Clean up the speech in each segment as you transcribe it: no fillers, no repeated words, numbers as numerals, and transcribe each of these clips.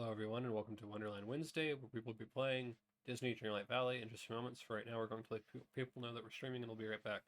Hello, everyone, and welcome to Wonderland Wednesday, where we will be playing Disney Dreamlight Valley in just a few moments. For right now, we're going to let people know that we're streaming, and we'll be right back.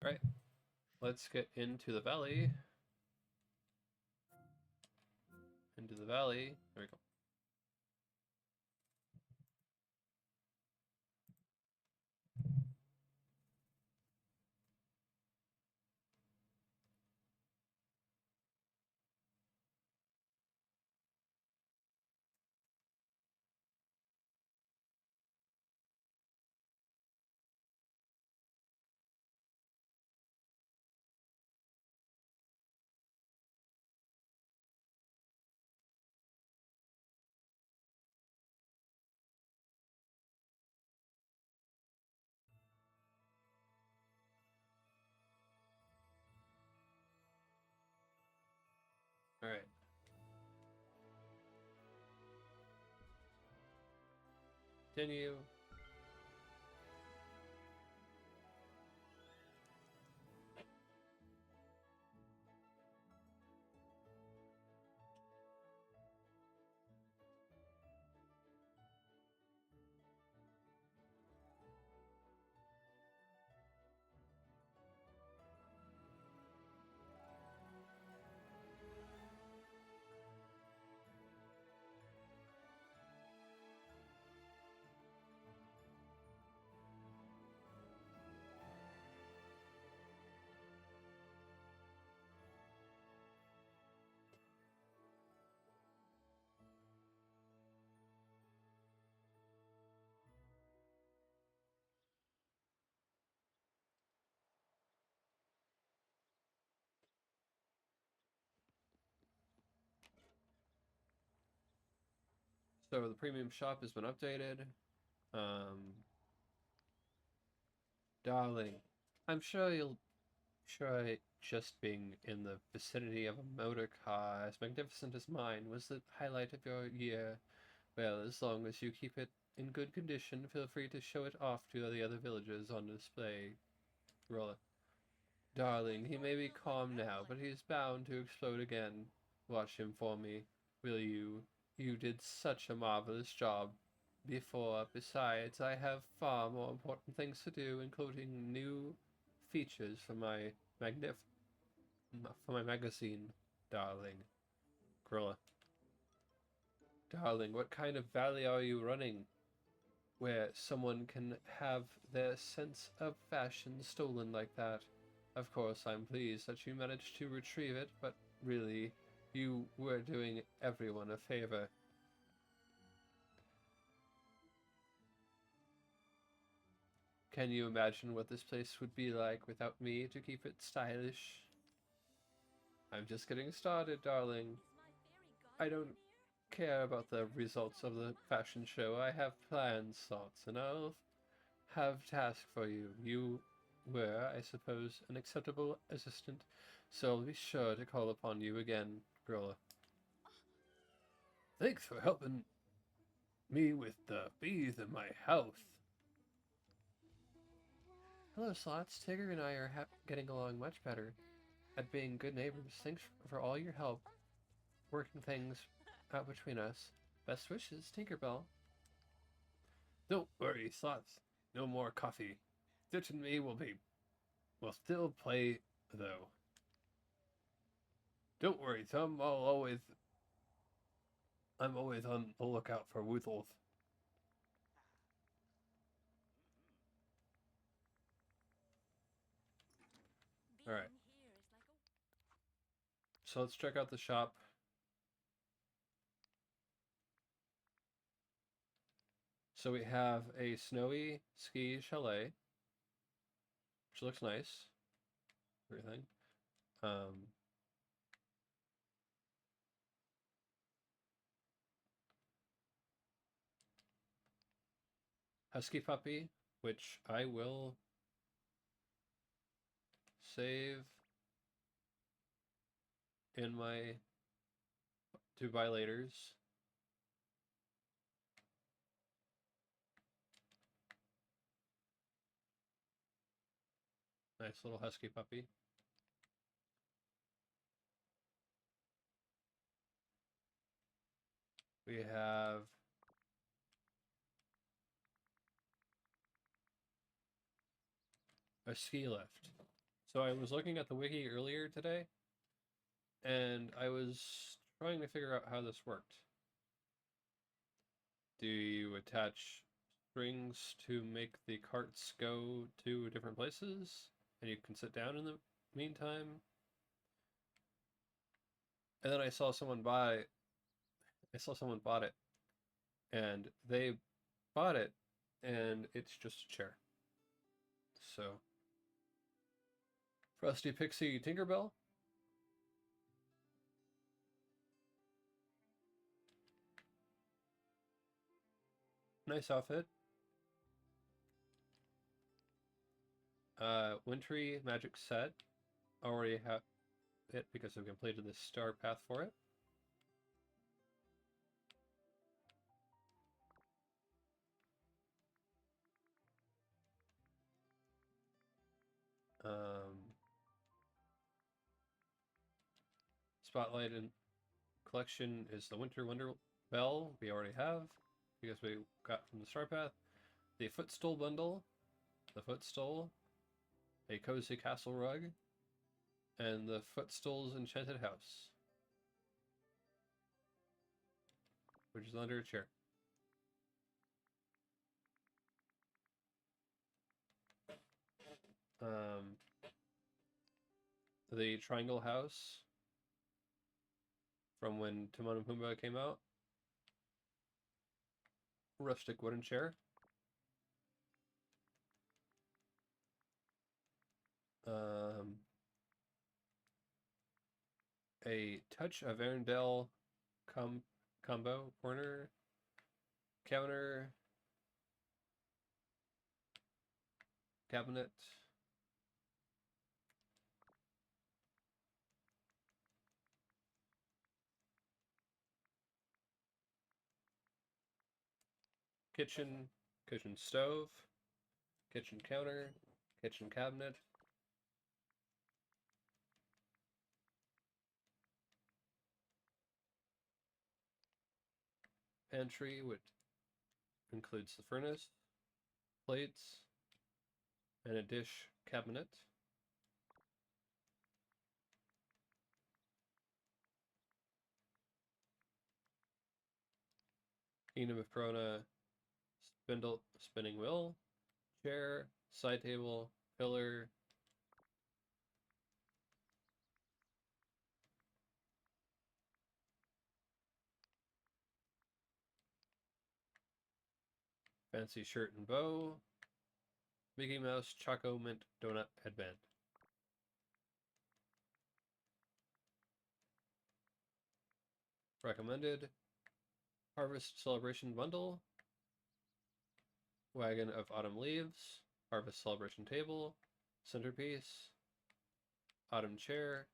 All right, let's get into the valley. Into the valley. There we go. Alright. Continue. So the premium shop has been updated. Darling, I'm sure you'll try just being in the vicinity of a motor car as magnificent as mine was the highlight of your year. Well, as long as you keep it in good condition, feel free to show it off to the other villagers on display. Rolla. Darling, he may be calm now, but he's bound to explode again. Watch him for me, will you? You did such a marvelous job before. Besides, I have far more important things to do, including new features for my magazine, darling. Gorilla. Darling, what kind of valley are you running where someone can have their sense of fashion stolen like that? Of course, I'm pleased that you managed to retrieve it, but really, you were doing everyone a favor. Can you imagine what this place would be like without me to keep it stylish? I'm just getting started, darling. I don't care about the results of the fashion show. I have plans, Slots, and I'll have tasks for you. You were, I suppose, an acceptable assistant, so I'll be sure to call upon you again, Grola. Thanks for helping me with the bees in my house. Hello, Slots. Tigger and I are getting along much better at being good neighbors. Thanks for all your help working things out between us. Best wishes, Tinkerbell. Don't worry, Slots. No more coffee. Stitch and me will still play, though. Don't worry, Tom. I'm always on the lookout for Woozles. Alright. So let's check out the shop. So we have a snowy ski chalet, which looks nice. Everything. Husky puppy, which I will save in my to buy laters. Nice little husky puppy. We have a ski lift. So I was looking at the wiki earlier today, and I was trying to figure out how this worked. Do you attach strings to make the carts go to different places, and you can sit down in the meantime? And then I saw someone bought it, and they bought it, and it's just a chair. So, Frosty Pixie Tinkerbell. Nice outfit. Wintry magic set. Already have it because we completed the star path for it. Spotlight and collection is the Winter Wonder Bell we already have because we got from the star path. The Footstool bundle, the Footstool, a Cozy Castle rug, and the Footstool's Enchanted House, which is under a chair. The Triangle House from when Timon and Pumbaa came out. Rustic wooden chair. A Touch of Arendelle combo corner counter cabinet. Kitchen stove, kitchen counter, kitchen cabinet. Pantry, which includes the furnace, plates, and a dish cabinet. Kingdom of Corona spinning wheel, chair, side table, pillar, fancy shirt and bow, Mickey Mouse Choco Mint Donut headband. Recommended Harvest Celebration bundle, Wagon of Autumn Leaves, Harvest Celebration table, centerpiece, autumn chair,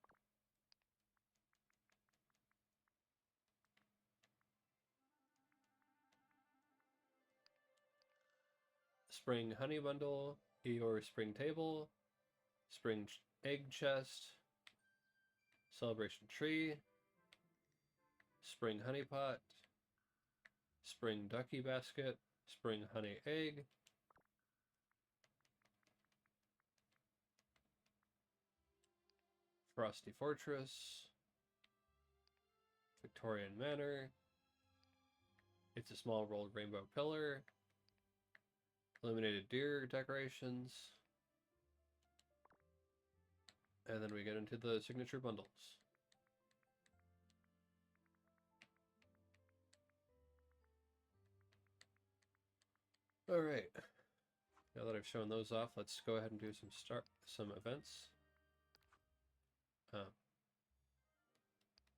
spring honey bundle, Eeyore spring table, spring egg chest, celebration tree, spring honey pot, spring ducky basket, spring honey egg, Frosty Fortress, Victorian Manor, It's a Small Rolled Rainbow Pillar, illuminated deer decorations, and then we get into the signature bundles. All right, now that I've shown those off, let's go ahead and do some events.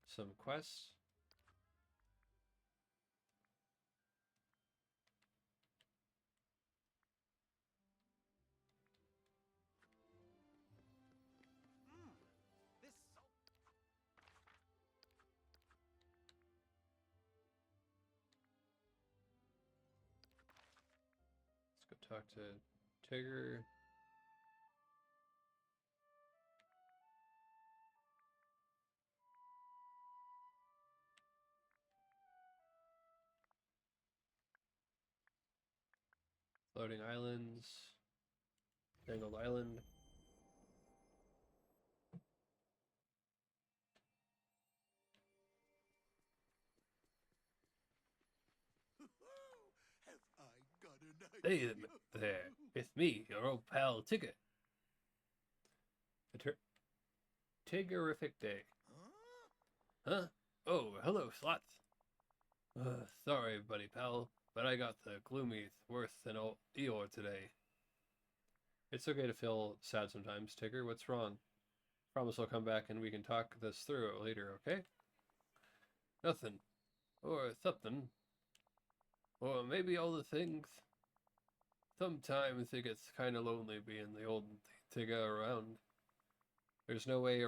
Some quests. Let's go talk to Tigger. Floating islands. Tangled Island. Hey there, it's me, your old pal Tigger. Tiggerific day. Huh? Oh, hello, Slots. Sorry, buddy pal, but I got the gloomy worse than old Eeyore today. It's okay to feel sad sometimes, Tigger. What's wrong? Promise I'll come back and we can talk this through later, okay? Nothing. Or something. Or maybe all the things. Sometimes it gets kind of lonely being the old Tigger around. There's no way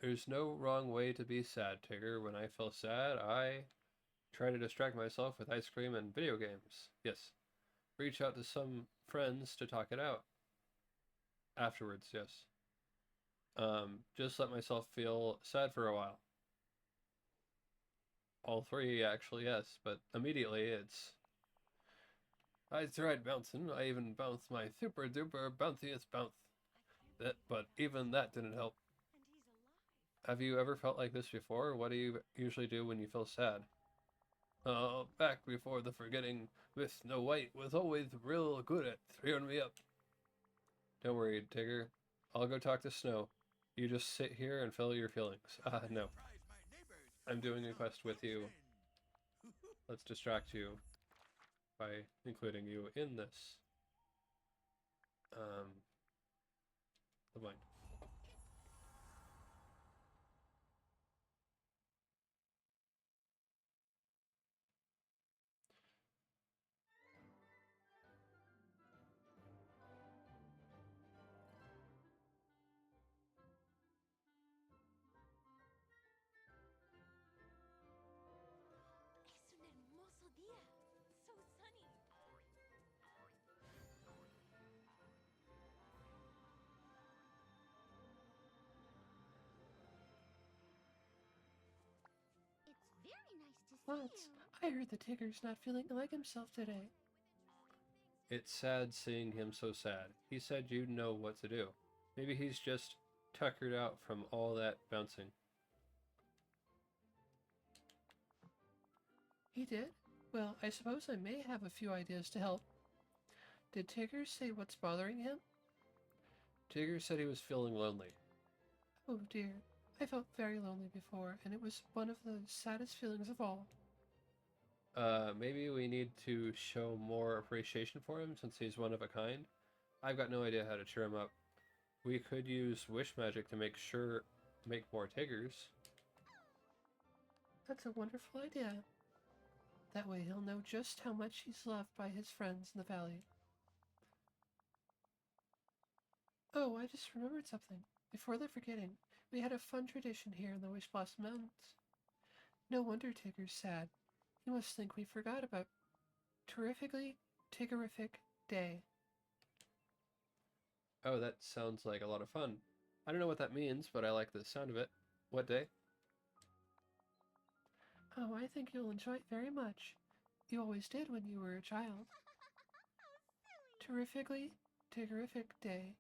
There's no wrong way to be sad, Tigger. When I feel sad, I try to distract myself with ice cream and video games. Yes. Reach out to some friends to talk it out. Afterwards, yes. Just let myself feel sad for a while. All three, actually, yes, but immediately it's... I tried bouncing. I even bounced my super duper bounciest bounce. But even that didn't help. Have you ever felt like this before? What do you usually do when you feel sad? Back before the forgetting, Miss Snow White was always real good at cheering me up. Don't worry, Tigger. I'll go talk to Snow. You just sit here and feel your feelings. No. I'm doing a quest with you. Let's distract you by including you in this. Never mind. Es un hermoso día. So sunny. It's very nice to see Lots. you. I heard the Tigger's not feeling like himself today. It's sad seeing him so sad. He said you'd know what to do. Maybe he's just tuckered out from all that bouncing. He did? Well, I suppose I may have a few ideas to help. Did Tigger say what's bothering him? Tigger said he was feeling lonely. Oh dear. I felt very lonely before, and it was one of the saddest feelings of all. Maybe we need to show more appreciation for him since he's one of a kind. I've got no idea how to cheer him up. We could use wish magic to make more Tiggers. That's a wonderful idea. That way he'll know just how much he's loved by his friends in the valley. Oh, I just remembered something. Before the forgetting, we had a fun tradition here in the Wish Blossom Mountains. No wonder Tigger's sad. He must think we forgot about terrifically Tiggerific Day. Oh, that sounds like a lot of fun. I don't know what that means, but I like the sound of it. What day? Oh, I think you'll enjoy it very much. You always did when you were a child. Terrifically Tiggerific Day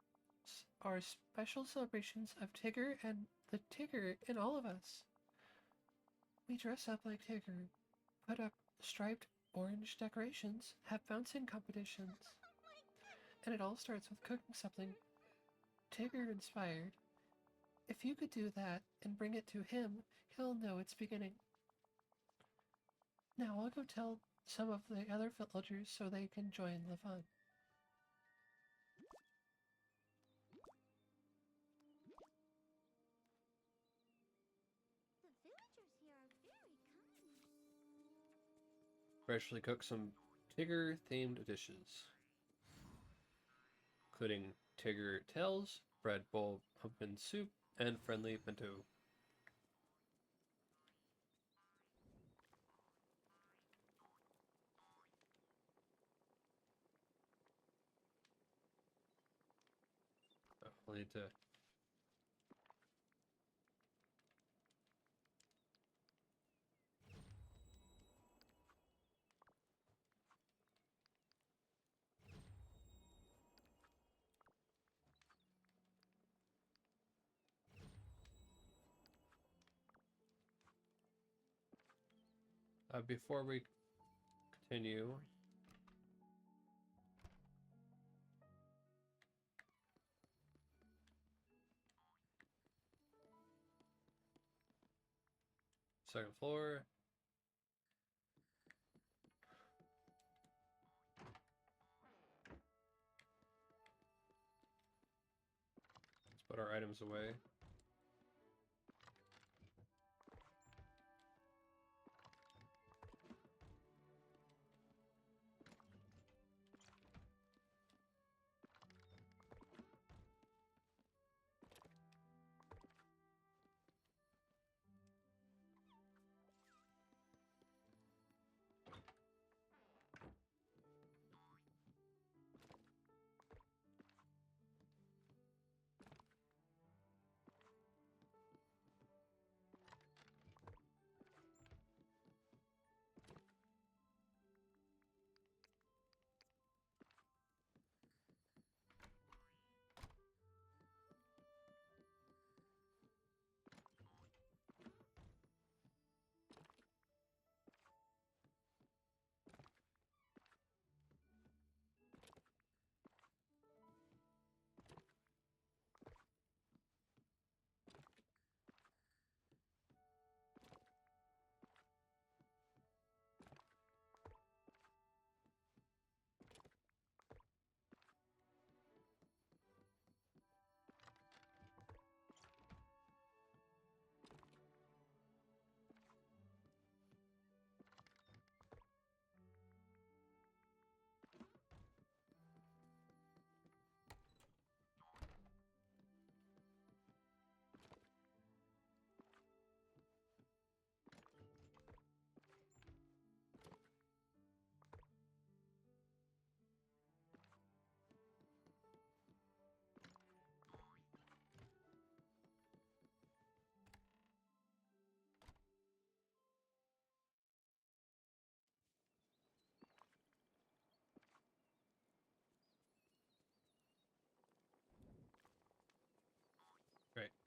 are special celebrations of Tigger and the Tigger in all of us. We dress up like Tigger, put up striped orange decorations, have bouncing competitions. And it all starts with cooking something Tigger inspired. If you could do that and bring it to him, he'll know it's beginning. Now I'll go tell some of the other villagers so they can join the fun. The villagers here are very kind. Freshly cook some Tigger-themed dishes, including Tigger tails, bread bowl pumpkin soup, and friendly bento. I'll need to... before we continue, second floor. Let's put our items away.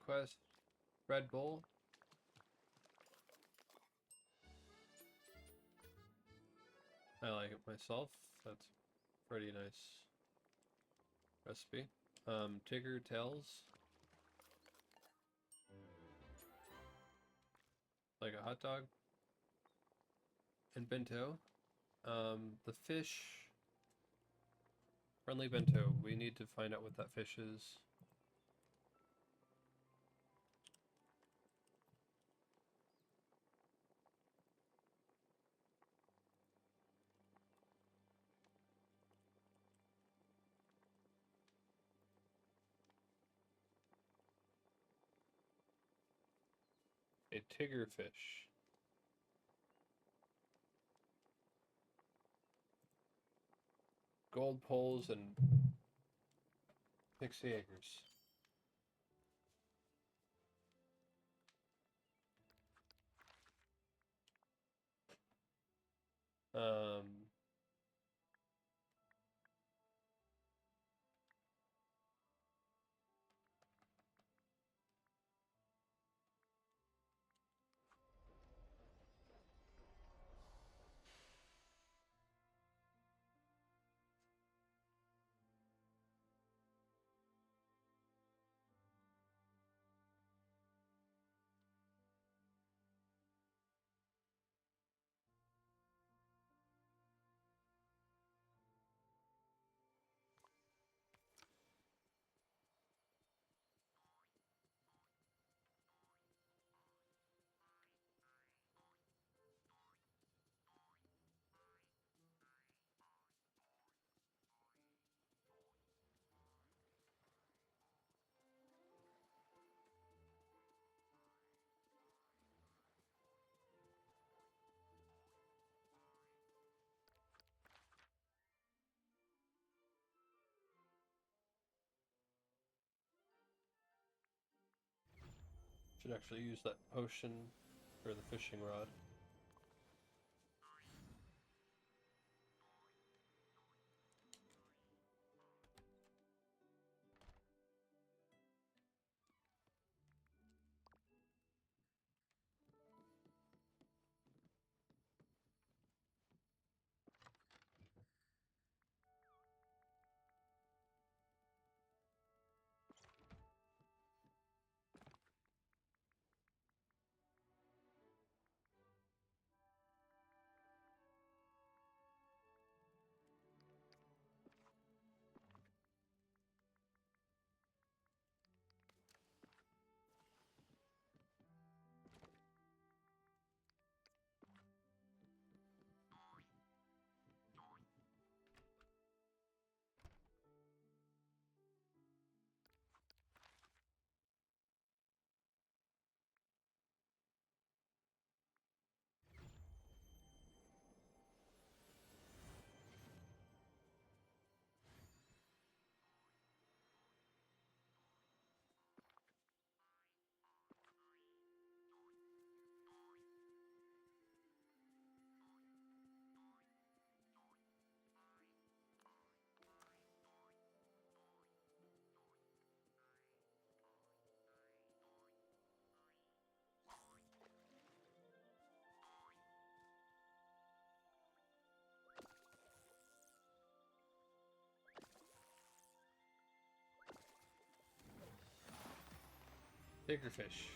quest. Red Bull. I like it myself. That's pretty nice recipe. Tigger tails. Like a hot dog. And bento. The fish. Friendly bento. We need to find out what that fish is. A tigger fish. Gold poles and pixie acres. Um, should actually use that potion for the fishing rod. Tigger fish.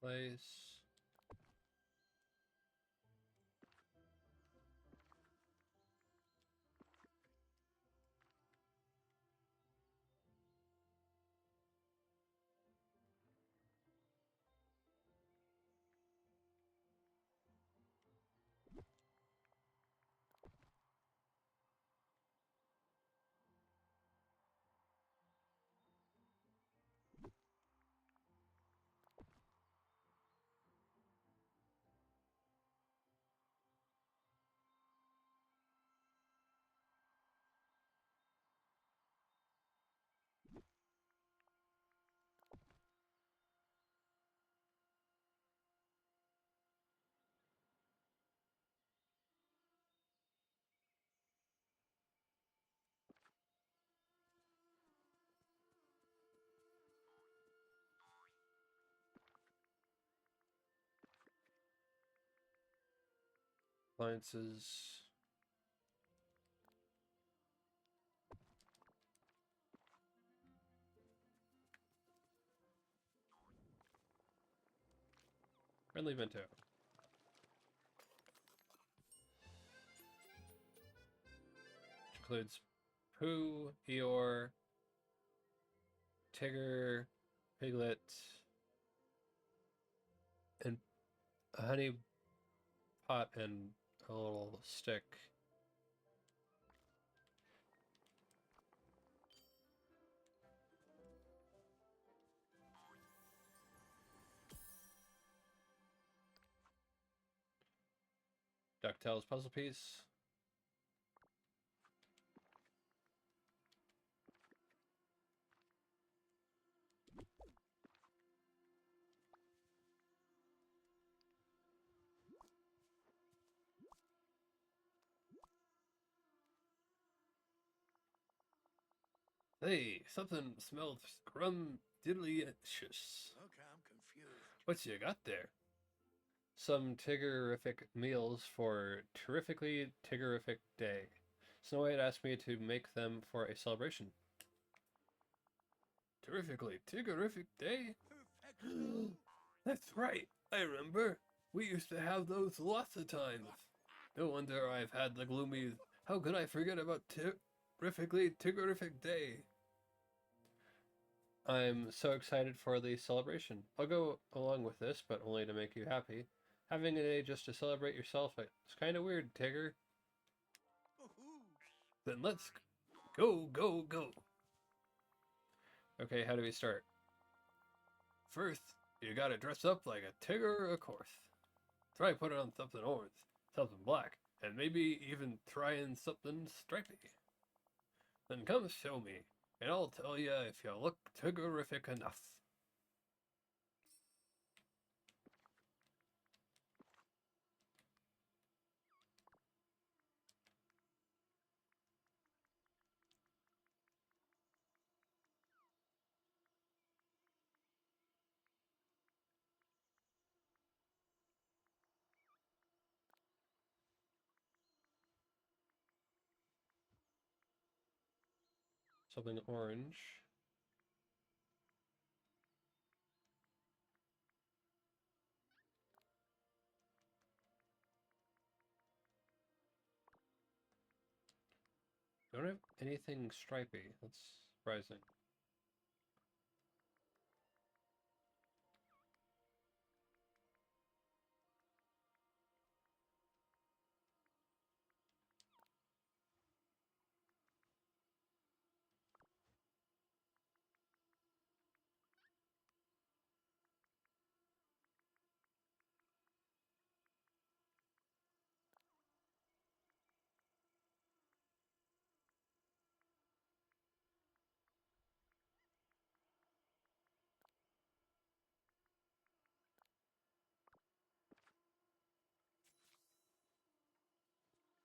Place. appliances. Friendly Vento. Which includes Pooh, Eeyore, Tigger, Piglet, and a honey pot and a little stick. DuckTales puzzle piece. Hey, something smells scrumdiddlyicious. Okay, I'm confused. What you got there? Some Tiggerific meals for Terrifically Tiggerific Day. Snow White asked me to make them for a celebration. Terrifically Tiggerific Day? Perfecto. That's right, I remember. We used to have those lots of times. No wonder I've had the gloomies. How could I forget about Terrifically Tiggerific Day? I'm so excited for the celebration. I'll go along with this, but only to make you happy. Having a day just to celebrate yourself, it's kind of weird, Tigger. Woohoo. Then let's go, go, go. Okay, how do we start? First, you gotta dress up like a Tigger, of course. Try putting on something orange, something black, and maybe even trying something stripy. Then come show me, and I'll tell you if you look Tiggerific enough. Something orange. Don't have anything stripy. That's surprising.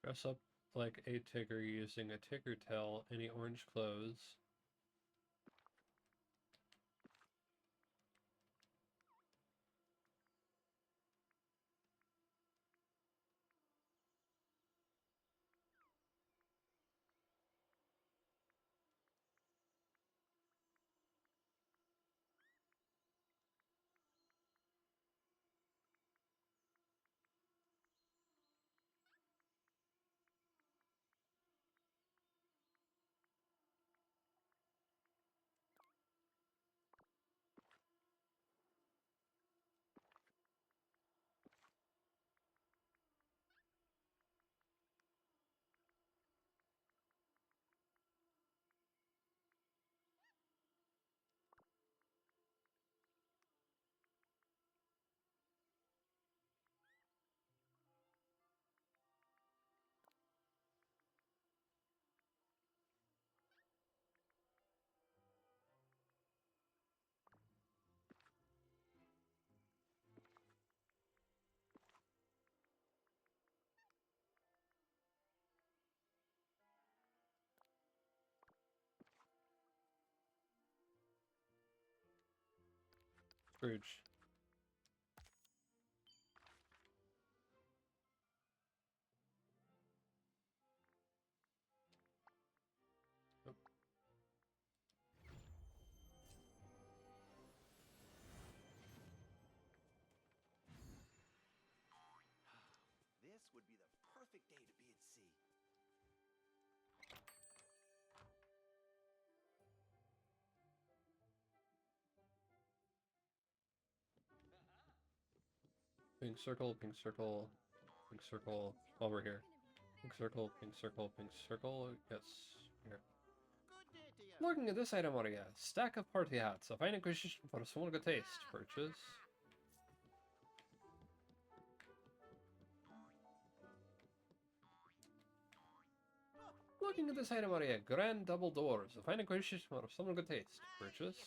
Dress up like a Tigger using a Tigger tail, any orange clothes. Scrooge. would be the perfect day to be at sea. Pink circle, pink circle, pink circle. While we're here. Pink circle, pink circle, pink circle. Yes. Here. Good day to you. Looking at this item, what do you got? Stack of party hats. A fine acquisition for a small good taste. Purchase. Looking at this item, what do you got? Grand double doors. A fine acquisition for a small good taste. Purchase.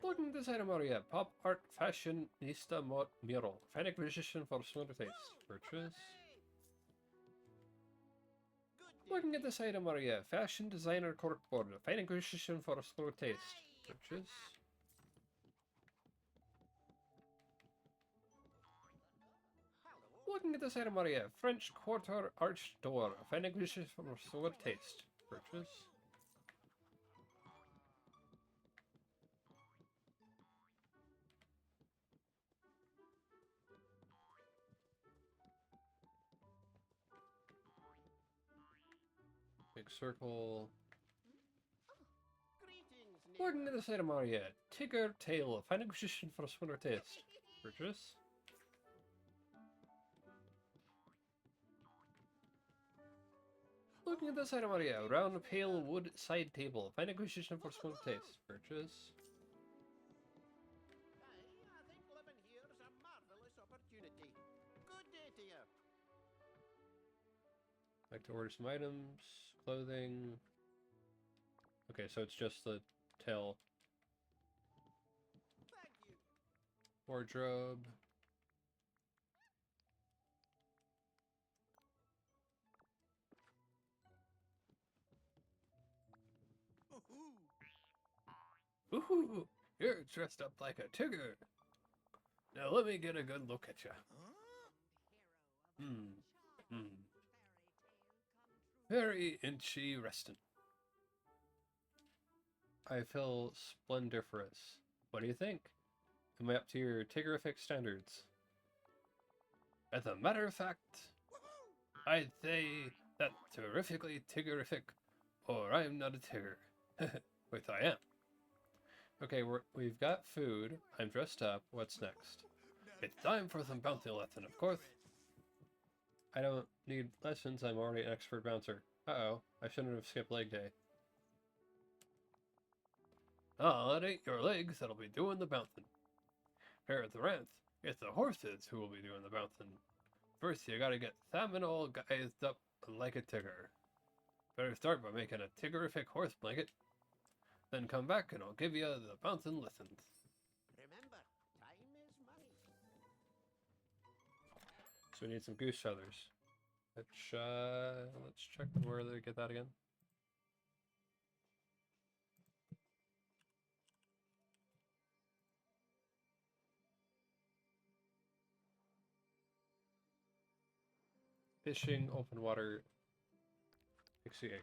Looking at this item, what do you got? Pop art fashionista mural. Fine acquisition for a small good taste. Purchase. Looking at this item, what do you got? Fashion designer corkboard. A fine acquisition for a small good taste. Purchase. Looking at this item, what do you have? French quarter arched door. A fine acquisition for a small good taste. Purchase. Big circle. Greetings, Looking at this item, what do you have? Tigger tail. A fine acquisition for a small good taste. Purchase. Looking at this item, what do you have? Round pale wood side table. Fine acquisition for small taste. Purchase. I think living here is a marvelous opportunity. Good day to you. Like to order some items, clothing. Okay, so it's just the tail. Thank you. Wardrobe. Ooh. Ooh, you're dressed up like a tigger. Now let me get a good look at you. Huh? Very interesting. I feel splendiferous. What do you think? Am I up to your tiggerific standards? As a matter of fact, I'd say that terrifically tiggerific, or I'm not a tigger. Wait, I am. Okay, we've got food. I'm dressed up. What's next? It's time for some bouncing lesson, of course. I don't need lessons. I'm already an expert bouncer. Uh-oh. I shouldn't have skipped leg day. Oh, it ain't your legs that'll be doing the bouncing. Here at the ranch, it's the horses who will be doing the bouncing. First, you gotta get salmon all guised up like a tigger. Better start by making a tiggerific horse blanket. Then come back and I'll give you the bouncing lessons. Remember, time is money. So we need some goose feathers. Let's check where they get that again. Fishing, open water, 60 acres.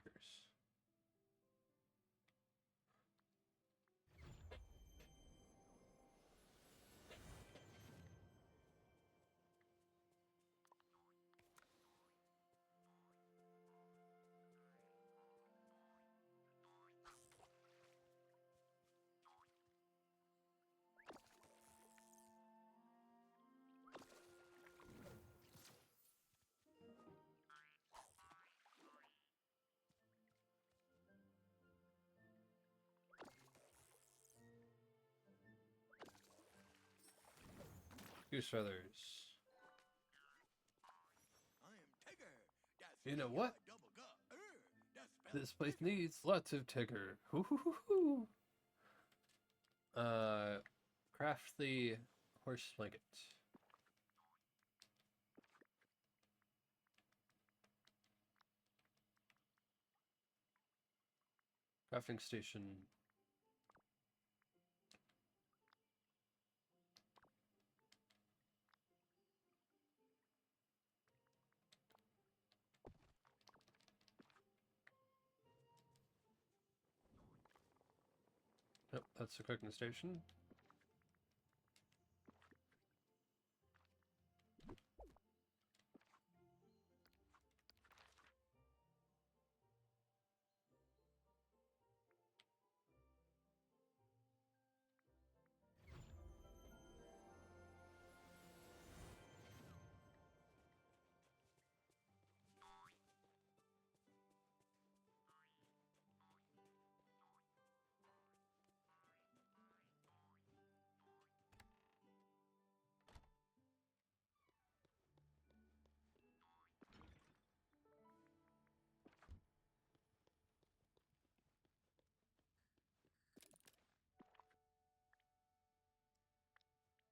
Goose feathers. I am Tigger. That's You know me, what? double gut. That's This place needs lots of tigger. Hoo-hoo-hoo-hoo. Craft the horse blanket. Crafting station. Yep, that's the cooking station.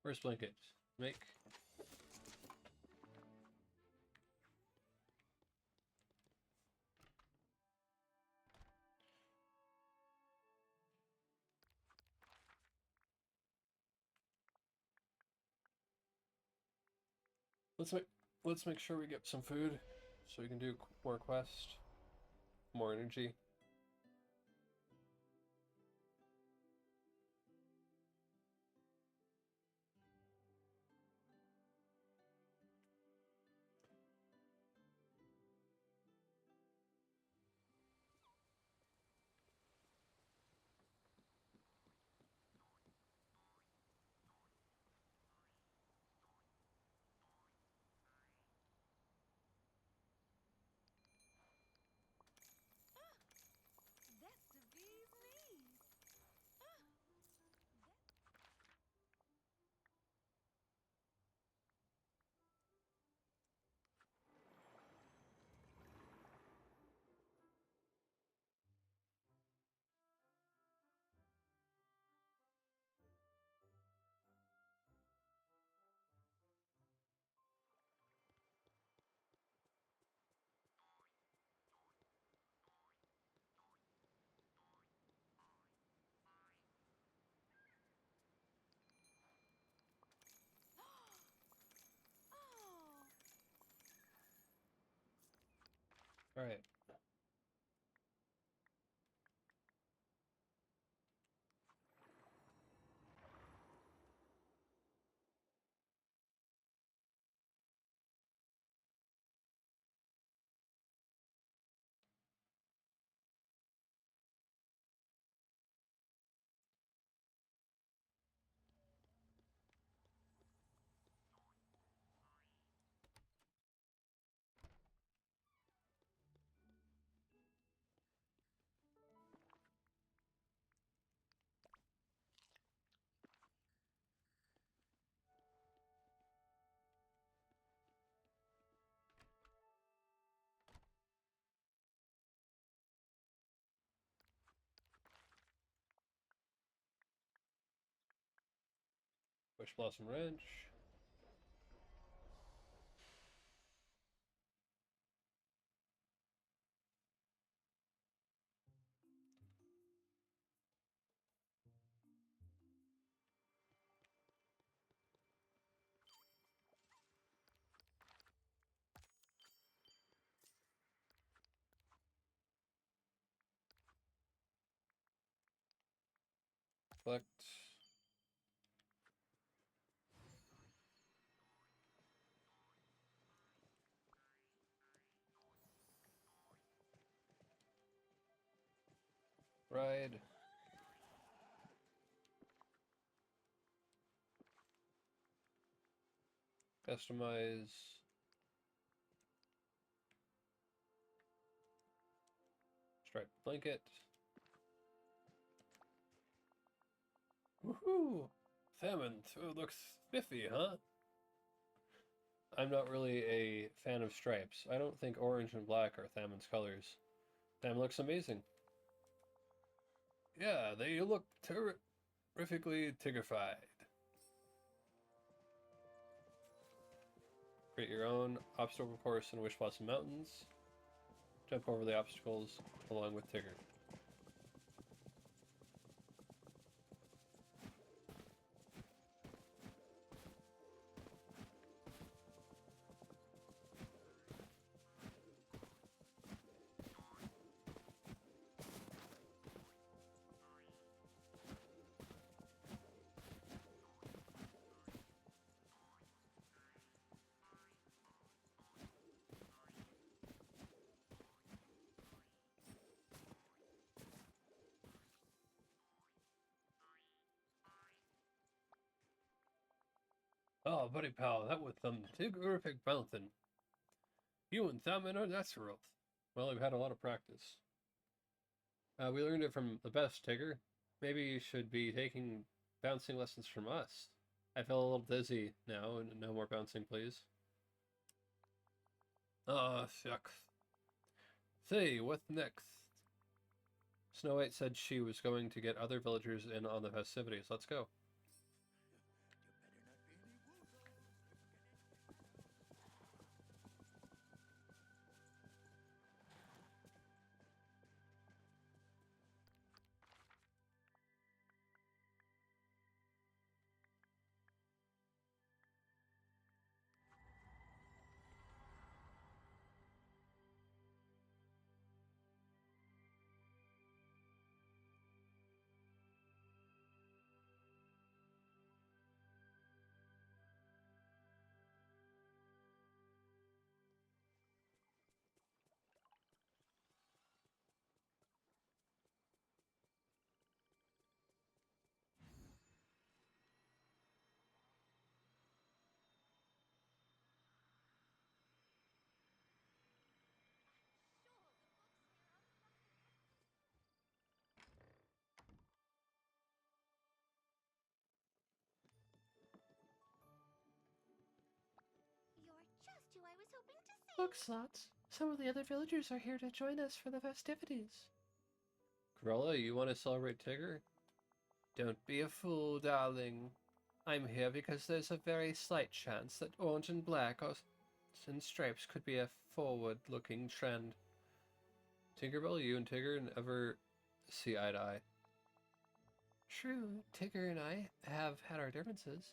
First blanket. Make. Let's make sure we get some food so we can do more quest, more energy. That's the bee's knees. Oh. All right. Bush Blossom Ranch. Collect. Ride. Customize. Striped blanket. Woohoo! Salmon. It looks spiffy, huh? I'm not really a fan of stripes. I don't think orange and black are Thamon's colors. Tham looks amazing. Yeah, they look terrifically tigrified. Create your own obstacle course in Wish Blossom Mountains. Jump over the obstacles along with Tigger. Oh, buddy pal, that was some terrific mountain. You and Thaman are natural. Well, we've had a lot of practice. We learned it from the best, Tigger. Maybe you should be taking bouncing lessons from us. I feel a little dizzy now, and no more bouncing, please. Ah, shucks. Say, what's next? Snow White said she was going to get other villagers in on the festivities. Let's go. Look, Slots. Some of the other villagers are here to join us for the festivities. Cruella, you want to celebrate Tigger? Don't be a fool, darling. I'm here because there's a very slight chance that orange and black and stripes could be a forward-looking trend. Tinkerbell, you and Tigger never see eye to eye. True, Tigger and I have had our differences.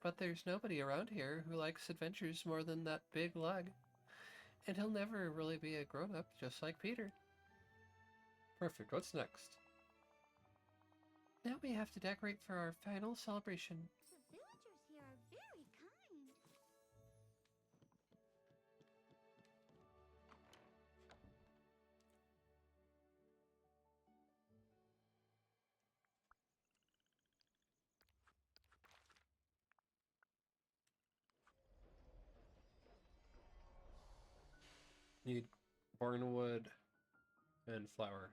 But there's nobody around here who likes adventures more than that big lug. And he'll never really be a grown-up, just like Peter. Perfect. What's next? Now we have to decorate for our final celebration. The villagers here are very kind. Need barnwood and flour.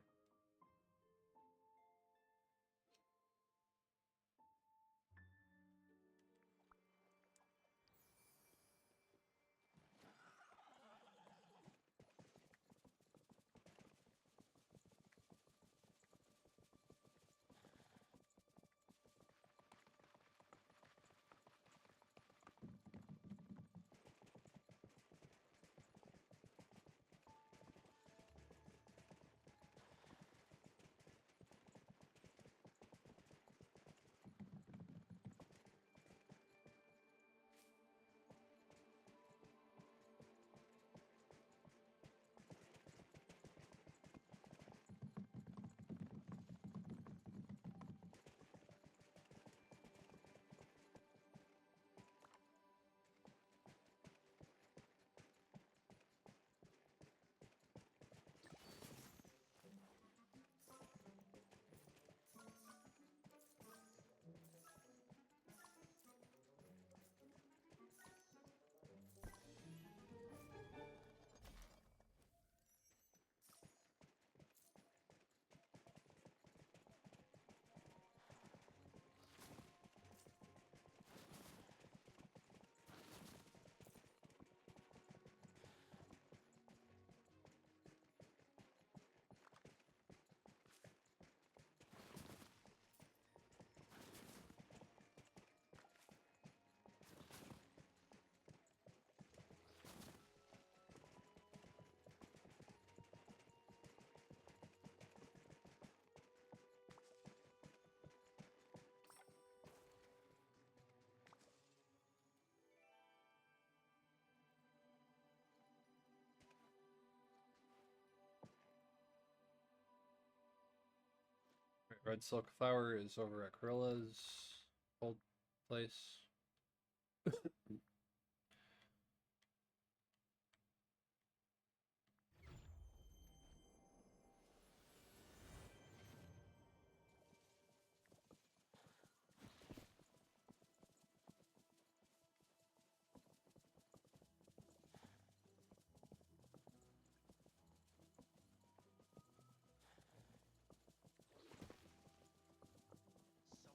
Red silk flower is over at Cruella's old place.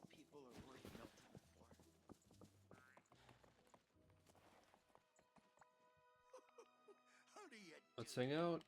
Some people are worth melting for. How do you Let's hang out.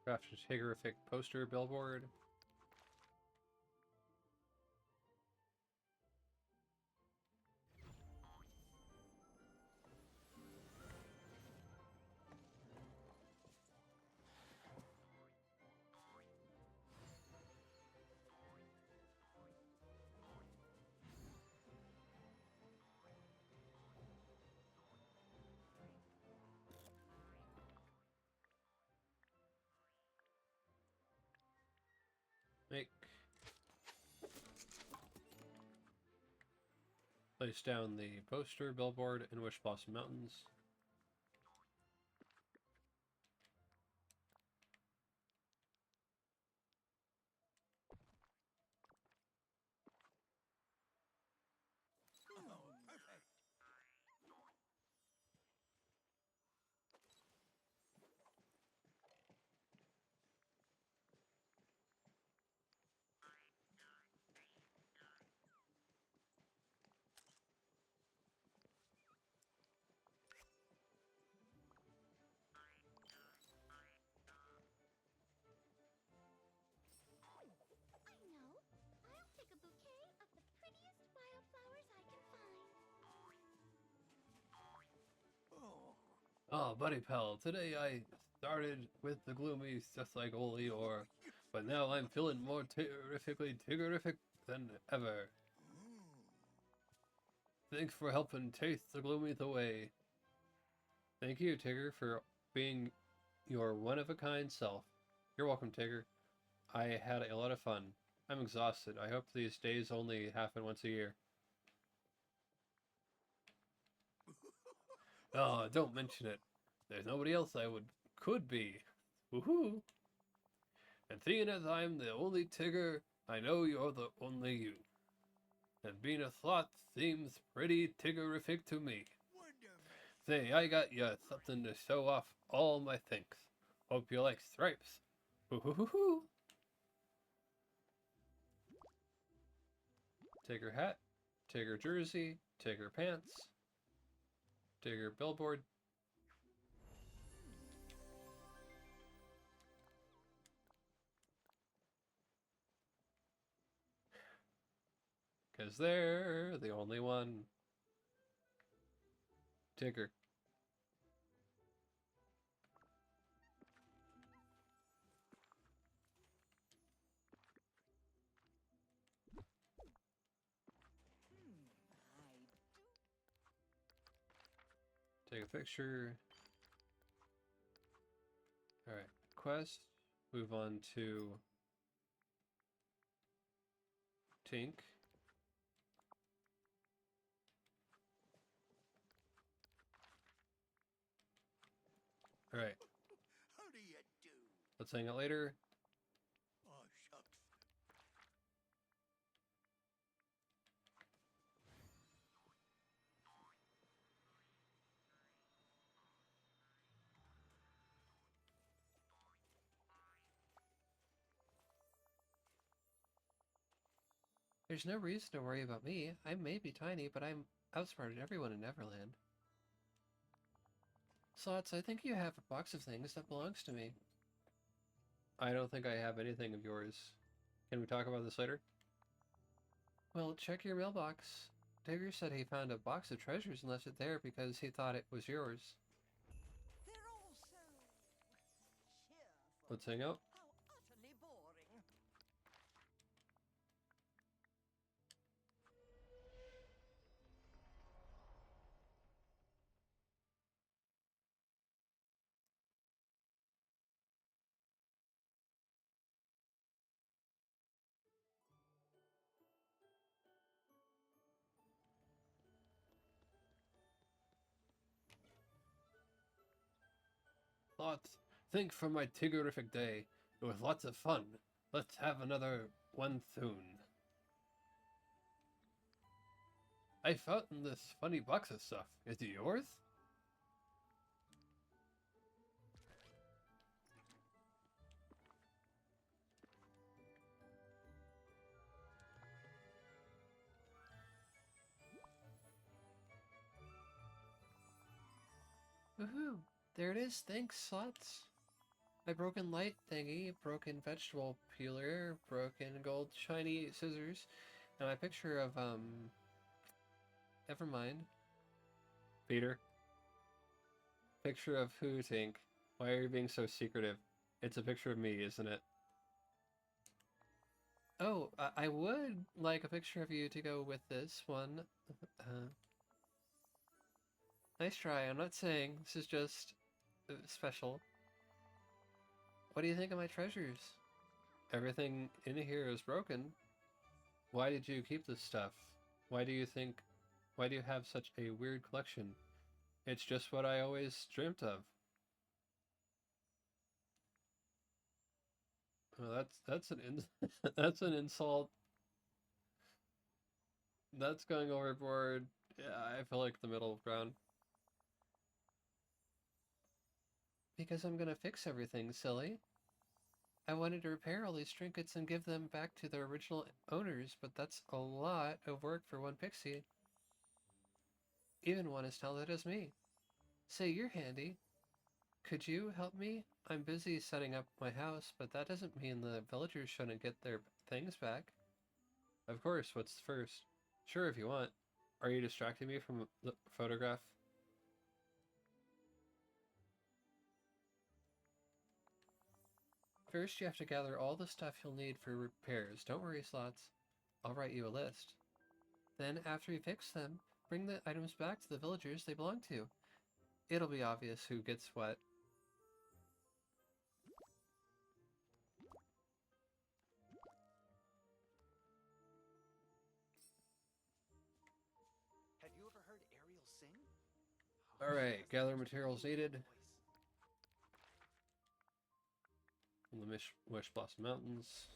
Craft a Tigrific poster billboard. Make. Place down the poster, billboard, in Wish Blossom Mountains. I know. I'll pick a bouquet of the prettiest wildflowers I can find. Oh, buddy pal, today I started with the gloomies just like old Eeyore, but now I'm feeling more terrifically tiggerific than ever. Thanks for helping chase the gloomies away. Thank you, Tigger, for being your one-of-a-kind self. You're welcome, Tigger. I had a lot of fun. I'm exhausted. I hope these days only happen once a year. Oh, don't mention it. There's nobody else I could be. Woohoo! And seeing as I'm the only Tigger, I know you're the only you. And being a sloth seems pretty Tiggerific to me. Say, I got ya something to show off all my things. Hope you like stripes. Hoo-hoo-hoo-hoo! Tigger hat, Tigger jersey, Tigger pants, Tigger billboard. Cause they're the only one. Tigger. Take a picture. Alright, quest. Move on to Tink. Alright, How do you do? let's hang out later. Oh, shucks. There's no reason to worry about me. I may be tiny, but I'm outsmarted everyone in Neverland. Slots, I think you have a box of things that belongs to me. I don't think I have anything of yours. Can we talk about this later? Well, check your mailbox. Tigger said he found a box of treasures and left it there because he thought it was yours. They're all so cheerful. Let's hang out. How utterly boring. Lots. Think from my Tiggerific day. It was lots of fun. Let's have another one soon. I found this funny box of stuff. Is it yours? Woohoo! There it is, thanks, Slots. My broken light thingy, broken vegetable peeler, broken gold shiny scissors, and my picture of, never mind. Peter? Picture of who, Tink? Why are you being so secretive? It's a picture of me, isn't it? Oh, I would like a picture of you to go with this one. Nice try, I'm not saying, this is just special. What do you think of my treasures? Everything in here is broken. Why did you keep this stuff? Why do you think... Why do you have such a weird collection? It's just what I always dreamt of. Well, that's that's an insult. That's going overboard. Yeah, I feel like the middle ground. Because I'm gonna fix everything, silly. I wanted to repair all these trinkets and give them back to their original owners, but that's a lot of work for one pixie. Even one as talented as me. Say, you're handy. Could you help me? I'm busy setting up my house, but that doesn't mean the villagers shouldn't get their things back. Of course, what's first? Sure, if you want. Are you distracting me from the photograph? First, you have to gather all the stuff you'll need for repairs. Don't worry, Slots. I'll write you a list. Then, after you fix them, bring the items back to the villagers they belong to. It'll be obvious who gets what. Have you ever heard Ariel sing? Alright, gather materials needed. From the Wish Blossom Mountains.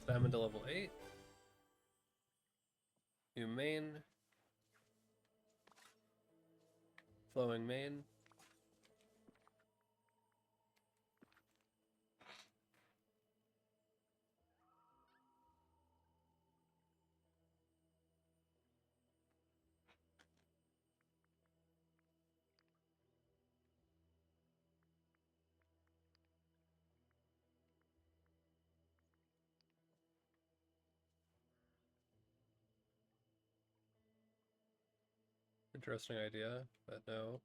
Diamond to level 8. New main. Flowing main. Interesting idea, but no.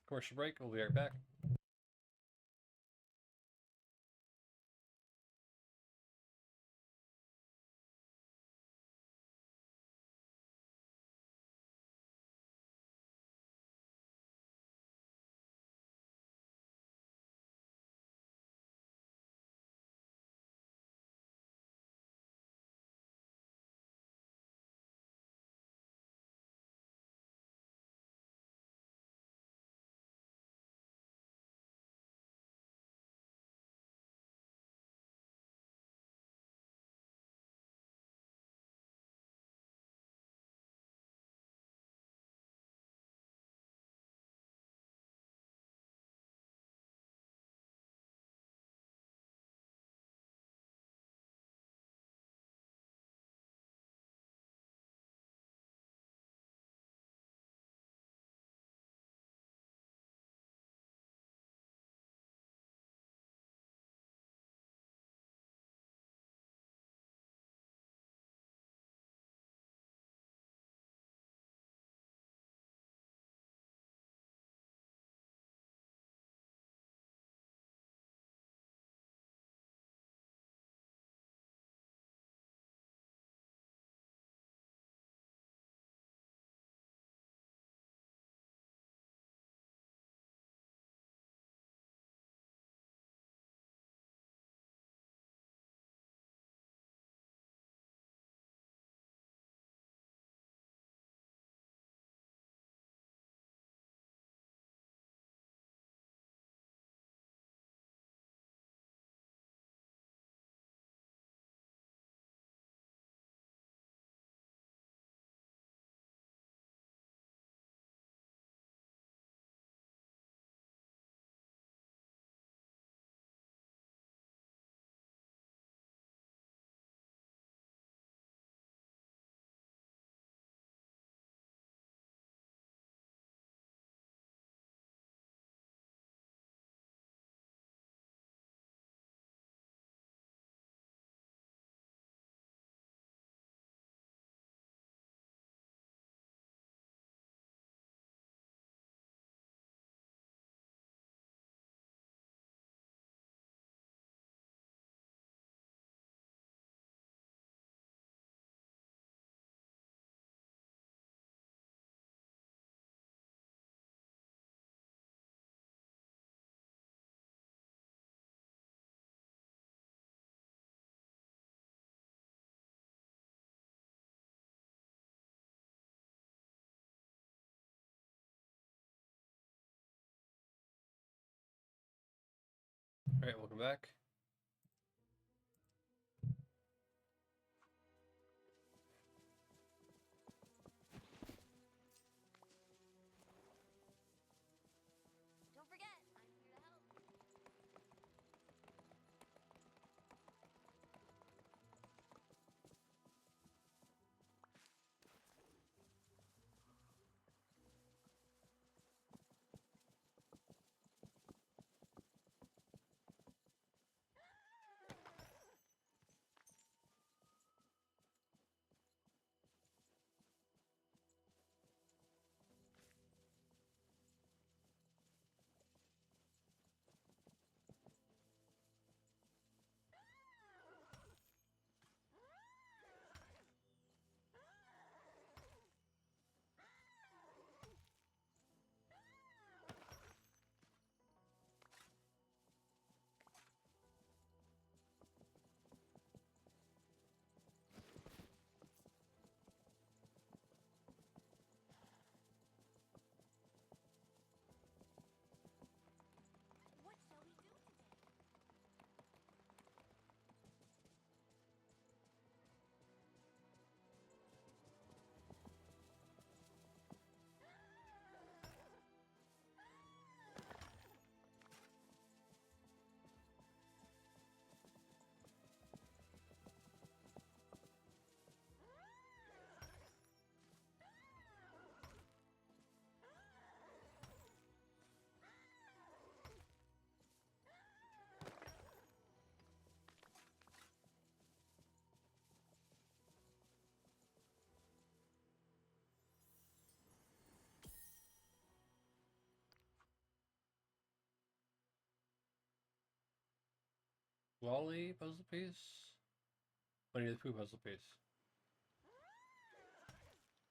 Commercial break. We'll be right back. All right, welcome back. Don't forget, I'm here to help. Wally puzzle piece? Winnie the Pooh puzzle piece. There's a lot about this valley.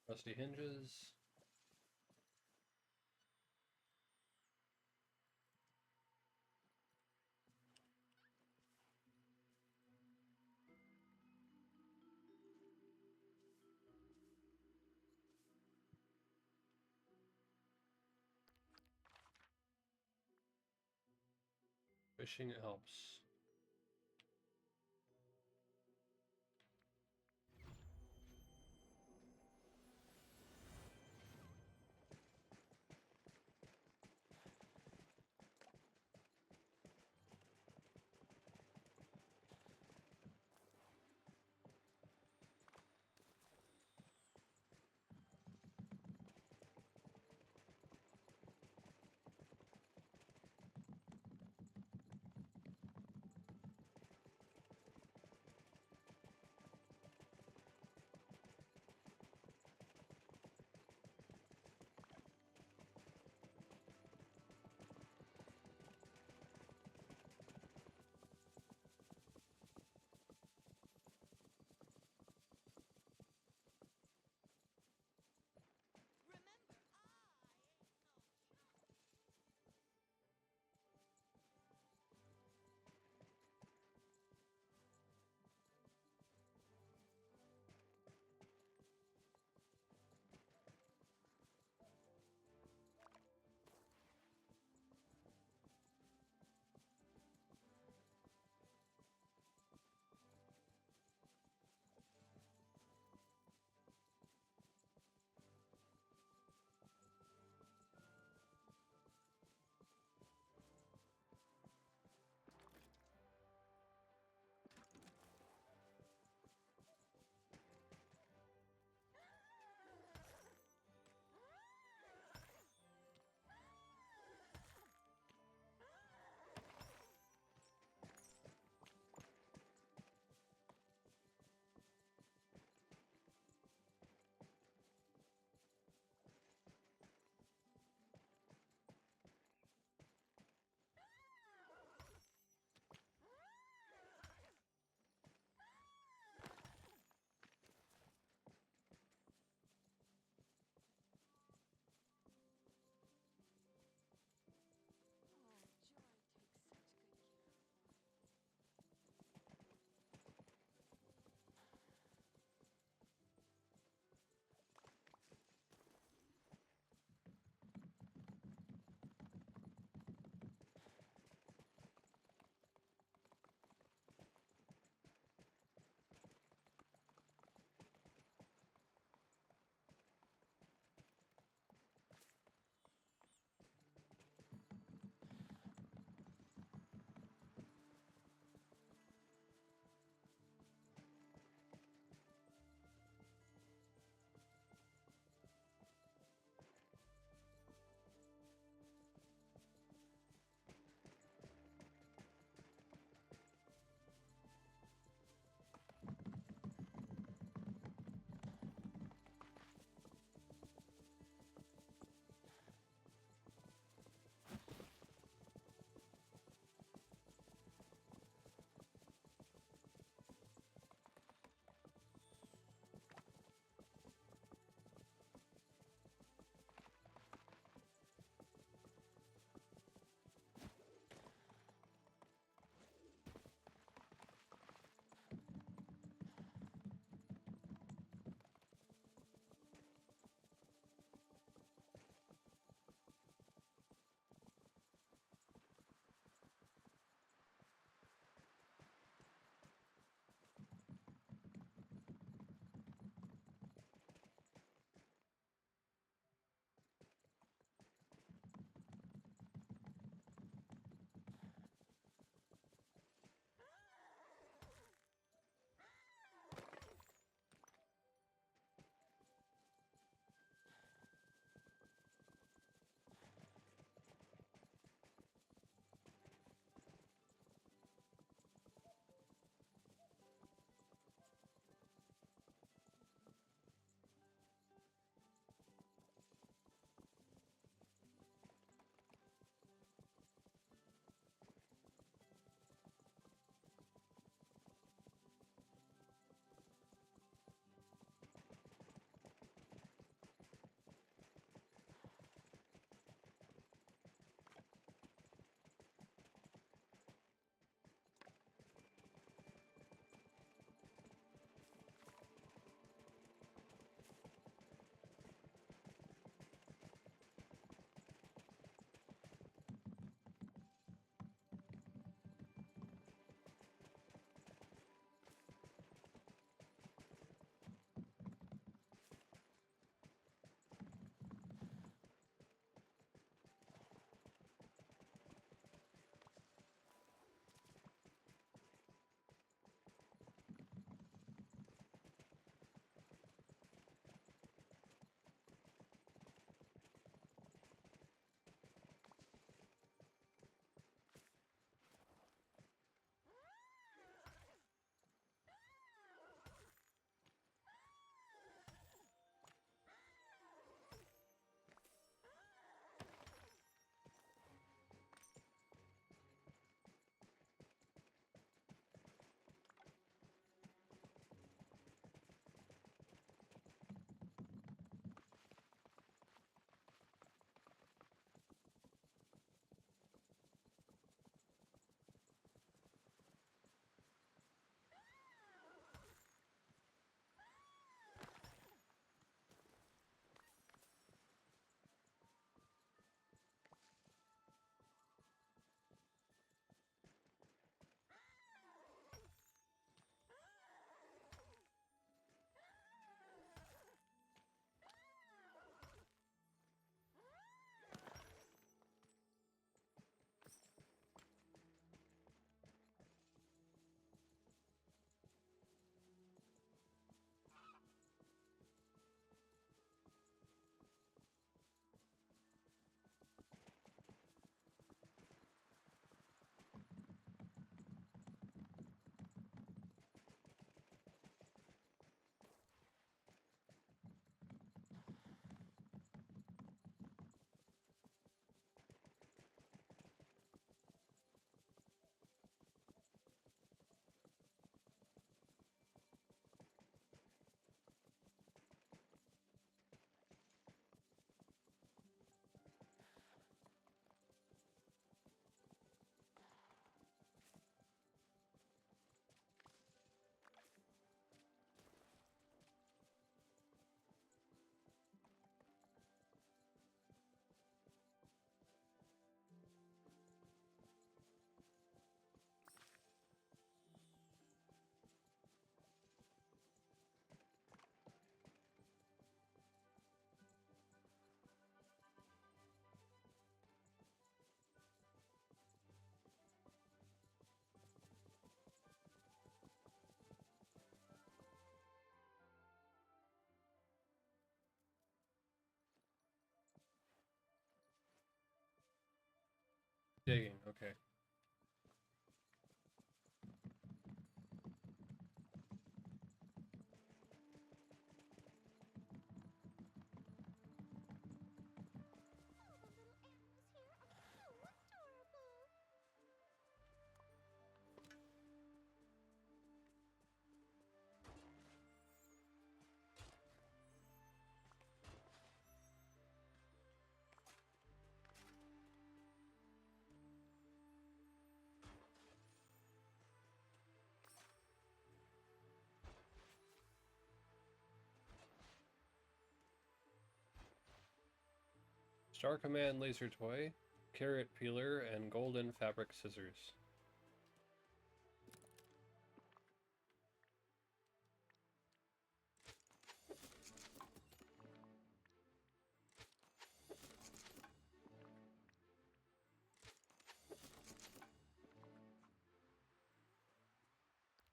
Rusty hinges. Fishing helps. Digging, okay. All the little animals here are so adorable. Star Command laser toy, carrot peeler, and golden fabric scissors.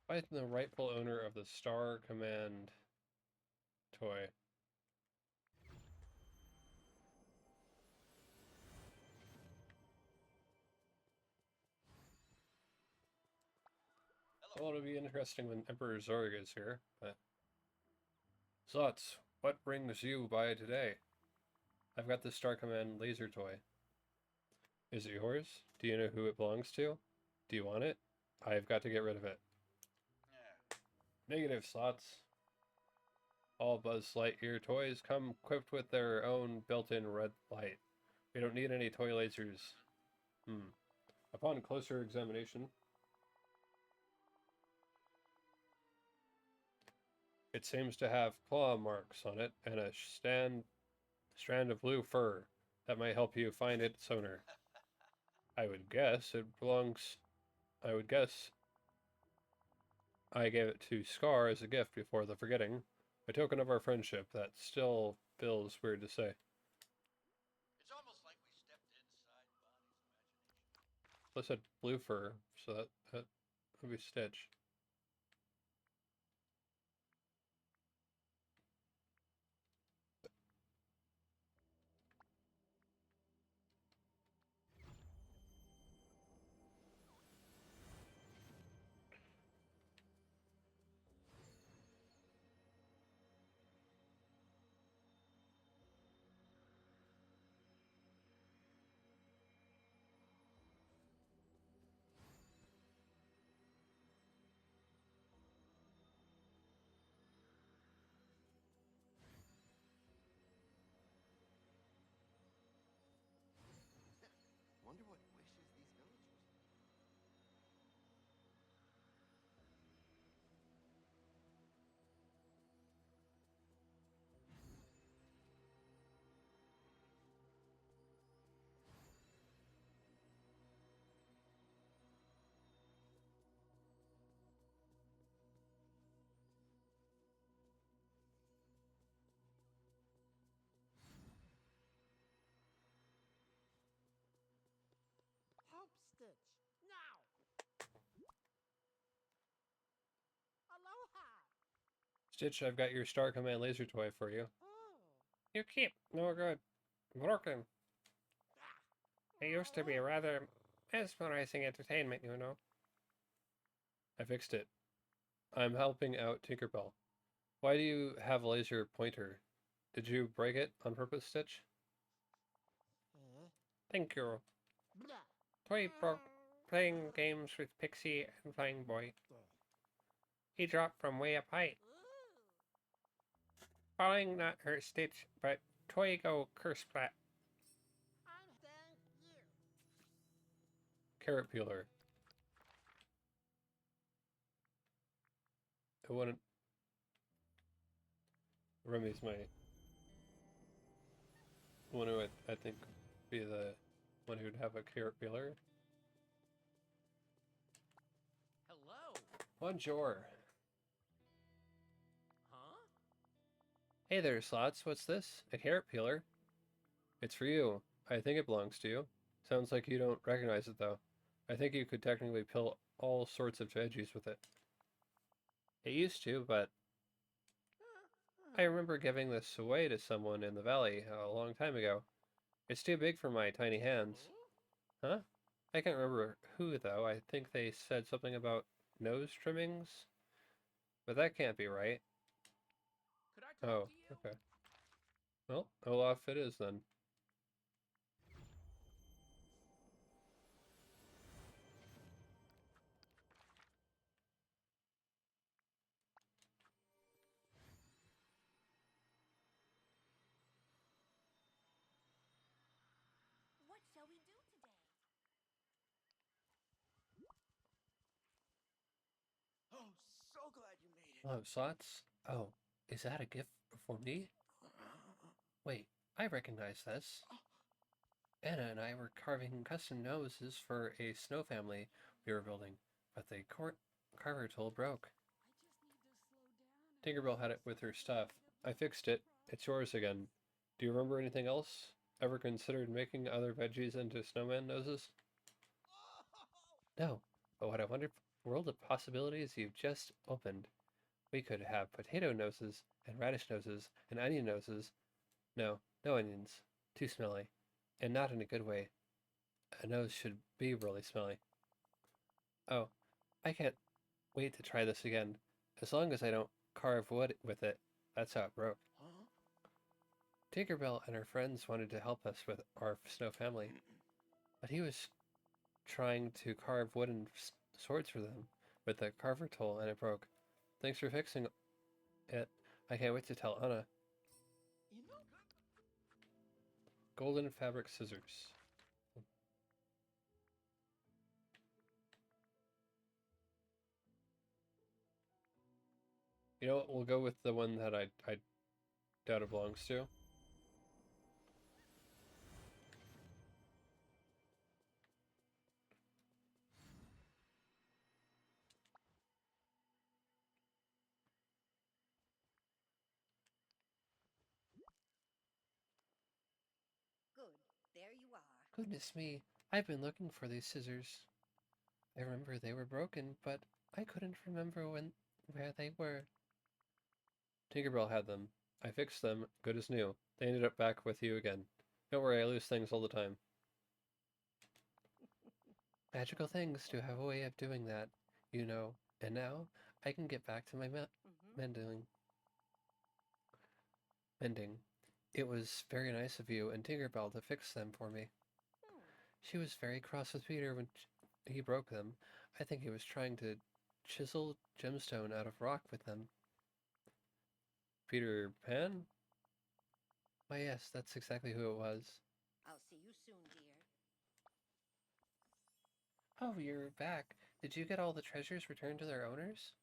Find the rightful owner of the Star Command toy. Well, it'll be interesting when Emperor Zorg is here, but... Slots, what brings you by today? I've got the Star Command laser toy. Is it yours? Do you know who it belongs to? Do you want it? I've got to get rid of it. Negative, Slots. All Buzz Lightyear toys come equipped with their own built-in red light. We don't need any toy lasers. Upon closer examination, it seems to have claw marks on it and a strand of blue fur. That might help you find its owner. I would guess I gave it to Scar as a gift before the forgetting. A token of our friendship that still feels weird to say. It's almost like we stepped inside Bonnie's imagination. I said blue fur, so that would be Stitch. Wonder what wishes these villagers. Help Stitch, now! Aloha! Stitch, I've got your Star Command laser toy for you. Oh. You keep no good. Broken. It used to be rather mesmerizing entertainment, you know. I fixed it. I'm helping out Tinkerbell. Why do you have a laser pointer? Did you break it on purpose, Stitch? Thank you. Toy broke playing games with Pixie and Flying Boy. He dropped from way up high. Falling not hurt Stitch, but Toy go curse splat. Thank you. Carrot peeler. I wouldn't... Remy's my... one who I think be the one who'd have a carrot peeler. Hello. Bonjour. Huh? Hey there, Slots. What's this? A carrot peeler? It's for you. I think it belongs to you. Sounds like you don't recognize it, though. I think you could technically peel all sorts of veggies with it. It used to, but I remember giving this away to someone in the valley a long time ago. It's too big for my tiny hands. Huh? I can't remember who, though. I think they said something about nose trimmings, but that can't be right. Could I talk Oh, to you? okay. Well, Olaf it is then. What shall we do today? Oh, so glad you made it. Hello, Slots. Oh, is that a gift for me? Wait, I recognize this. Anna and I were carving custom noses for a snow family we were building, but the carver tool broke. Tinkerbell had it with her stuff. I fixed it. It's yours again. Do you remember anything else? Ever considered making other veggies into snowman noses? No, but what a wonderful world of possibilities you've just opened. We could have potato noses, and radish noses, and onion noses. No, no onions. Too smelly. And not in a good way. A nose should be really smelly. Oh, I can't wait to try this again. As long as I don't carve wood with it. That's how it broke. Huh? Tinkerbell and her friends wanted to help us with our snow family, but he was trying to carve wooden swords for them with the carver tool and it broke. Thanks for fixing it. I can't wait to tell Anna. You know, Golden fabric scissors. You know what? We'll go with the one that I doubt it belongs to. Good. There you are. Goodness me, I've been looking for these scissors. I remember they were broken, but I couldn't remember where they were. Tinkerbell had them. I fixed them, good as new. They ended up back with you again. Don't worry, I lose things all the time. Magical things do have a way of doing that, you know. And now I can get back to my mending. Mending. It was very nice of you and Tinkerbell to fix them for me. Hmm. She was very cross with Peter when he broke them. I think he was trying to chisel gemstone out of rock with them. Peter Pan? Why, yes, that's exactly who it was. I'll see you soon, dear. Oh, you're back. Did you get all the treasures returned to their owners?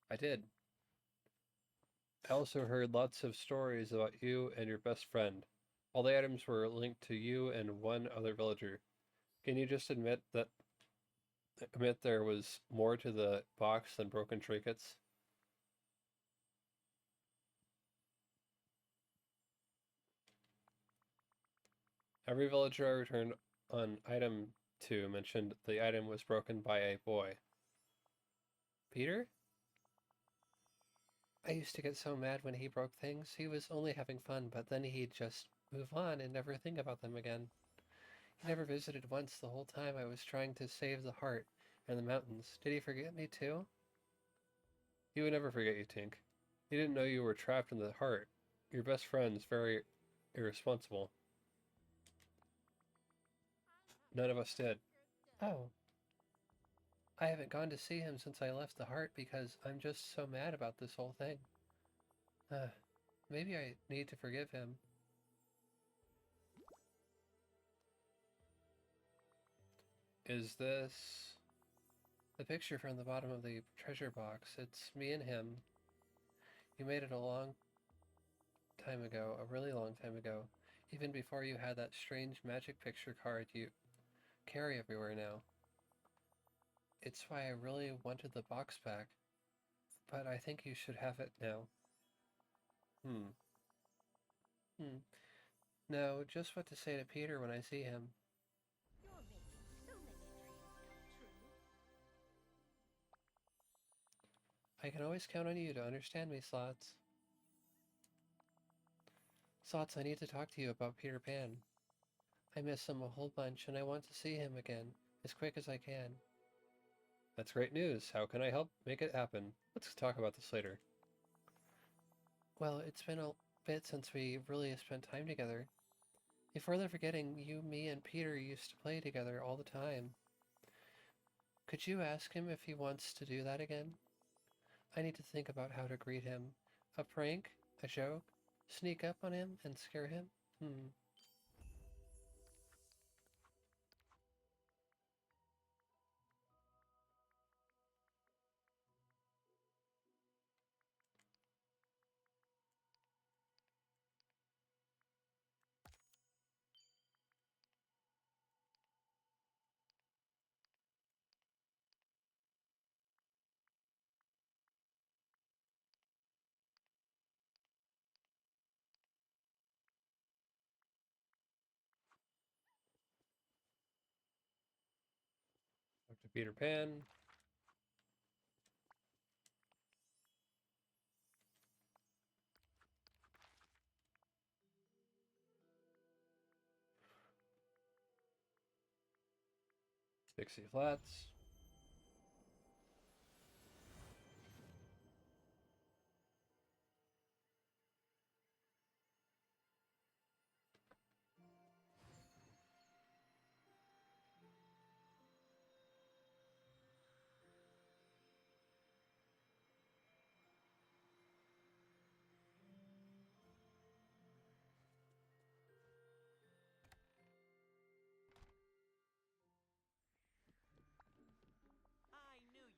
I did. I also heard lots of stories about you and your best friend. All the items were linked to you and one other villager. Can you just admit there was more to the box than broken trinkets? Every villager I returned an item to mentioned the item was broken by a boy. Peter? I used to get so mad when he broke things. He was only having fun, but then he'd just move on and never think about them again. He never visited once the whole time I was trying to save the heart and the mountains. Did he forget me too? He would never forget you, Tink. He didn't know you were trapped in the heart. Your best friend's very irresponsible. None of us did. Oh. I haven't gone to see him since I left the heart because I'm just so mad about this whole thing. Maybe I need to forgive him. Is this... The picture from the bottom of the treasure box, it's me and him. You made it a long time ago, a really long time ago, even before you had that strange magic picture card you carry everywhere now. It's why I really wanted the box back, but I think you should have it now. Hmm. Now, just what to say to Peter when I see him. You're making so many dreams come true. I can always count on you to understand me, Slots. Slots, I need to talk to you about Peter Pan. I miss him a whole bunch and I want to see him again. as quick as I can. That's great news. How can I help make it happen? Let's talk about this later. Well, it's been a bit since we really spent time together. If further forgetting, you, me, and Peter used to play together all the time. Could you ask him if he wants to do that again? I need to think about how to greet him. A prank? A joke? Sneak up on him and scare him? Talk to Peter Pan. Dixie Flats.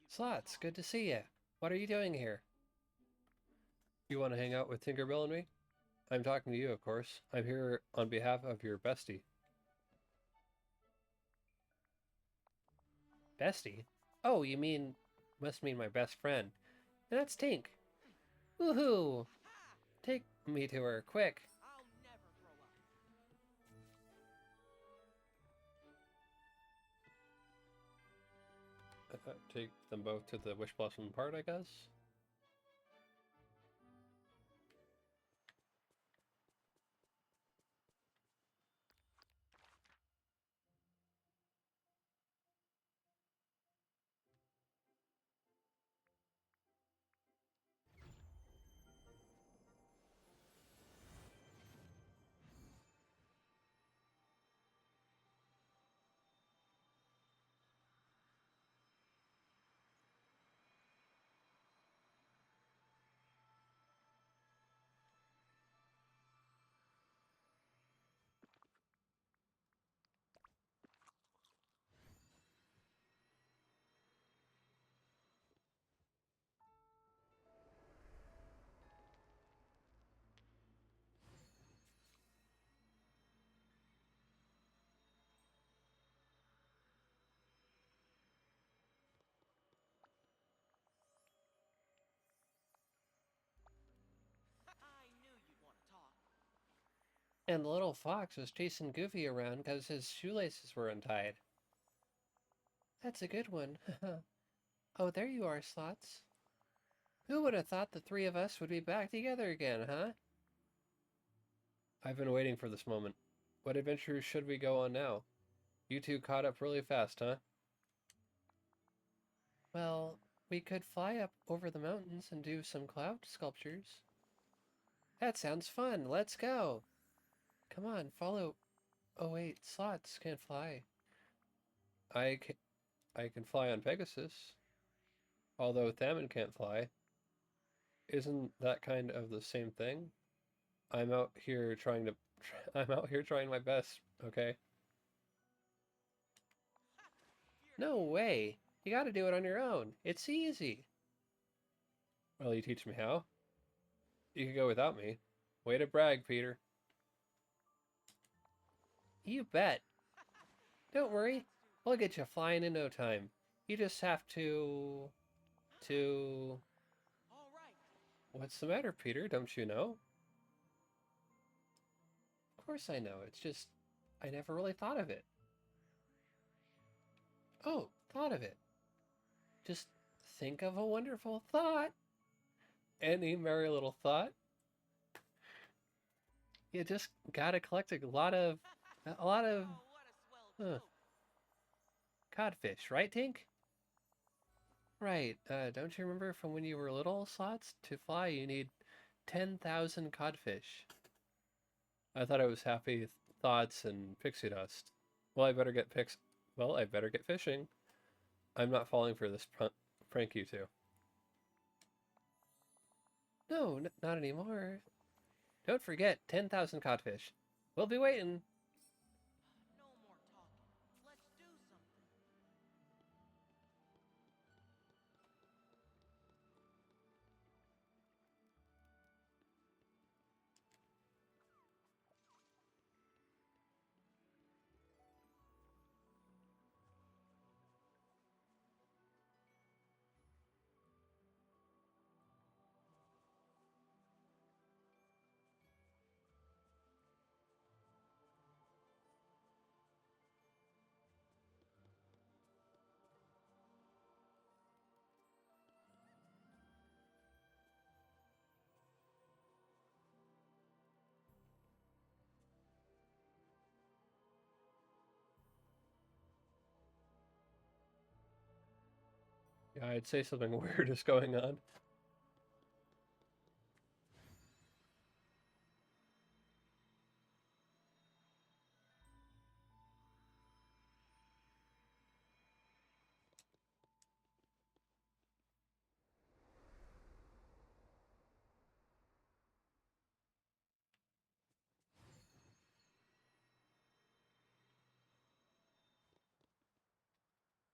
Slots, good to see you. What are you doing here? You want to hang out with Tinkerbell and me? I'm talking to you, of course. I'm here on behalf of your bestie. Bestie? Oh, must mean my best friend. And that's Tink. Woohoo! Take me to her, quick. I'll never grow up. Take them both to the Wish Blossom part, I guess. I knew you'd want to talk. And the little fox was chasing Goofy around because his shoelaces were untied. That's a good one. Oh, there you are, Slots. Who would have thought the three of us would be back together again, huh? I've been waiting for this moment. What adventures should we go on now? You two caught up really fast, huh? Well, we could fly up over the mountains and do some cloud sculptures. That sounds fun. Let's go. Come on, follow. Oh wait, Slots can't fly. I can fly on Pegasus. Although Thamin can't fly. Isn't that kind of the same thing? I'm out here trying to... I'm out here trying my best, okay? No way. You gotta do it on your own. It's easy. Will you teach me how? You can go without me. Way to brag, Peter. You bet. Don't worry. We'll get you flying in no time. You just have to... All right. What's the matter, Peter? Don't you know? Of course I know. It's just... I never really thought of it. Oh, thought of it. Just think of a wonderful thought. Any merry little thought? You just gotta collect a lot of... Oh, what a swell Huh. joke. Codfish, right, Tink? Right. Don't you remember from when you were little, Slots? To fly, you need 10,000 codfish. I thought it was happy thoughts and pixie dust. Well, I better get Well, I better get fishing. I'm not falling for this prank, you two. No, not anymore. Don't forget, 10,000 codfish. We'll be waiting. No more talking. Let's do something. Yeah, I'd say something weird is going on.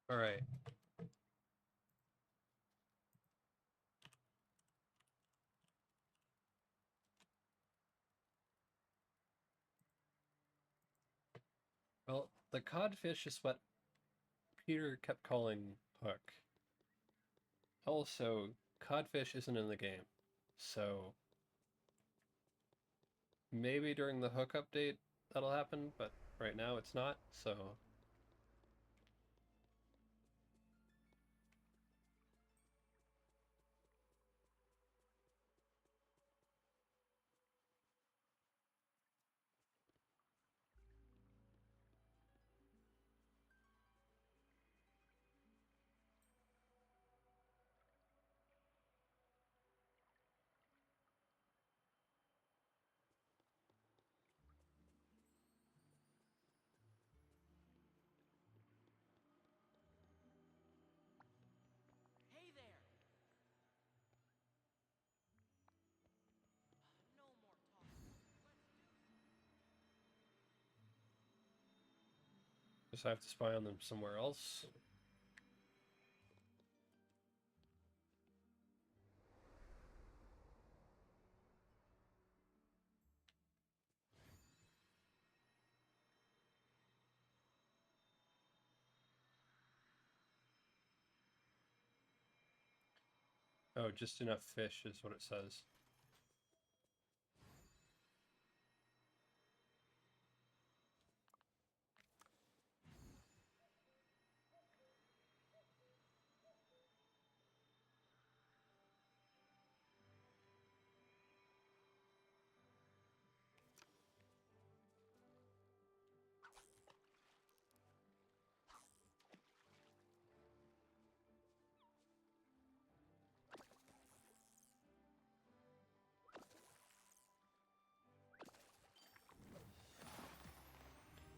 All right. Well, the codfish is what Peter kept calling Hook. Also, codfish isn't in the game, so maybe during the Hook update that'll happen, but right now it's not, so... Hey there. No more talking. Let's do something. Just have to spy on them somewhere else. Oh, just enough fish is what it says.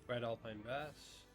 Red alpine bass.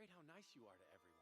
great how nice you are to everyone.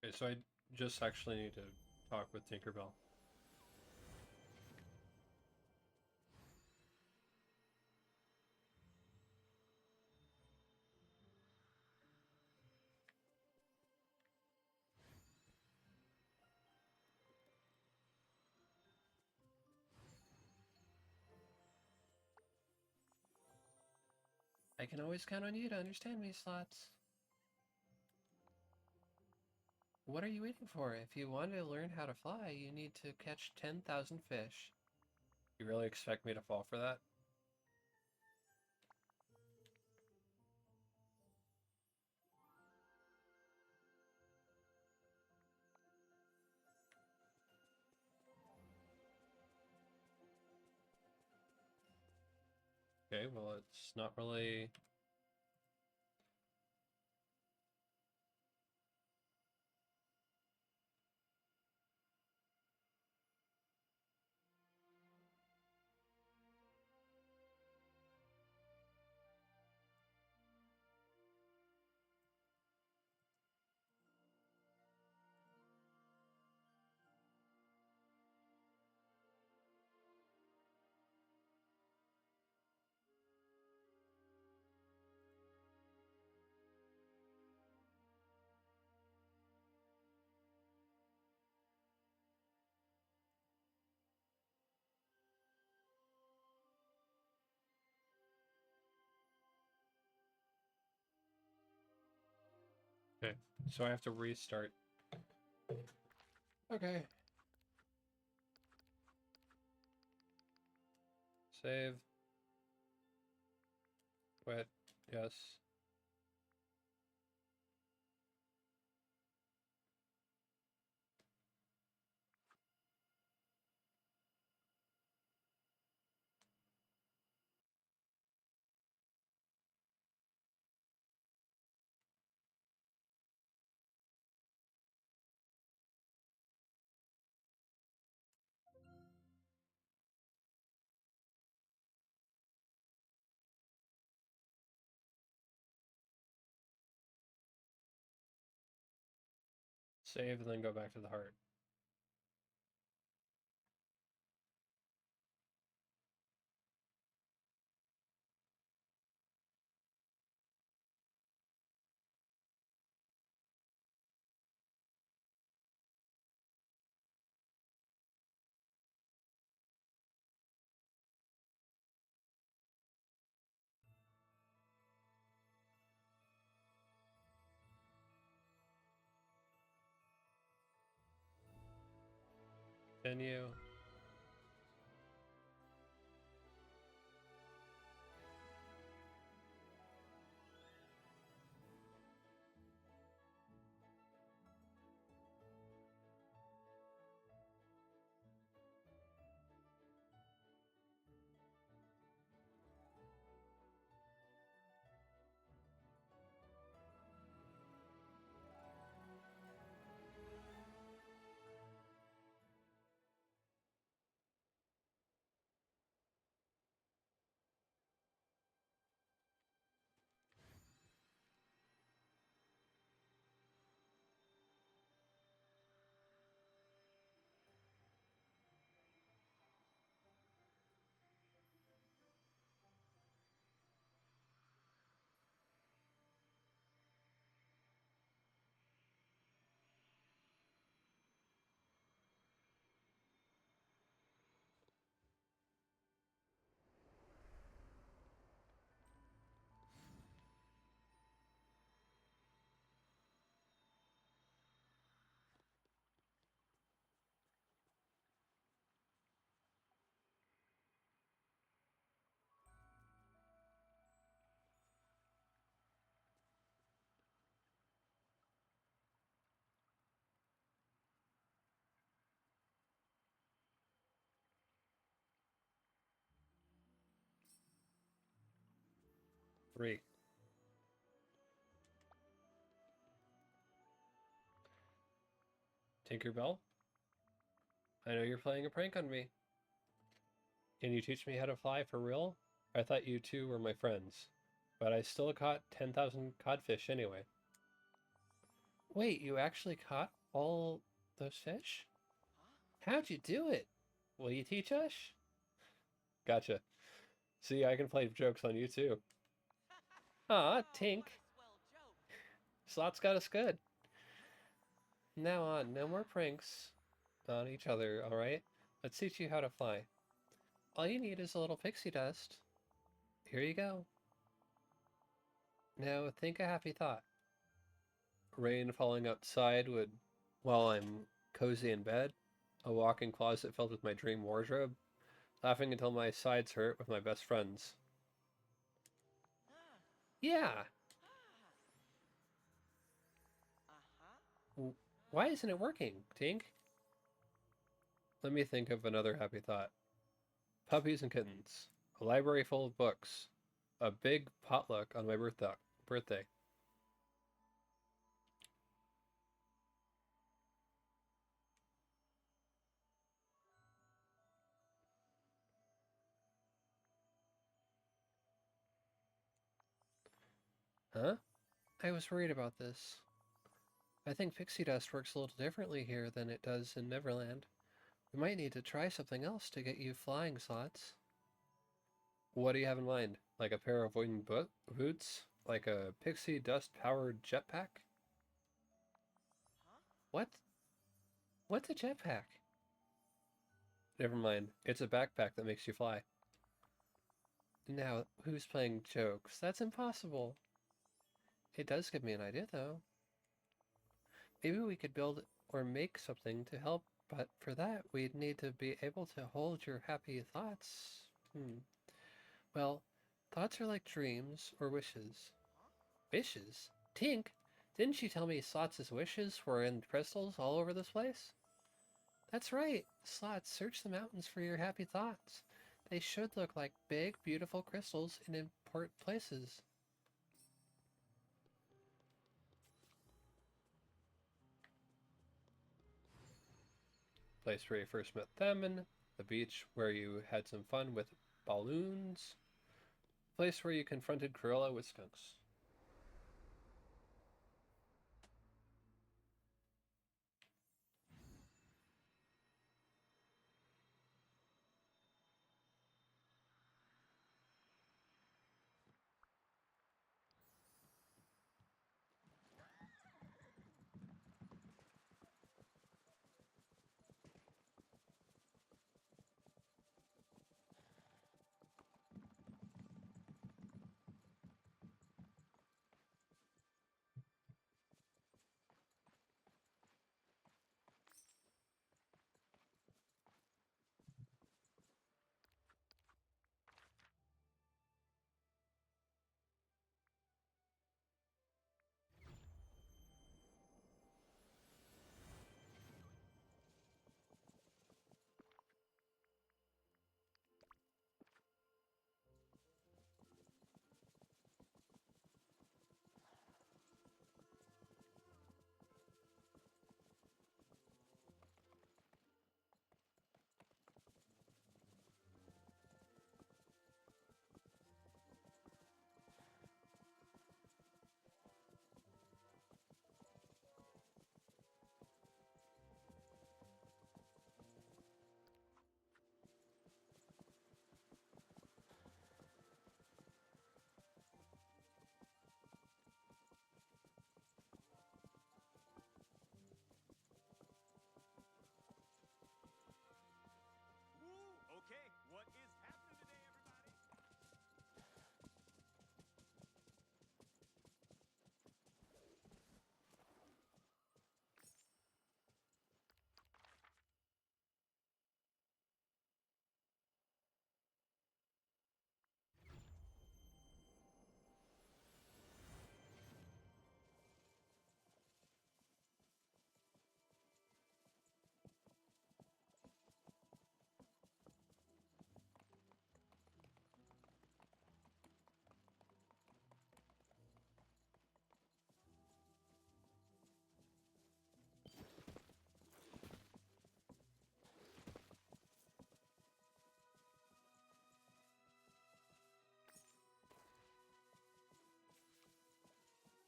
Okay, so I just actually need to talk with Tinkerbell. I can always count on you to understand me, Slots. What are you waiting for? If you want to learn how to fly, you need to catch 10,000 fish. You really expect me to fall for that? Okay, well, it's not really. Okay, so I have to restart. Okay. Save. Quit. Yes. Save and then go back to the heart. Continue. Three. Tinkerbell, I know you're playing a prank on me. Can you teach me how to fly for real? I thought you two were my friends, but I still caught 10,000 codfish anyway. Wait, you actually caught all those fish? How'd you do it? Will you teach us? Gotcha. See, I can play jokes on you too. Aw, Tink. Swell joke. Slots got us good. Now on, no more pranks on each other, alright? Let's teach you how to fly. All you need is a little pixie dust. Here you go. Now think a happy thought. Rain falling outside would while I'm cozy in bed, a walk-in closet filled with my dream wardrobe, laughing until my sides hurt with my best friends. Ah, Yeah! uh-huh. Why isn't it working, Tink? Let me think of another happy thought. Puppies and kittens. A library full of books. A big potluck on my birthday. Huh? I was worried about this. I think pixie dust works a little differently here than it does in Neverland. We might need to try something else to get you flying, Slots. What do you have in mind? Like a pair of wooden boots? Like a pixie dust-powered jetpack? Huh? What? What's a jetpack? Never mind. It's a backpack that makes you fly. Now, who's playing jokes? That's impossible. It does give me an idea, though. Maybe we could build or make something to help, but for that, we'd need to be able to hold your happy thoughts. Well, thoughts are like dreams or wishes. Wishes? Tink, didn't you tell me Slots' wishes were in crystals all over this place? That's right. Slots, search the mountains for your happy thoughts. They should look like big, beautiful crystals in important places. Place where you first met Themin, the beach where you had some fun with balloons, place where you confronted Cruella with skunks.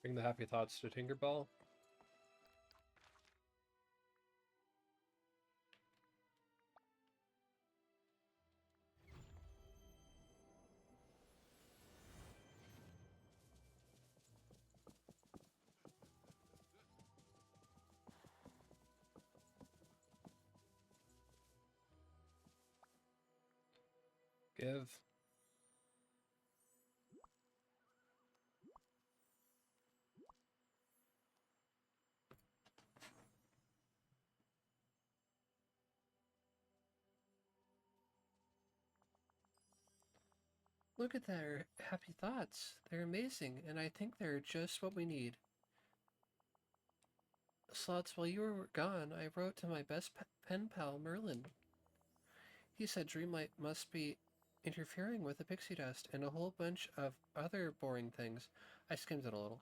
Bring the happy thoughts to Tinkerbell. Give. Look at their happy thoughts. They're amazing, and I think they're just what we need. Slots, while you were gone, I wrote to my best pen pal, Merlin. He said Dreamlight must be interfering with the pixie dust and a whole bunch of other boring things. I skimmed it a little.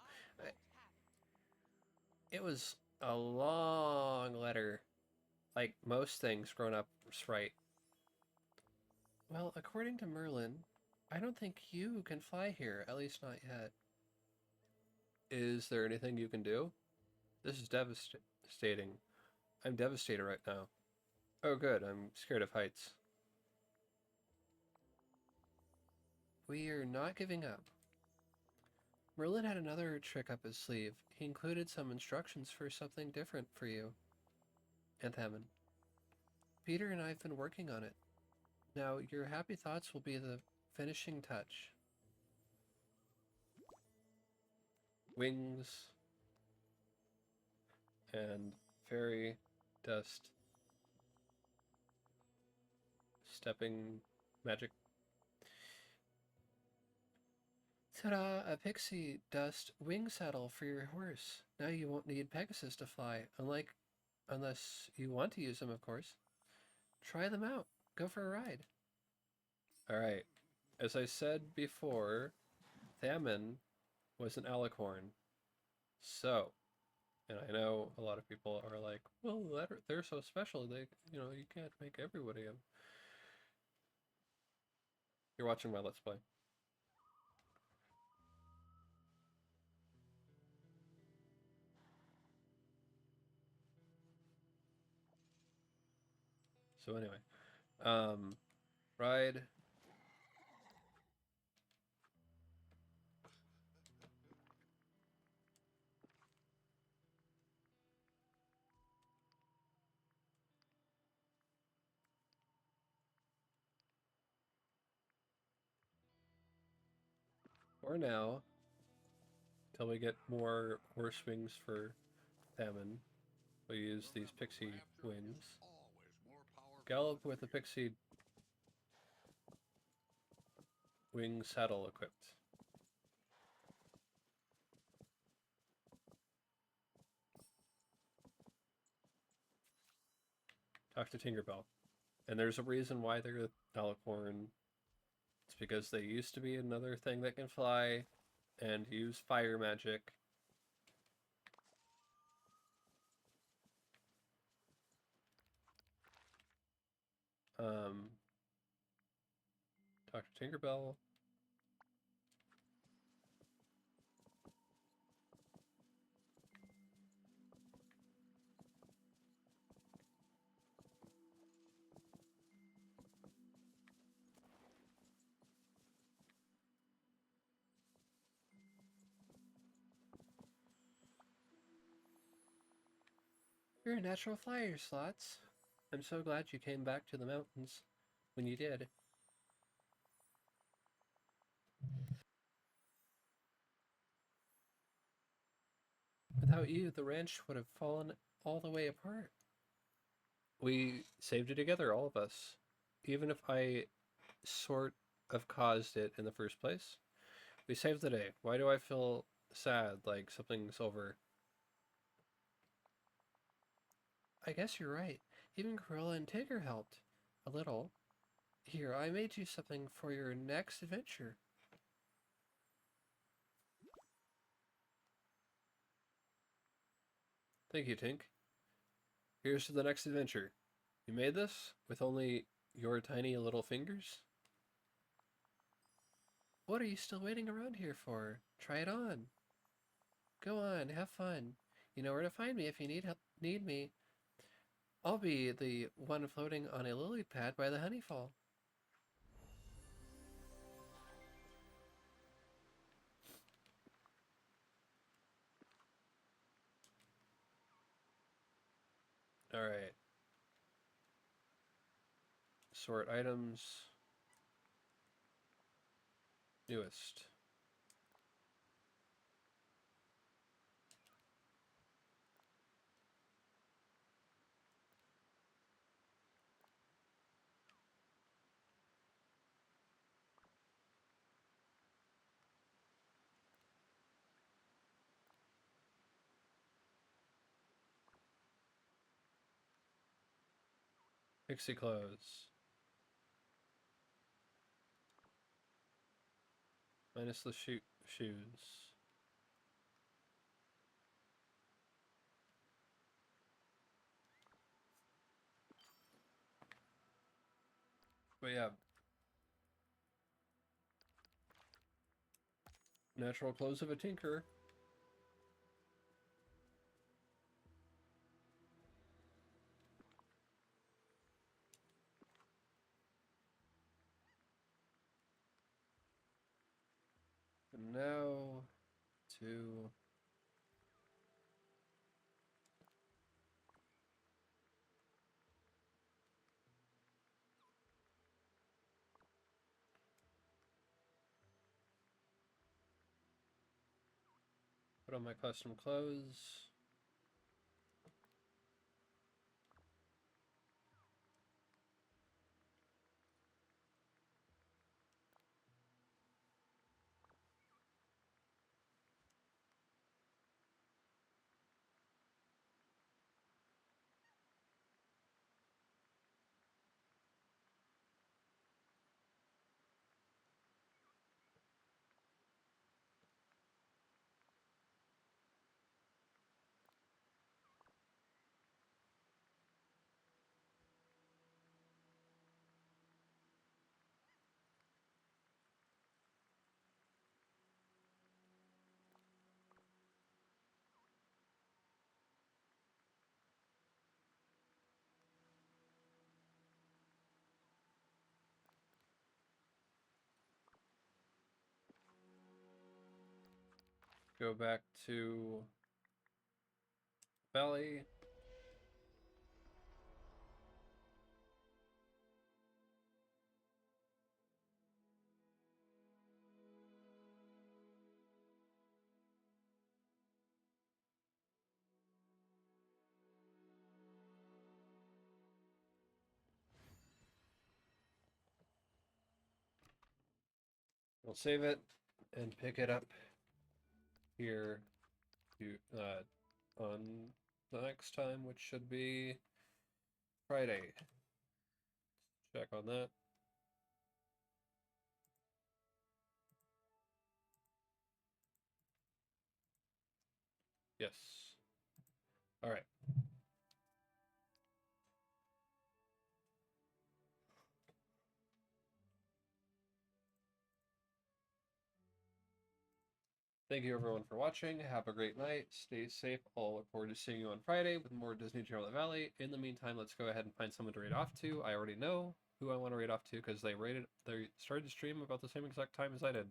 It was a long letter, like most things grown up write. Well, according to Merlin, I don't think you can fly here, at least not yet. Is there anything you can do? This is devastating. I'm devastated right now. Oh good, I'm scared of heights. We are not giving up. Merlin had another trick up his sleeve. He included some instructions for something different for you, Anthaman. Peter and I have been working on it. Now, your happy thoughts will be the finishing touch. Wings and fairy dust. Stepping magic. Ta-da! A pixie dust wing saddle for your horse. Now you won't need Pegasus to fly, unless you want to use them, of course. Try them out. Go for a ride. Alright. As I said before, Thaman was an alicorn. So, and I know a lot of people are like, well, they're so special, you can't make everybody a... You're watching my Let's Play. So anyway, ride. For now, till we get more horse wings for Thaman, we'll use these pixie wings. Gallop with a pixie wing saddle equipped. Talk to Tinkerbell. And there's a reason why they're alicorn. It's because they used to be another thing that can fly and use fire magic. Talk to Tinkerbell. You're a natural flyer, Slots. I'm so glad you came back to the mountains when you did. Without you, the ranch would have fallen all the way apart. We saved it together, all of us. Even if I sort of caused it in the first place. We saved the day. Why do I feel sad, like something's over? I guess you're right. Even Cruella and Tigger helped. A little. Here, I made you something for your next adventure. Thank you, Tink. Here's to the next adventure. You made this with only your tiny little fingers? What are you still waiting around here for? Try it on. Go on, have fun. You know where to find me if you need me. I'll be the one floating on a lily pad by the honeyfall. Alright. Sort items. Newest. Pixie clothes. Minus the shoes. But yeah. Natural clothes of a tinker. And now to put on my custom clothes. Go back to Valley. We'll save it and pick it up here to, on the next time, which should be Friday. Check on that. Yes. All right. Thank you everyone for watching. Have a great night. Stay safe. I'll look forward to seeing you on Friday with more Disney Dreamlight Valley. In the meantime, let's go ahead and find someone to raid off to. I already know who I want to raid off to because they started to stream about the same exact time as I did.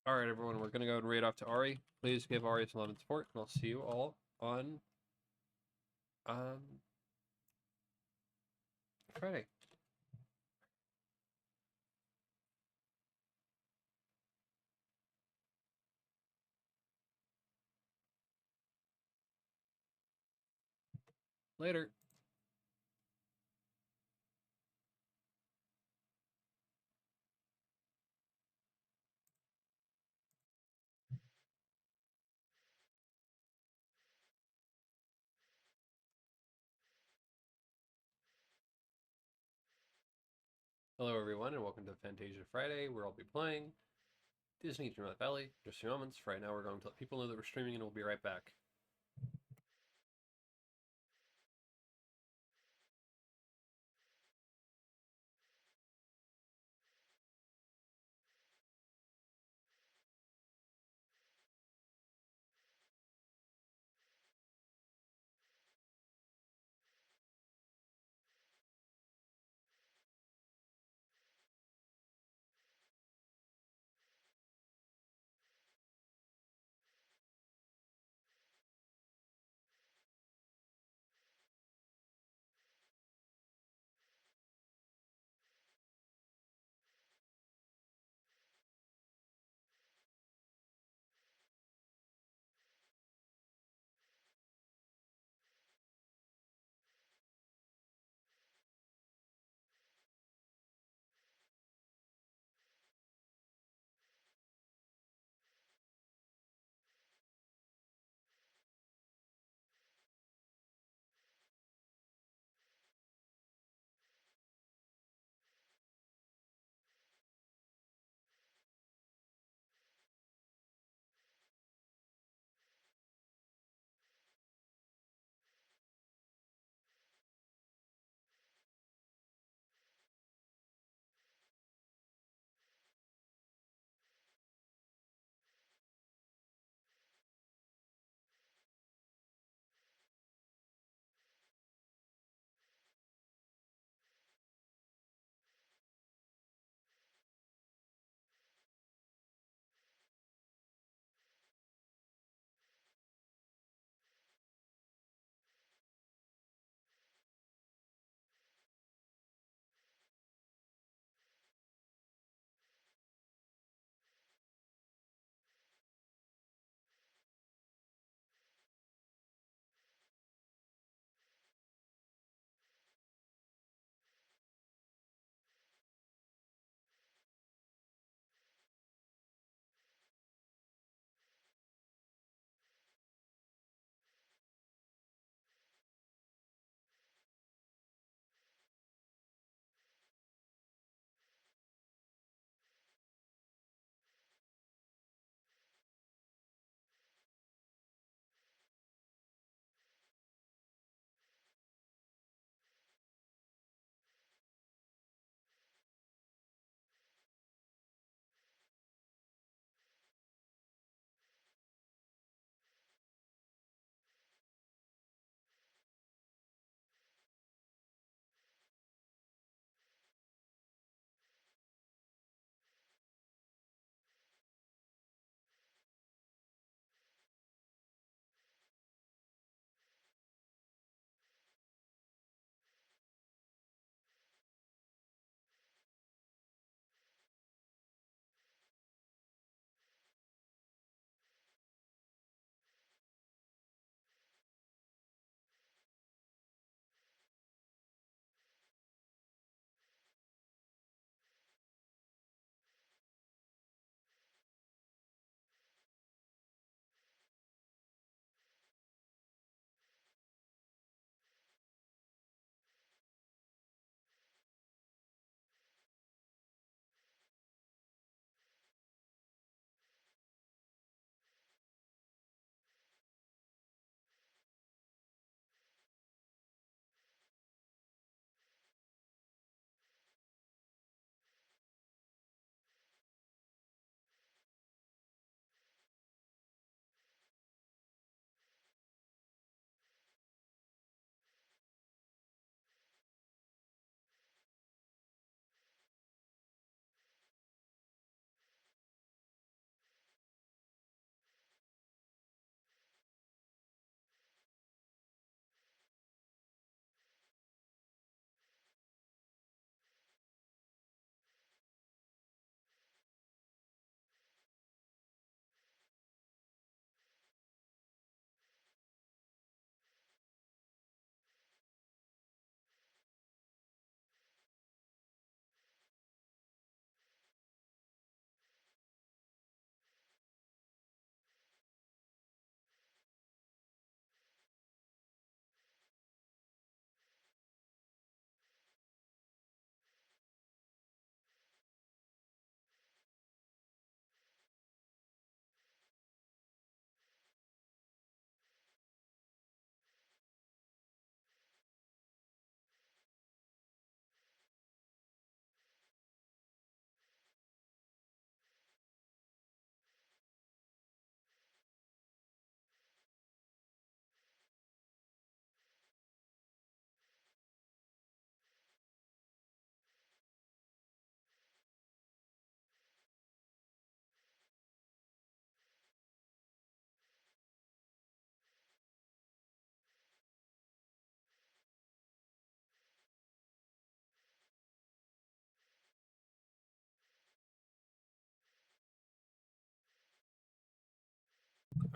All right, everyone, we're going to go and raid off to Ari. Please give Ari some love and support, and I'll see you all on Friday. Later. Hello, everyone, and welcome to Fantasia Friday, where I'll be playing Disney Dreamlight Valley. Just a few moments. For right now, we're going to let people know that we're streaming, and we'll be right back.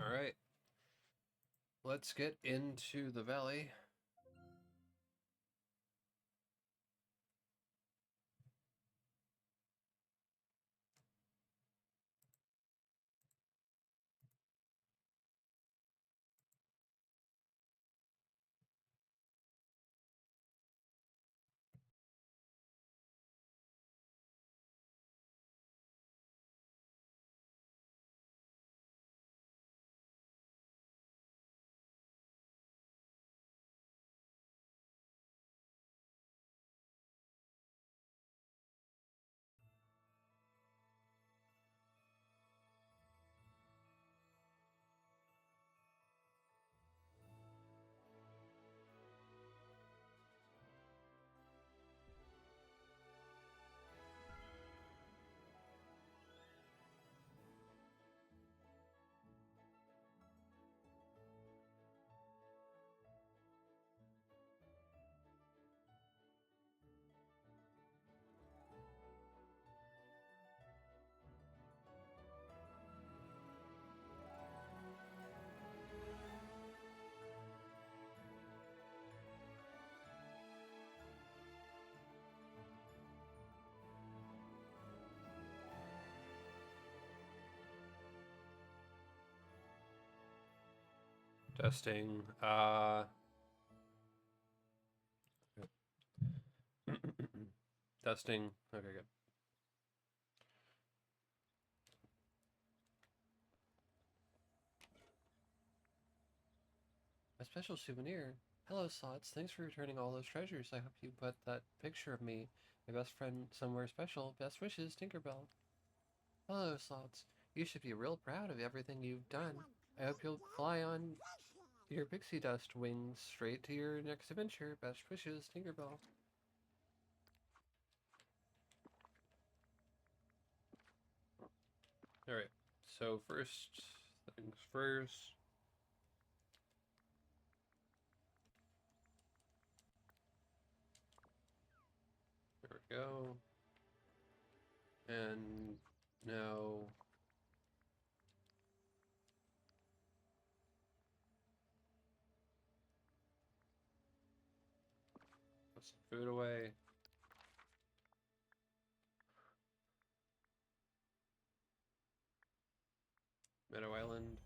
Alright. Let's get into the valley. Testing. Testing. Okay, good. A special souvenir. Hello, Slots. Thanks for returning all those treasures. I hope you put that picture of me, my best friend, somewhere special. Best wishes, Tinkerbell. Hello, Slots. You should be real proud of everything you've done. I hope you'll fly on your pixie dust wings straight to your next adventure. Best wishes, Tinkerbell. Alright, so first things first. There we go. And now put some food away. Meadow Island.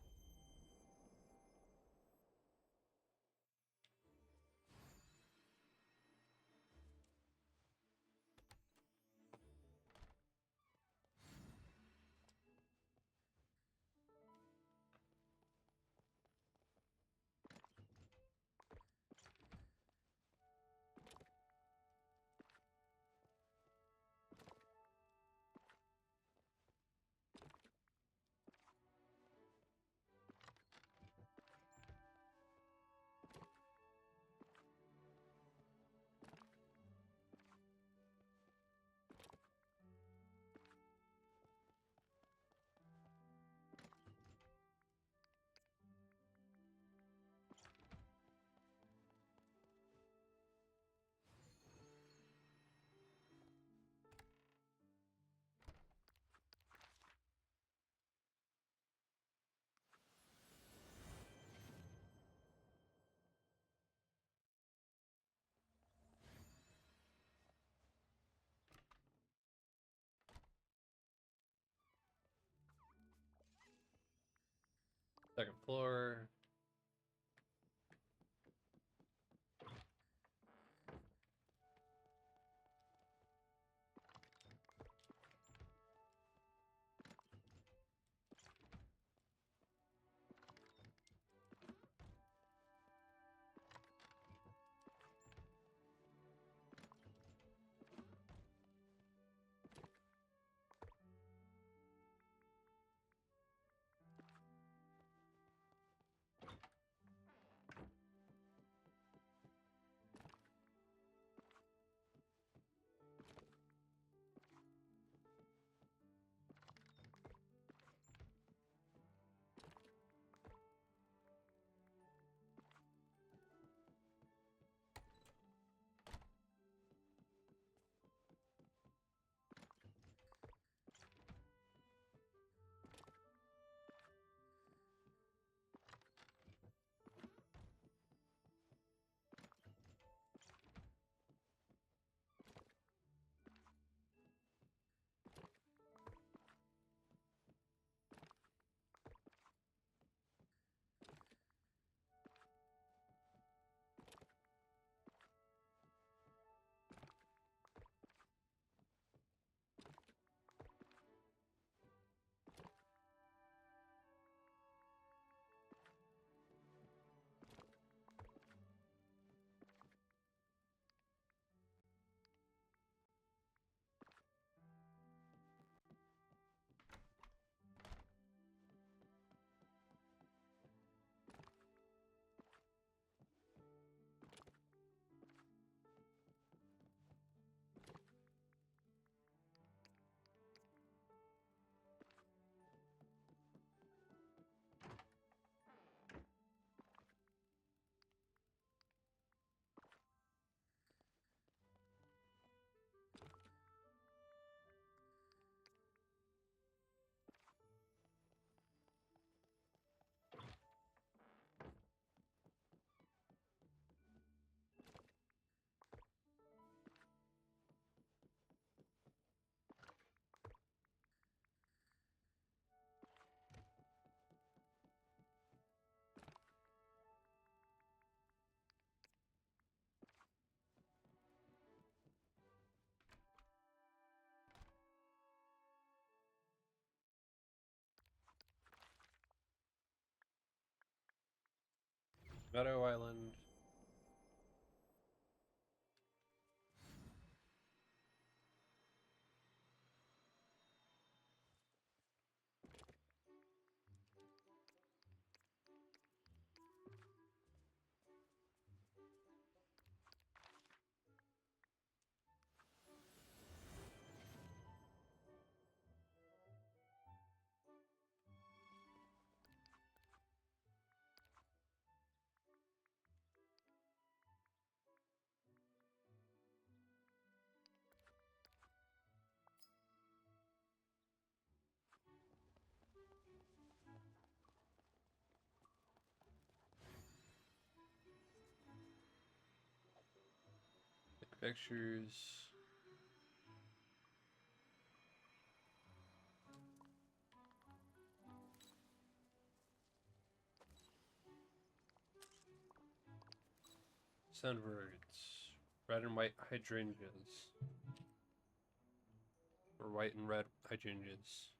Second floor. Meadow Island. Pictures. Sound words. Red and white hydrangeas. Or white and red hydrangeas.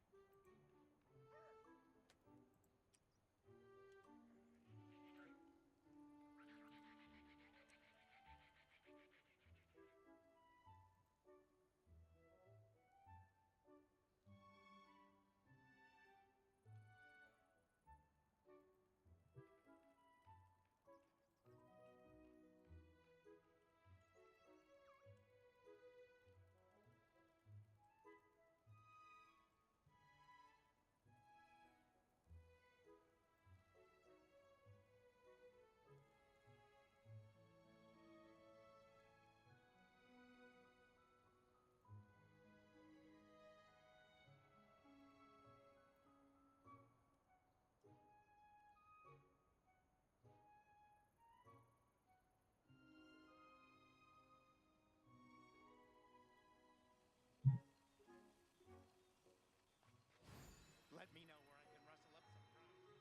Let me know where I can rustle up some drums.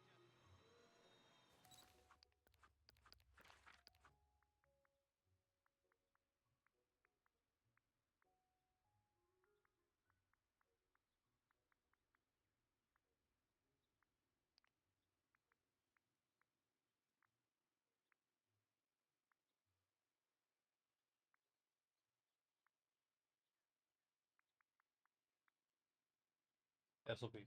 Castle Beach.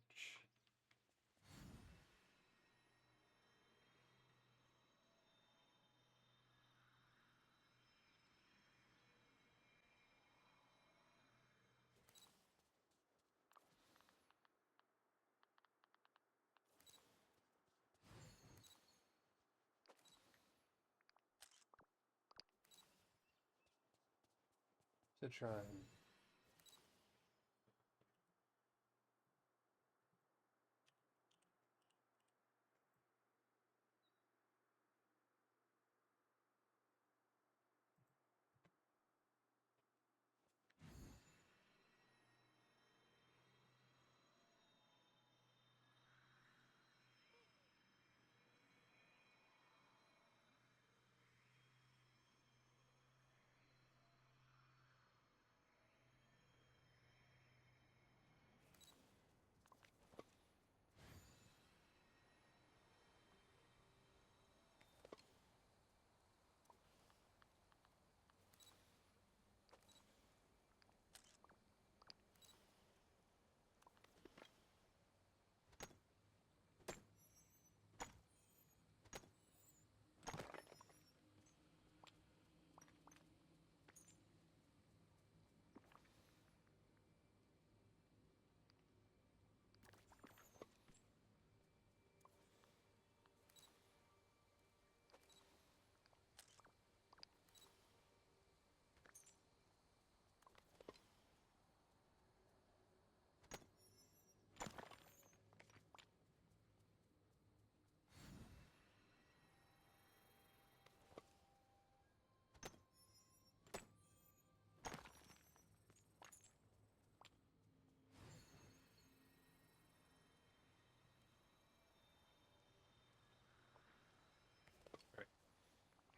Citron.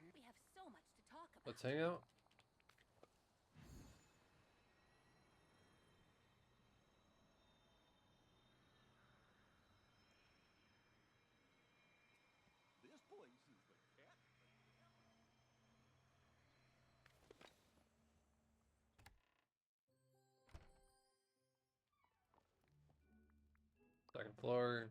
We have so much to talk about. Let's hang out. This place is the cat Second floor.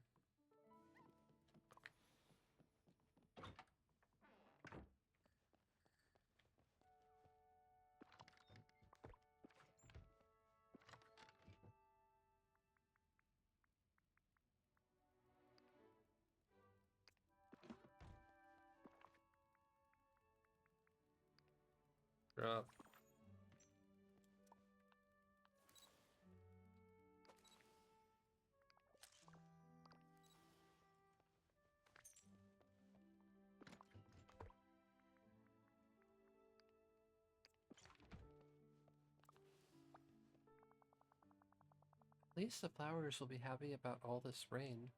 Drop. At least the flowers will be happy about all this rain.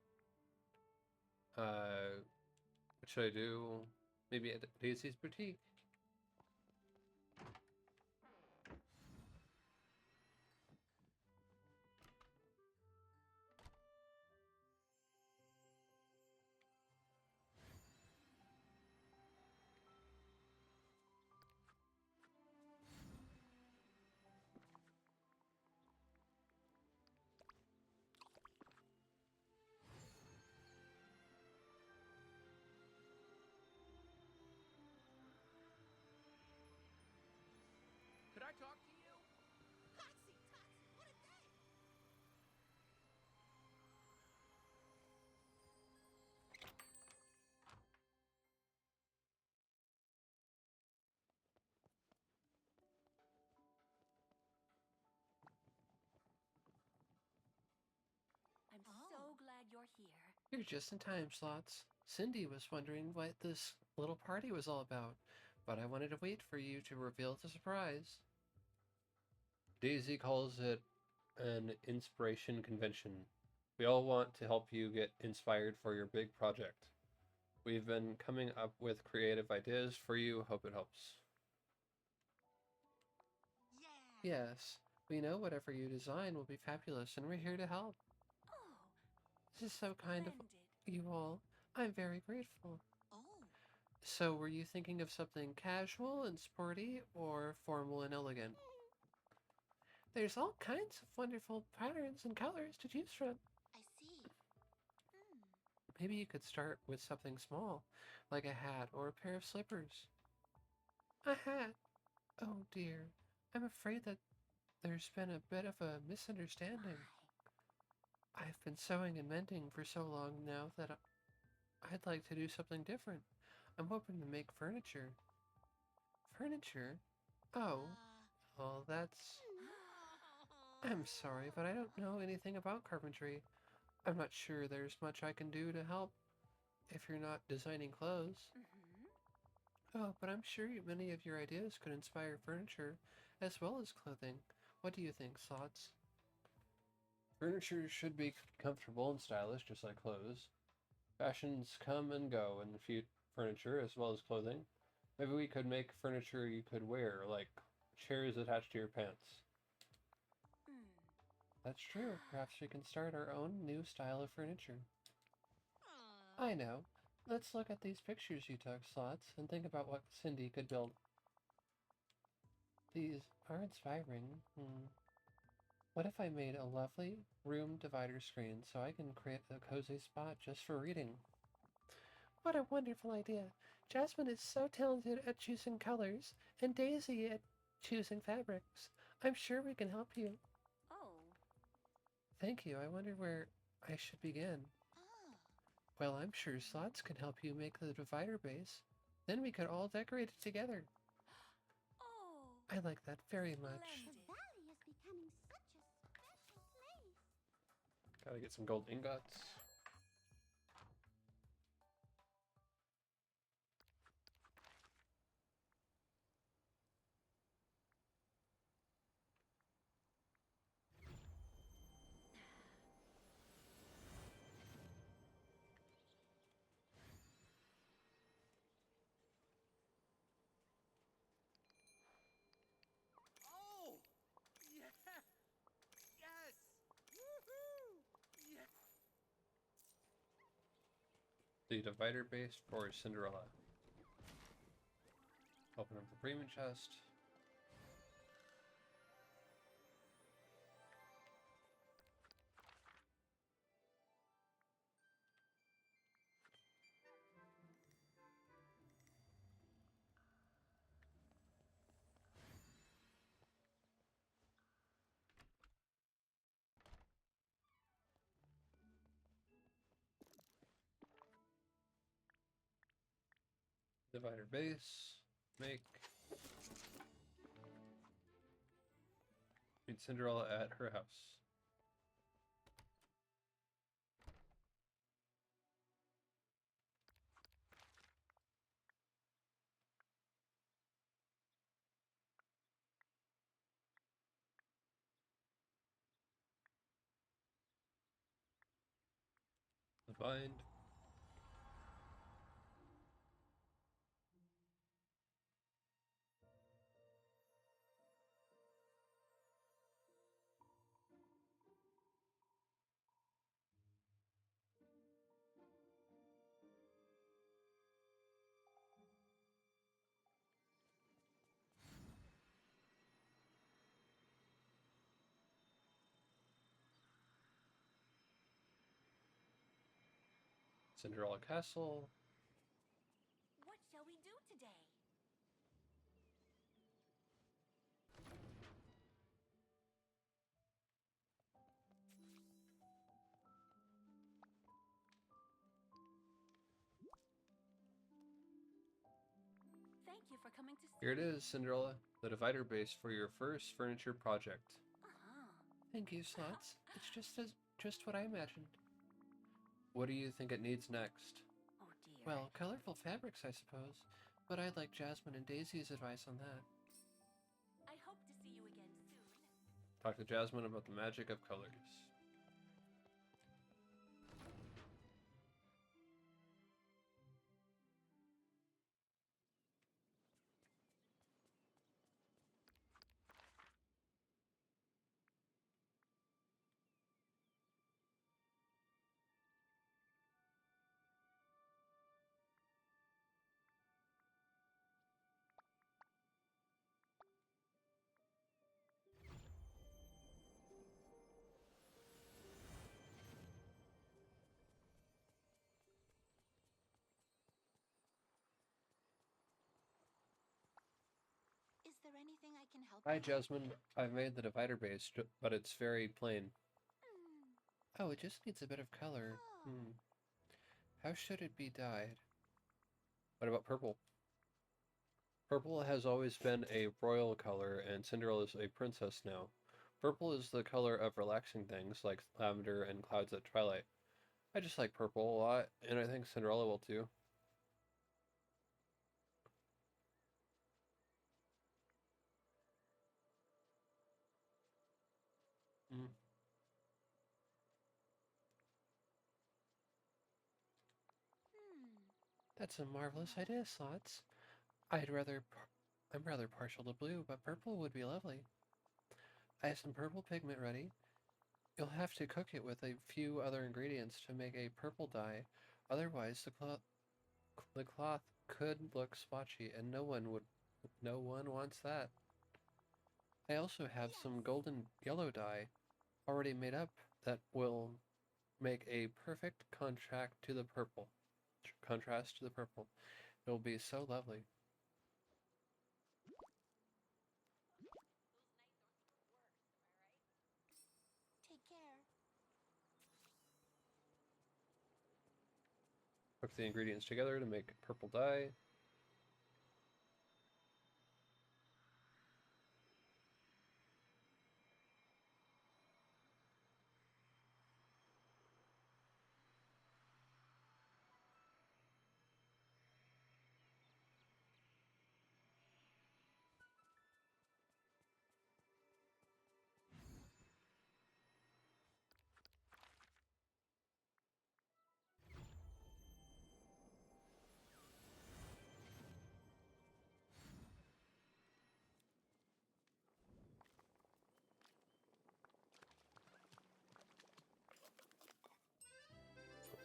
What should I do? Maybe at Daisy's boutique. Could I talk to you? Totsy, Totsy, what a day! I'm so glad you're here. You're just in time, Slots. Cindy was wondering what this little party was all about, but I wanted to wait for you to reveal the surprise. Daisy calls it an inspiration convention. We all want to help you get inspired for your big project. We've been coming up with creative ideas for you. Hope it helps. Yeah. Yes, we know whatever you design will be fabulous, and we're here to help. Oh, This is so kind of splendid. you all. I'm very grateful. Oh. So, were you thinking of something casual and sporty, or formal and elegant? There's all kinds of wonderful patterns and colors to choose from. I see. Maybe you could start with something small, like a hat or a pair of slippers. A hat? Oh dear. I'm afraid that there's been a bit of a misunderstanding. I've been sewing and mending for so long now that I'd like to do something different. I'm hoping to make furniture. Furniture? Oh, well, that's... I'm sorry, but I don't know anything about carpentry. I'm not sure there's much I can do to help if you're not designing clothes. Oh, but I'm sure many of your ideas could inspire furniture as well as clothing. What do you think, Slots? Furniture should be comfortable and stylish, just like clothes. Fashions come and go in furniture as well as clothing. Maybe we could make furniture you could wear, like chairs attached to your pants. That's true. Perhaps we can start our own new style of furniture. I know. Let's look at these pictures you took, Slots, and think about what Cindy could build. These are inspiring. What if I made a lovely room divider screen so I can create a cozy spot just for reading? What a wonderful idea. Jasmine is so talented at choosing colors, and Daisy at choosing fabrics. I'm sure we can help you. Oh, Thank you. I wonder where I should begin. Ah. Well, I'm sure Slots can help you make the divider base. Then we could all decorate it together. oh, I like that very much. The splendid. valley is becoming such a special place. Gotta get some gold ingots. Oh! Yeah! Yes! Woohoo! Yeah! The divider base for Cinderella. Open up the premium chest. Divider base. Make. Meet Cinderella at her house. The bind. Cinderella Castle. What shall we do today? Thank you for coming to see Here it me. is, Cinderella. The divider base for your first furniture project. Uh-huh. Thank you, Slots. It's just what I imagined. What do you think it needs next? Oh dear. Well, colorful fabrics, I suppose. But I'd like Jasmine and Daisy's advice on that. I hope to see you again soon. Talk to Jasmine about the magic of colors. Is there anything I can help Hi, you with? Jasmine. I've made the divider base, but it's very plain. Hmm. Oh, it just needs a bit of color. Oh. How should it be dyed? What about purple? Purple has always been a royal color, and Cinderella is a princess now. Purple is the color of relaxing things like lavender and clouds at twilight. I just like purple a lot, and I think Cinderella will too. Mm. Hmm. That's a marvelous idea, Slots. I'm rather partial to blue, but purple would be lovely. I have some purple pigment ready. You'll have to cook it with a few other ingredients to make a purple dye. Otherwise, the cloth could look splotchy, and no one wants that. I also have some Yes. golden yellow dye already made up that will make a perfect contrast to the purple. It will be so lovely. Take care. Cook the ingredients together to make purple dye.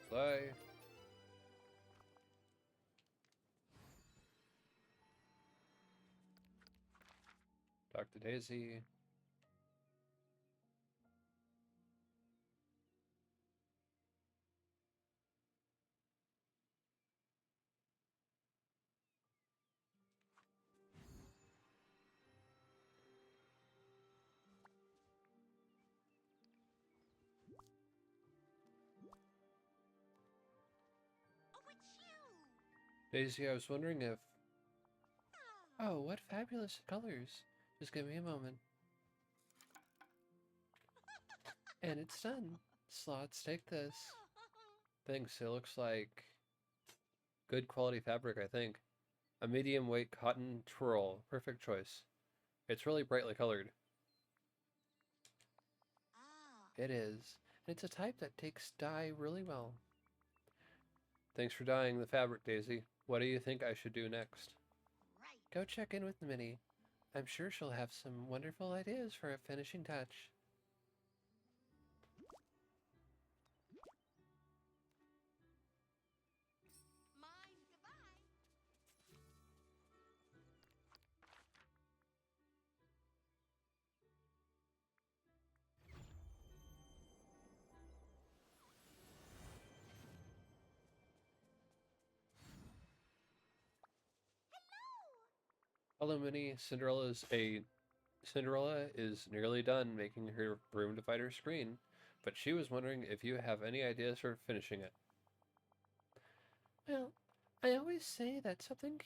Dye. Talk to Daisy. Oh, it's you! Daisy, I was wondering if... Oh, what fabulous colors. Just give me a moment. And it's done. Slots, take this. Thanks, it looks like good quality fabric, I think. A medium weight cotton twirl. Perfect choice. It's really brightly colored. Ah, It is. And it's a type that takes dye really well. Thanks for dyeing the fabric, Daisy. What do you think I should do next? right. Go check in with Minnie. I'm sure she'll have some wonderful ideas for a finishing touch. Mine, goodbye. Hello, Minnie. Cinderella is nearly done making her room divider screen, but she was wondering if you have any ideas for finishing it. Well, I always say that something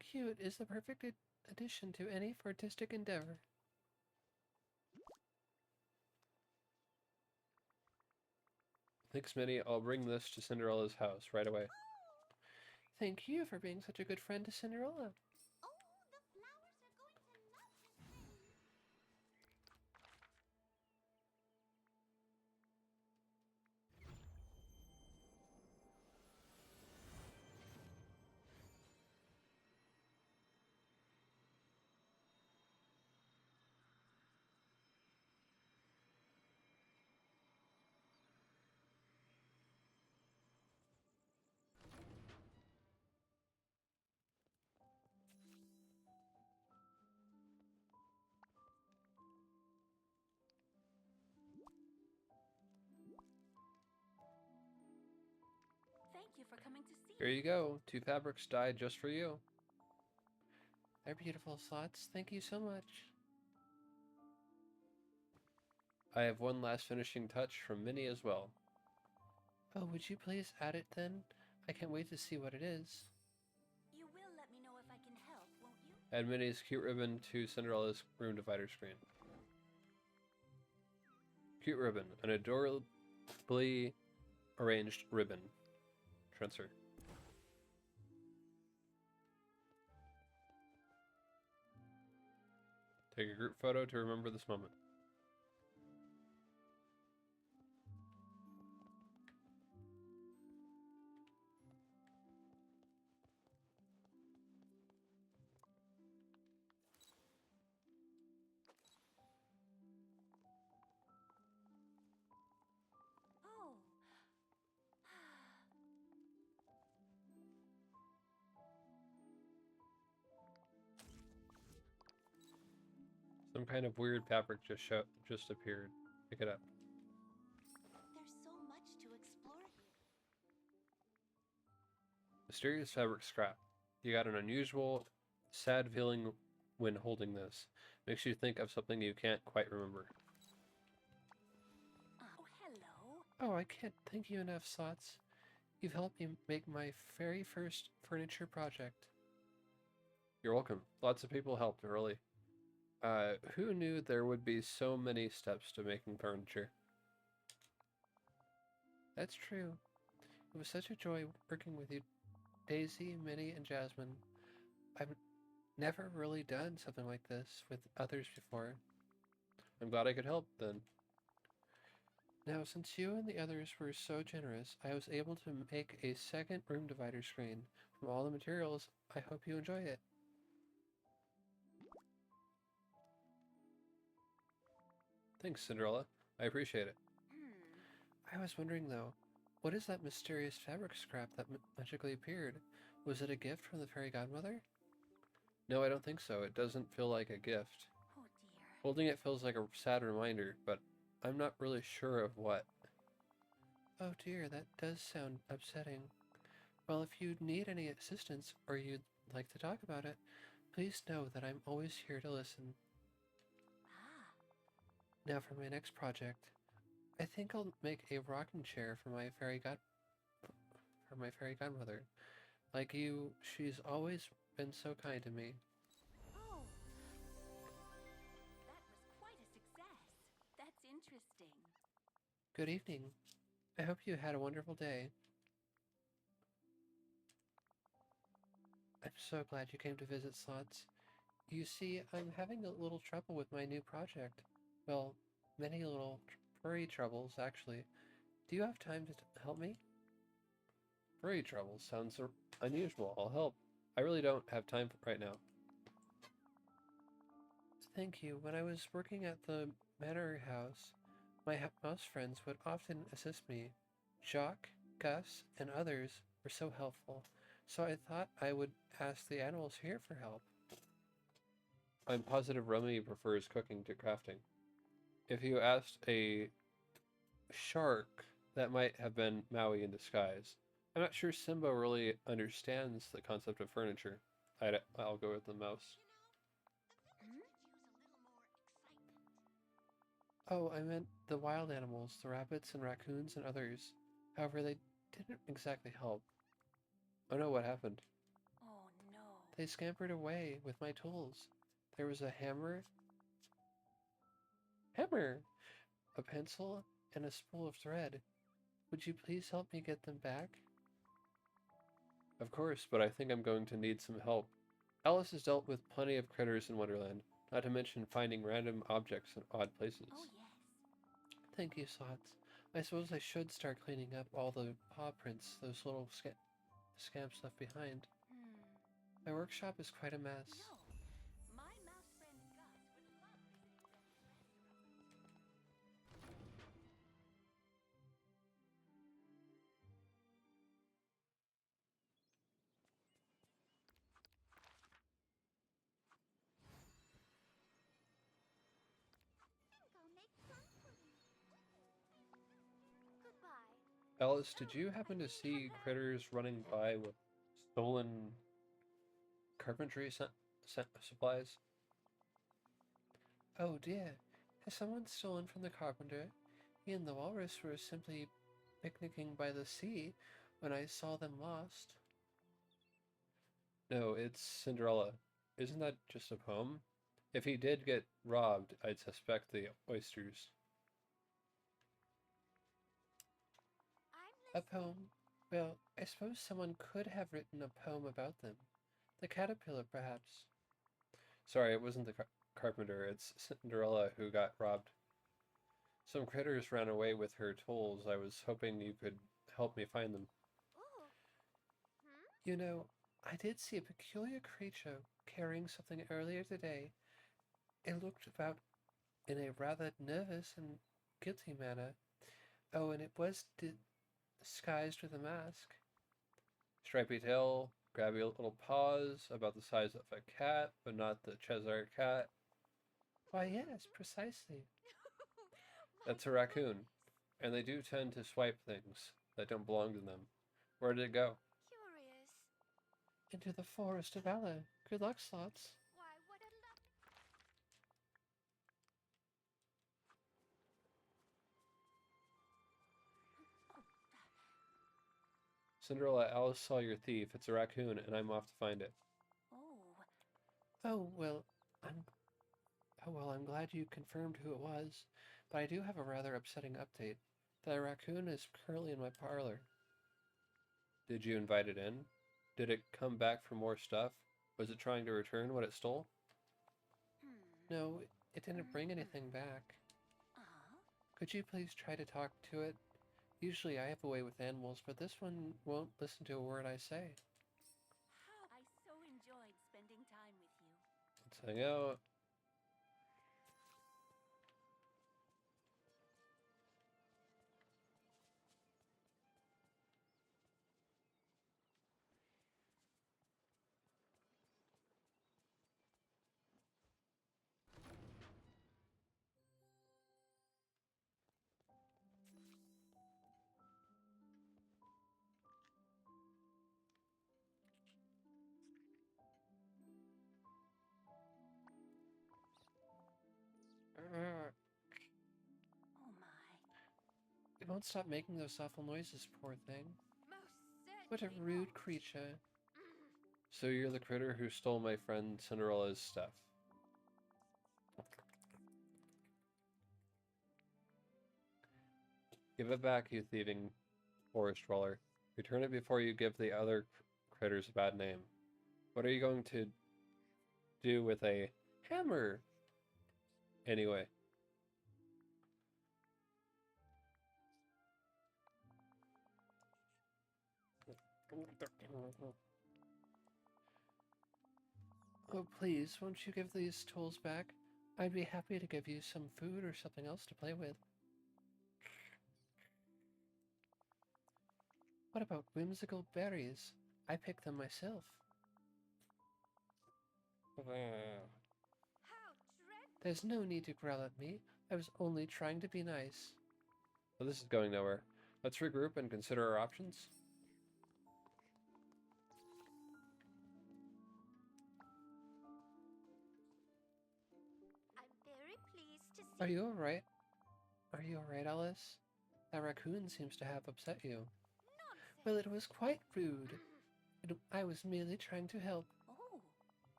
cute is the perfect addition to any artistic endeavor. Thanks, Minnie. I'll bring this to Cinderella's house right away. Thank you for being such a good friend to Cinderella. Oh, the flowers are going to love this thing. Thank you for coming to see. Here you go. 2 fabrics dyed just for you. They're beautiful, Slots. Thank you so much. I have one last finishing touch from Minnie as well. Oh, would you please add it then? I can't wait to see what it is. You will let me know if I can help, won't you? Add Minnie's cute ribbon to Cinderella's room divider screen. Cute ribbon. An adorably arranged ribbon. Transfer. Take a group photo to remember this moment. Oh. Some kind of weird fabric just appeared. Pick it up. There's so much to explore here. Mysterious fabric scrap. You got an unusual, sad feeling when holding this. Makes you think of something you can't quite remember. Oh, hello. Oh, I can't thank you enough, Slots. You've helped me make my very first furniture project. You're welcome. Lots of people helped early. Who knew there would be so many steps to making furniture? That's true. It was such a joy working with you, Daisy, Minnie, and Jasmine. I've never really done something like this with others before. I'm glad I could help, then. Now, since you and the others were so generous, I was able to make a second room divider screen from all the materials. I hope you enjoy it. Thanks, Cinderella. I appreciate it. I was wondering though, what is that mysterious fabric scrap that magically appeared? Was it a gift from the fairy godmother? No, I don't think so. It doesn't feel like a gift. Oh, dear. Holding it feels like a sad reminder, but I'm not really sure of what. Oh dear, that does sound upsetting. Well, if you need any assistance or you'd like to talk about it, please know that I'm always here to listen. Ah. Now for my next project, I think I'll make a rocking chair for my fairy godmother. Like you, she's always been so kind to me. Oh, that was quite a success. That's interesting. Good evening. I hope you had a wonderful day. I'm so glad you came to visit Slots. You see, I'm having a little trouble with my new project. Well, many little furry troubles, actually. Do you have time to help me? Furry trouble sounds unusual. I'll help. I really don't have time right now. Thank you. When I was working at the manor house, my mouse friends would often assist me. Jock, Gus, and others were so helpful, so I thought I would ask the animals here for help. I'm positive Romy prefers cooking to crafting. If you asked a shark, that might have been Maui in disguise. I'm not sure Simba really understands the concept of furniture. I'll go with the mouse. You know, the village could use a little more excitement. Oh, I meant the wild animals, the rabbits and raccoons and others. However, they didn't exactly help. Oh no, what happened? Oh no. They scampered away with my tools. There was a hammer, a pencil, and a spool of thread. Would you please help me get them back? Of course, but I think I'm going to need some help. Alice has dealt with plenty of critters in Wonderland, not to mention finding random objects in odd places. Oh yes. Thank you, Slots. I suppose I should start cleaning up all the paw prints those little scamps left behind. Hmm. My workshop is quite a mess. No. My mouse friend Gus would love visiting the restaurant. And go make plum pudding. Goodbye. Alice, did you happen to see critters running by with stolen carpentry supplies? Oh dear, has someone stolen from the carpenter? He and the walrus were simply picnicking by the sea when I saw them lost. No, it's Cinderella. Isn't that just a poem? If he did get robbed, I'd suspect the oysters. I'm A poem? Well, I suppose someone could have written a poem about them. The caterpillar, perhaps. Sorry, it wasn't the carpenter, it's Cinderella who got robbed. Some critters ran away with her tools. I was hoping you could help me find them. Ooh. Hmm? You know, I did see a peculiar creature carrying something earlier today. It looked about in a rather nervous and guilty manner. Oh, and it was disguised with a mask. Stripy tail, grabby little paws, about the size of a cat, but not the Cheshire cat. Why, yes, precisely. That's a raccoon, and they do tend to swipe things that don't belong to them. Where did it go? Curious. Into the forest of valor. Good luck, Slots. Why, what a luck. Cinderella, Alice saw your thief. It's a raccoon, and I'm off to find it. Oh. Oh, well, I'm I'm glad you confirmed who it was, but I do have a rather upsetting update. The raccoon is currently in my parlor. Did you invite it in? Did it come back for more stuff? Was it trying to return what it stole? Hmm. No, it didn't bring anything back. Uh-huh. Could you please try to talk to it? Usually I have a way with animals, but this one won't listen to a word I say. How I so enjoyed spending time with you. Let's hang out. Oh my. It won't stop making those awful noises, poor thing. Most certainly. What a rude won't. creature. So you're the critter who stole my friend Cinderella's stuff. Give it back, you thieving forest dweller. Return it before you give the other critters a bad name. What are you going to do with a hammer? Anyway. Oh, please, won't you give these tools back? I'd be happy to give you some food or something else to play with. What about whimsical berries? I picked them myself. How dreadful! There's no need to growl at me. I was only trying to be nice. Well, this is going nowhere. Let's regroup and consider our options. I'm very pleased to see. Are you alright? Are you alright, Alice? That raccoon seems to have upset you. Nonsense. Well, it was quite rude. I was merely trying to help. Oh,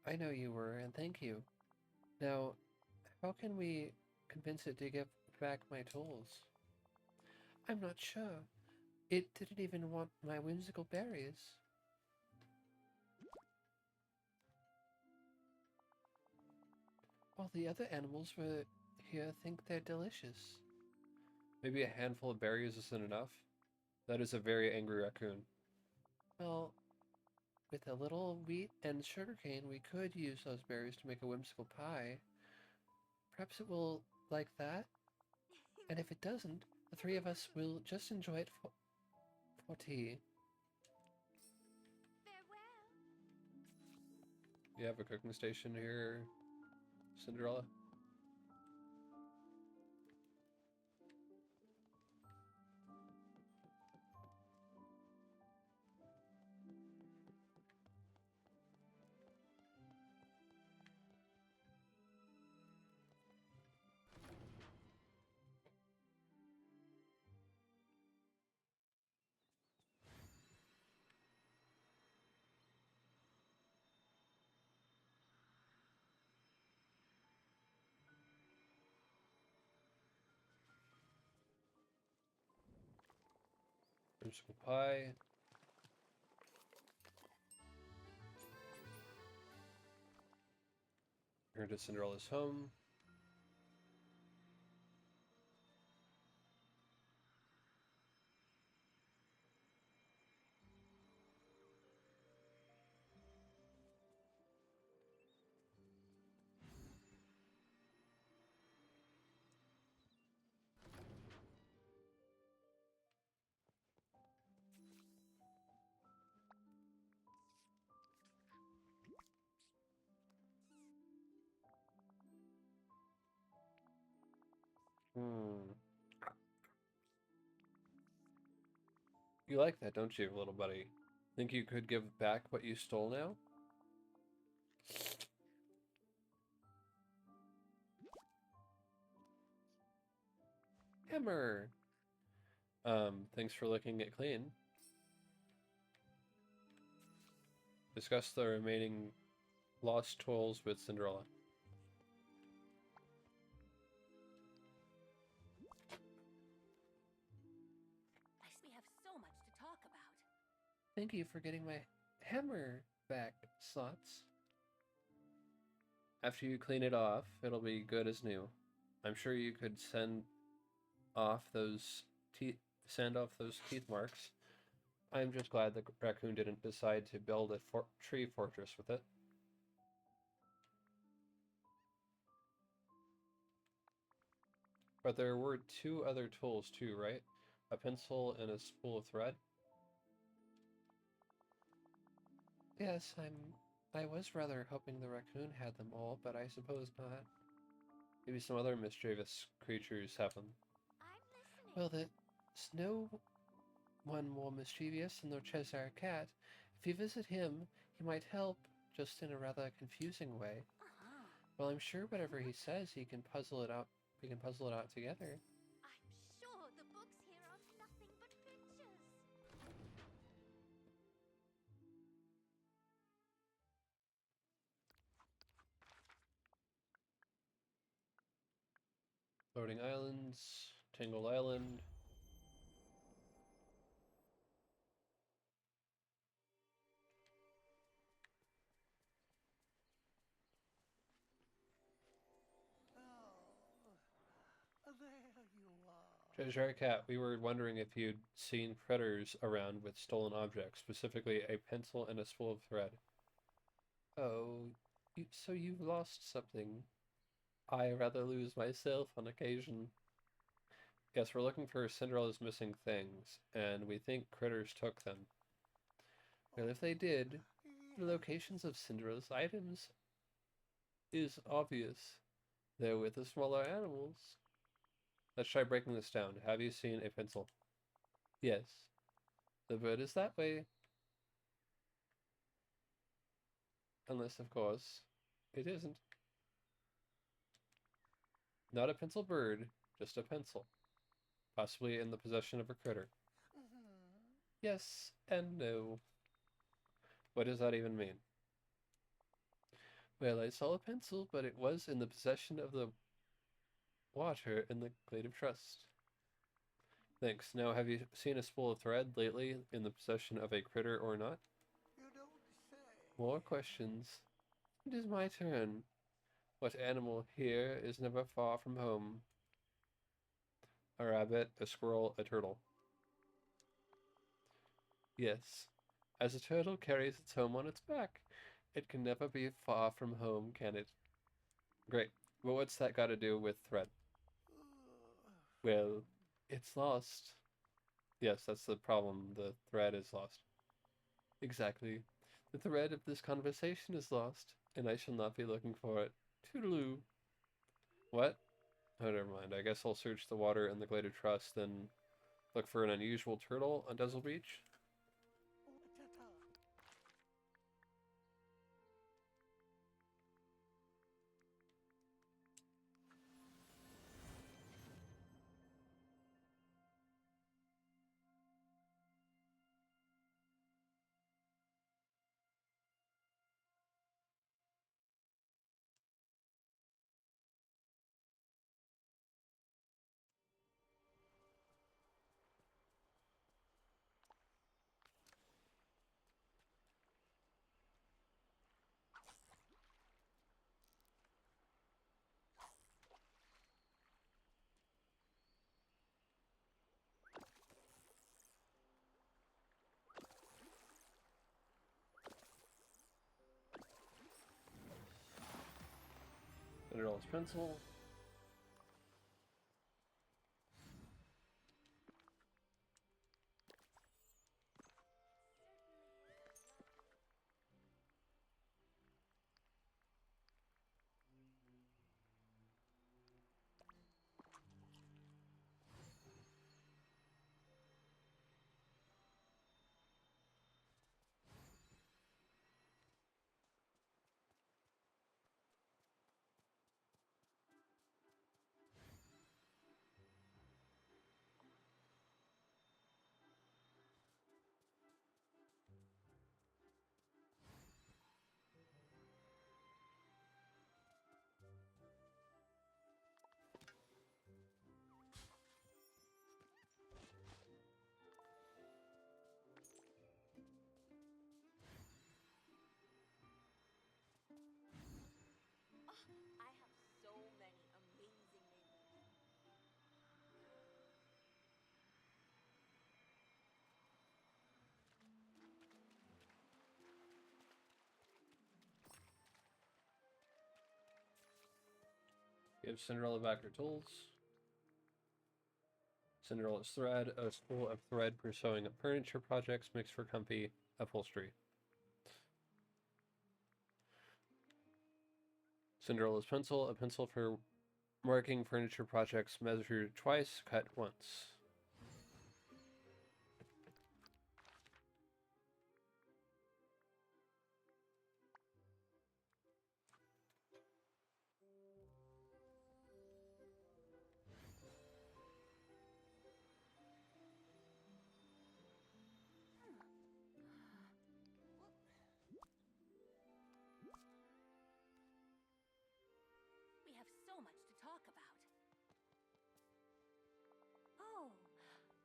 I know you were, and thank you. Now, how can we convince it to give back my tools? I'm not sure. It didn't even want my whimsical berries. All the other animals were here think they're delicious. Maybe a handful of berries isn't enough? That is a very angry raccoon. Well, with a little wheat and sugarcane, we could use those berries to make a whimsical pie. Perhaps it will like that? And if it doesn't, the three of us will just enjoy it for tea. Farewell. You have a cooking station here, Cinderella? Whimsical pie. Return to Cinderella's home. You like that, don't you, little buddy? Think you could give back what you stole now? Hammer! Thanks for licking it clean. Discuss the remaining lost tools with Cinderella. we have so much to talk about. Thank you for getting my hammer back, Slots. After you clean it off, it'll be good as new. I'm sure you could send off those teeth marks. I'm just glad the raccoon didn't decide to build a tree fortress with it. But there were two other tools too, right? A pencil and a spool of thread? Yes, I was rather hoping the raccoon had them all, but I suppose not. Maybe some other mischievous creatures have them. I'm listening. Well, there's no one more mischievous than the Cheshire Cat. If you visit him, he might help, just in a rather confusing way. Uh-huh. Well, I'm sure whatever he says, he can puzzle it out. We can puzzle it out together. I'm sure the books here are nothing but pictures. Floating islands, Tangled Island. There you are. Treasure Cat, we were wondering if you'd seen critters around with stolen objects, specifically a pencil and a spool of thread. Oh, so you've lost something. I rather lose myself on occasion. Yes, we're looking for Cinderella's missing things, and we think critters took them. Well, if they did, the locations of Cinderella's items is obvious. They're with the smaller animals. Let's try breaking this down. Have you seen a pencil? Yes. The bird is that way. Unless, of course, it isn't. Not a pencil bird, just a pencil. Possibly in the possession of a critter. Yes and no. What does that even mean? Well, I saw a pencil, but it was in the possession of the water in the Glade of Trust. Thanks. Now, have you seen a spool of thread lately in the possession of a critter or not? You don't say. More questions. It is my turn. What animal here is never far from home? A rabbit, a squirrel, a turtle. Yes. As a turtle carries its home on its back, it can never be far from home, can it? Great. But what's that got to do with thread? Well, it's lost. Yes, that's the problem. The thread is lost. Exactly. The thread of this conversation is lost, and I shall not be looking for it. Toodaloo. What? Oh, never mind. I guess I'll search the water in the Glade of Trust, then look for an unusual turtle on Dazzle Beach. Cinderella's pencil. I have so many amazing neighbors. Give Cinderella back her tools. Cinderella's thread, a spool of thread for sewing up furniture projects mixed for comfy upholstery. Cinderella's pencil, a pencil for marking furniture projects measured twice, cut once. We have so much to talk about.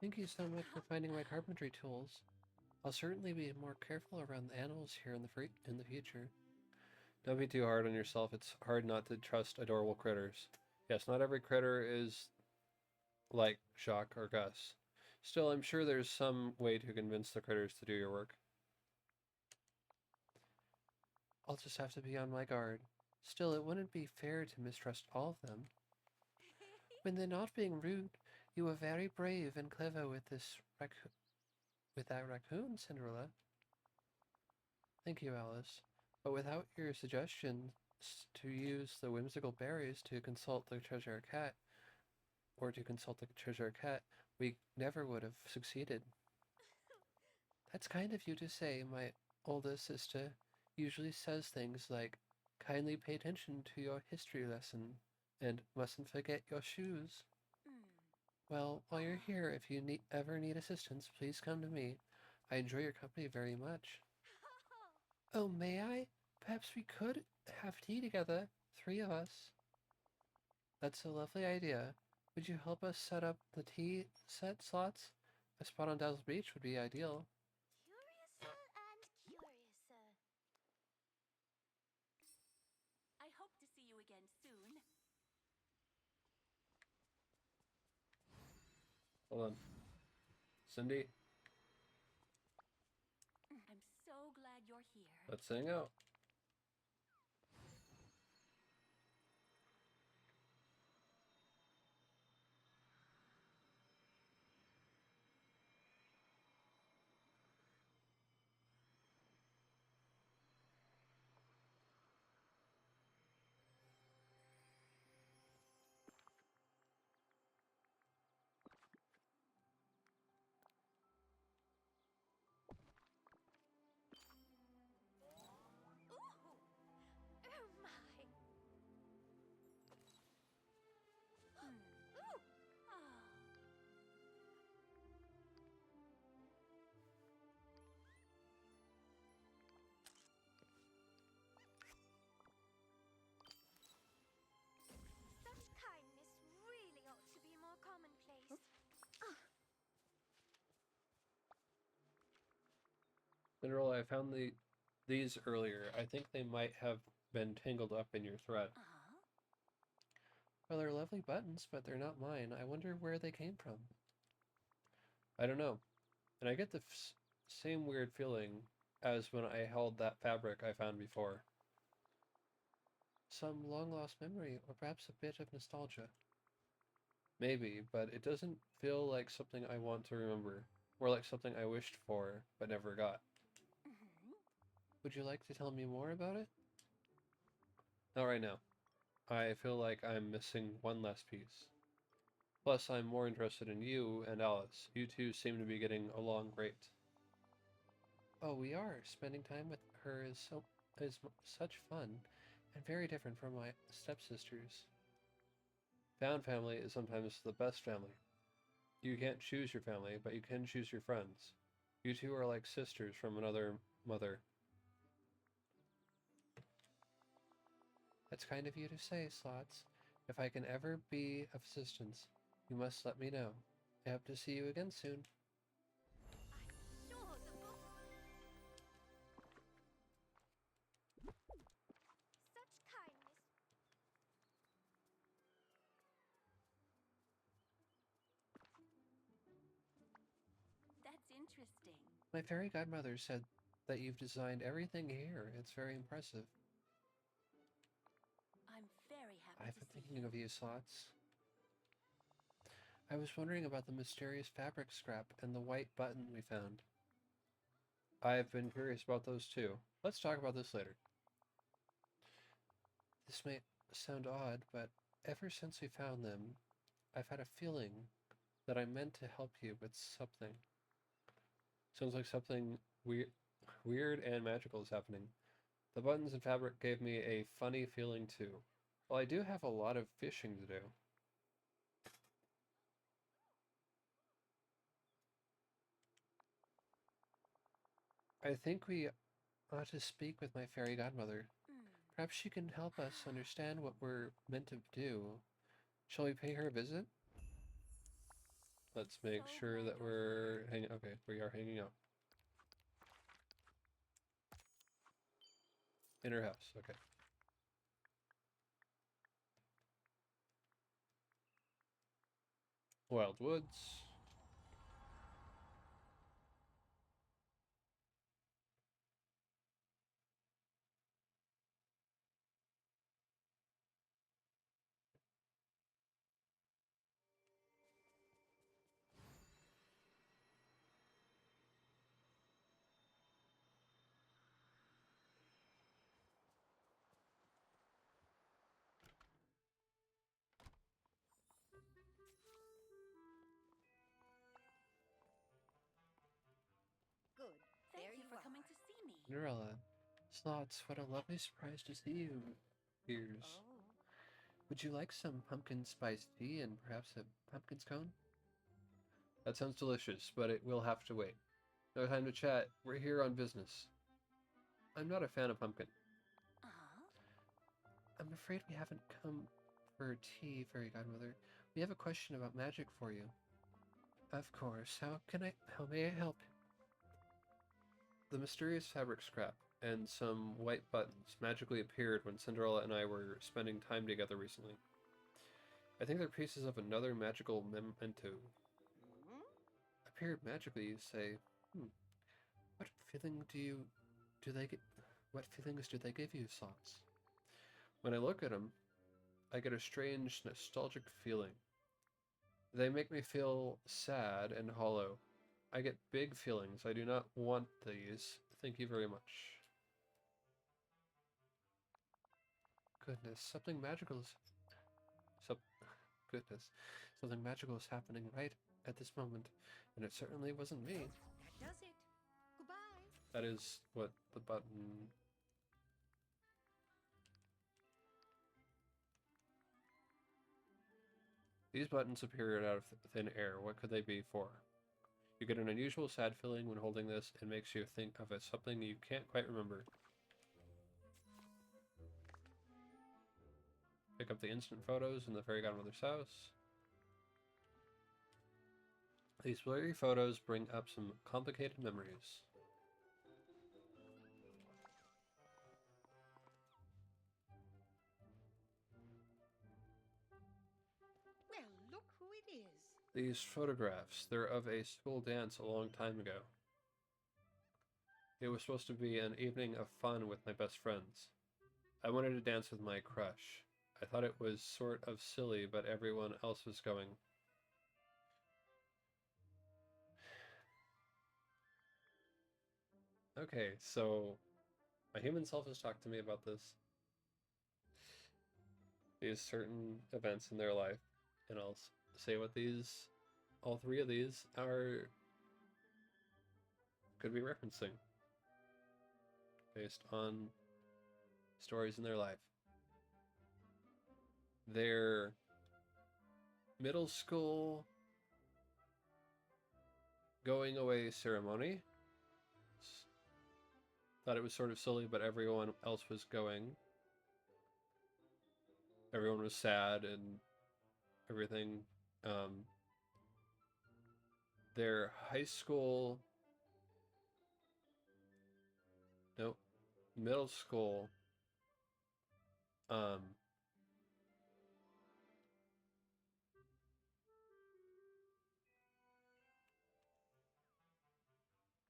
Thank you so much for finding my carpentry tools. I'll certainly be more careful around the animals here in the future. Don't be too hard on yourself. It's hard not to trust adorable critters. Yes, not every critter is like Jacques or Gus. Still, I'm sure there's some way to convince the critters to do your work. I'll just have to be on my guard. Still, it wouldn't be fair to mistrust all of them. When they're not being rude, you were very brave and clever with that raccoon, Cinderella. Thank you, Alice. But without your suggestions to use the whimsical berries to consult the treasure cat, we never would have succeeded. That's kind of you to say, my oldest sister usually says things like, kindly pay attention to your history lesson, and mustn't forget your shoes. Well, while you're here, if you ever need assistance, please come to me. I enjoy your company very much. Oh, may I? Perhaps we could have tea together, 3 of us. That's a lovely idea. Would you help us set up the tea set slots? A spot on Dazzle Beach would be ideal. Curiouser and curiouser. I hope to see you again soon. Hold on. Cindy, I'm so glad you're here. let's hang out. Ooh! Oh my! Ooh! Ah. Such kindness really ought to be more commonplace. Cinderella, I found these earlier. I think they might have been tangled up in your thread. Uh-huh. Well, they're lovely buttons, but they're not mine. I wonder where they came from. I don't know. And I get the same weird feeling as when I held that fabric I found before. Some long lost memory, or perhaps a bit of nostalgia. Maybe, but it doesn't feel like something I want to remember. More like something I wished for, but never got. Would you like to tell me more about it? Not right now. I feel like I'm missing one last piece. Plus, I'm more interested in you and Alice. You two seem to be getting along great. Oh, we are. Spending time with her is such fun, and very different from my stepsisters. Found family is sometimes the best family. You can't choose your family, but you can choose your friends. You two are like sisters from another mother. That's kind of you to say, Slots. If I can ever be of assistance, you must let me know. I hope to see you again soon. I'm sure the book. Such kindness. That's interesting. My fairy godmother said that you've designed everything here. It's very impressive. I'm very happy I've to been see thinking you. of you, Slots. I was wondering about the mysterious fabric scrap and the white button we found. I've been curious about those too. Let's talk about this later. This may sound odd, but ever since we found them, I've had a feeling that I meant to help you with something. Sounds like something weird and magical is happening. The buttons and fabric gave me a funny feeling too. Well, I do have a lot of fishing to do. I think we ought to speak with my fairy godmother. Mm. Perhaps she can help us understand what we're meant to do. Shall we pay her a visit? Let's make So sure glad that you're we're hanging. Okay, we are hanging out. Inner house. Okay. Wild woods. Good. Thank There you you for are. coming to see me. Cinderella. Slots, what a lovely surprise to see you. Here's. Oh. Would you like some pumpkin spice tea and perhaps a pumpkin scone? That sounds delicious, but it will have to wait. No time to chat. We're here on business. I'm not a fan of pumpkin. Uh-huh. I'm afraid we haven't come for tea, Fairy Godmother. We have a question about magic for you. Of course. How may I help? The mysterious fabric scrap and some white buttons magically appeared when Cinderella and I were spending time together recently. I think they're pieces of another magical memento. Hmm? Appeared magically, you say. What feeling do they get? What feelings do they give you, Slots? When I look at them, I get a strange, nostalgic feeling. They make me feel sad and hollow. I get big feelings. I do not want these. Thank you very much. Goodness, something magical is. Some, goodness, something magical is happening right at this moment, and it certainly wasn't me. That does it. Goodbye. That is what the button. These buttons appeared out of thin air. What could they be for? You get an unusual sad feeling when holding this. It makes you think of it something you can't quite remember. Pick up the instant photos in the fairy godmother's house. These blurry photos bring up some complicated memories. Well, look who it is. These photographs, they're of a school dance a long time ago. It was supposed to be an evening of fun with my best friends. I wanted to dance with my crush. I thought it was sort of silly, but everyone else was going. Okay, so my human self has talked to me about this. These certain events in their life, and I'll say what all three of these could be referencing based on stories in their life. Their middle school going away ceremony. Thought it was sort of silly, but everyone else was going. Everyone was sad and everything. Their high school, no, middle school, um,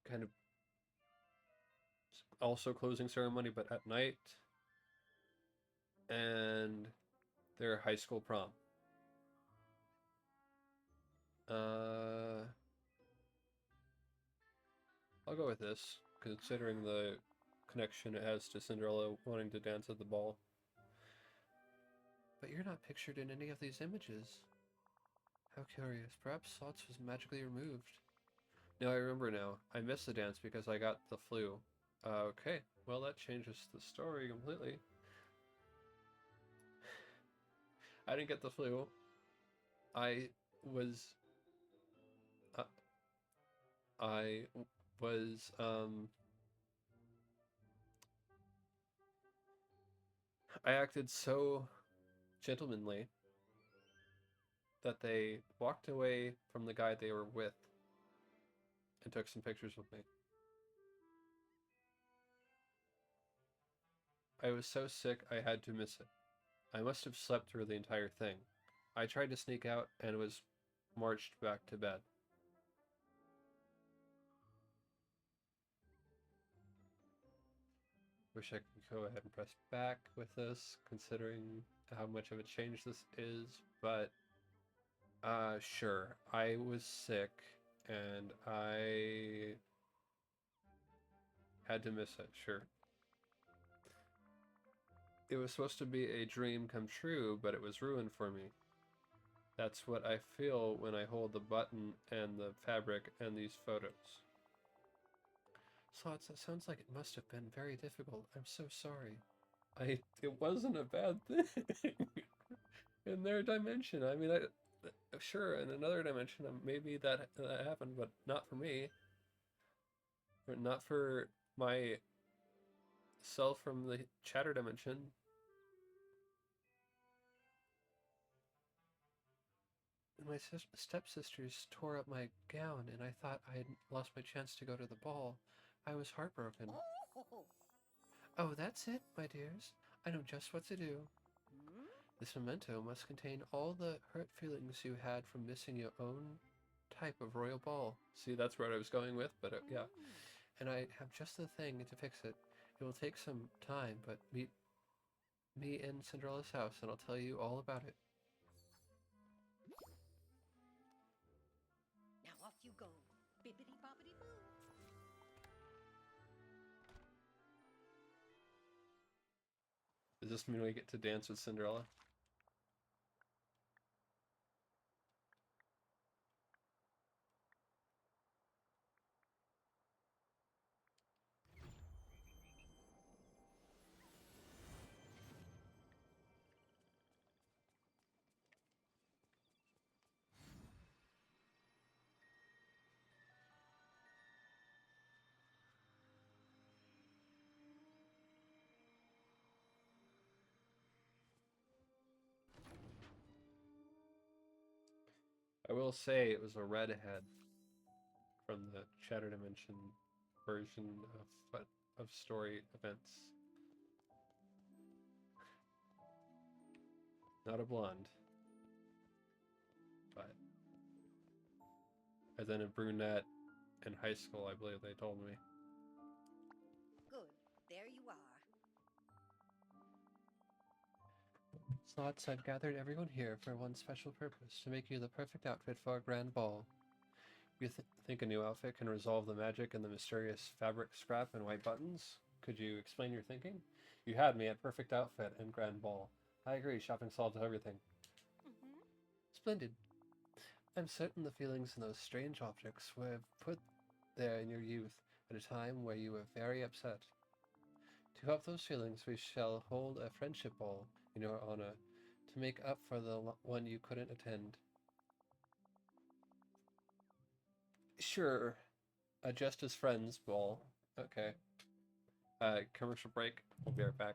kind of also closing ceremony, but at night, and their high school prom. I'll go with this, considering the connection it has to Cinderella wanting to dance at the ball. But you're not pictured in any of these images. How curious. Perhaps Slots was magically removed. No, I remember now. I missed the dance because I got the flu. Okay, well that changes the story completely. I didn't get the flu. I was... Uh, I was, I acted so gentlemanly that they walked away from the guy they were with and took some pictures with me. I was so sick I had to miss it. I must have slept through the entire thing. I tried to sneak out and was marched back to bed. Wish I could go ahead and press back with this, considering how much of a change this is, but sure. I was sick and I had to miss it, sure. It was supposed to be a dream come true, but it was ruined for me. That's what I feel when I hold the button and the fabric and these photos. Slots, that sounds like it must have been very difficult. I'm so sorry. It wasn't a bad thing in their dimension. I mean, sure, in another dimension, maybe that happened, but not for me. Or not for my self from the chatter dimension. My stepsisters tore up my gown, and I thought I had lost my chance to go to the ball. I was heartbroken. Oh, that's it, my dears. I know just what to do. This memento must contain all the hurt feelings you had from missing your own type of royal ball. See, that's where I was going with, but yeah. And I have just the thing to fix it. It will take some time, but meet me in Cinderella's house, and I'll tell you all about it. Now off you go. Bippity boppity boo. Does this mean we get to dance with Cinderella? I will say it was a redhead from the Chatter Dimension version of story events. Not a blonde. But and then a brunette in high school, I believe they told me. Good. There you are. Slots, I've gathered everyone here for one special purpose, to make you the perfect outfit for our grand ball. You think a new outfit can resolve the magic and the mysterious fabric scrap and white buttons? Could you explain your thinking? You had me at perfect outfit and grand ball. I agree, shopping solves everything. Splendid. I'm certain the feelings in those strange objects were put there in your youth, at a time where you were very upset. To help those feelings, we shall hold a friendship ball in your honor, to make up for the one you couldn't attend. Sure, a just as friends ball. Okay. Commercial break. We'll be right back.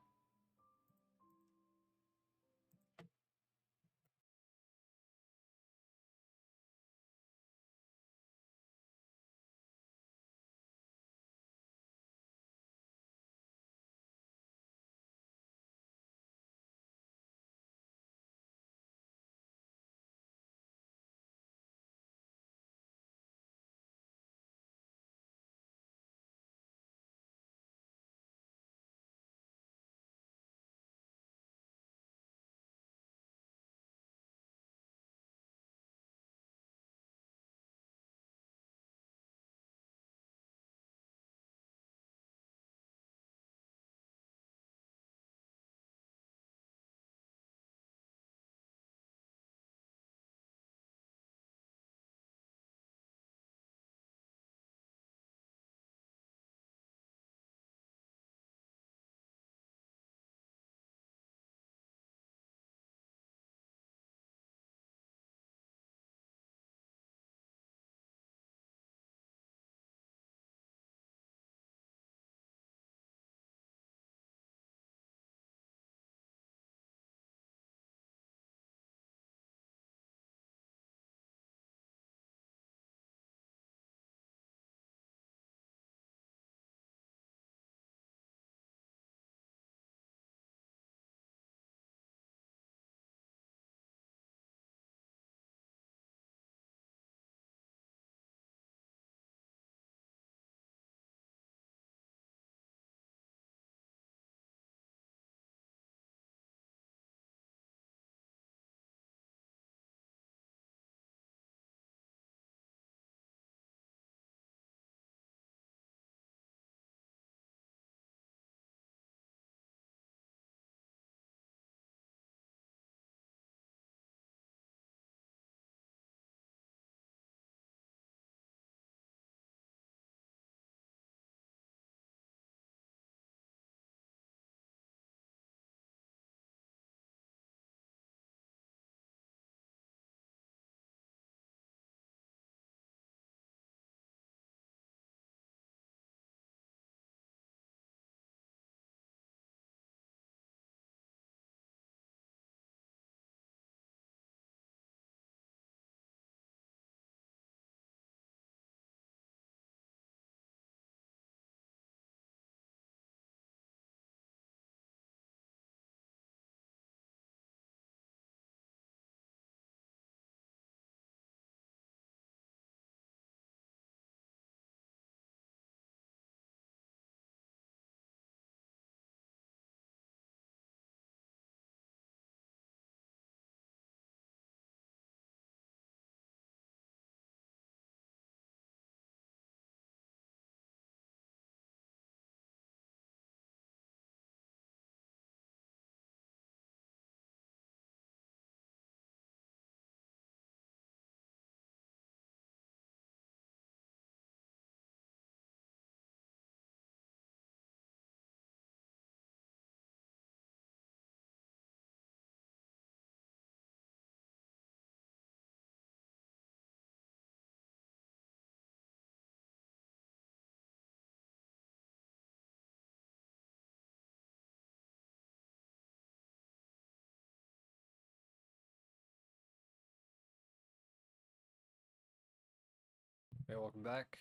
Hey, welcome back.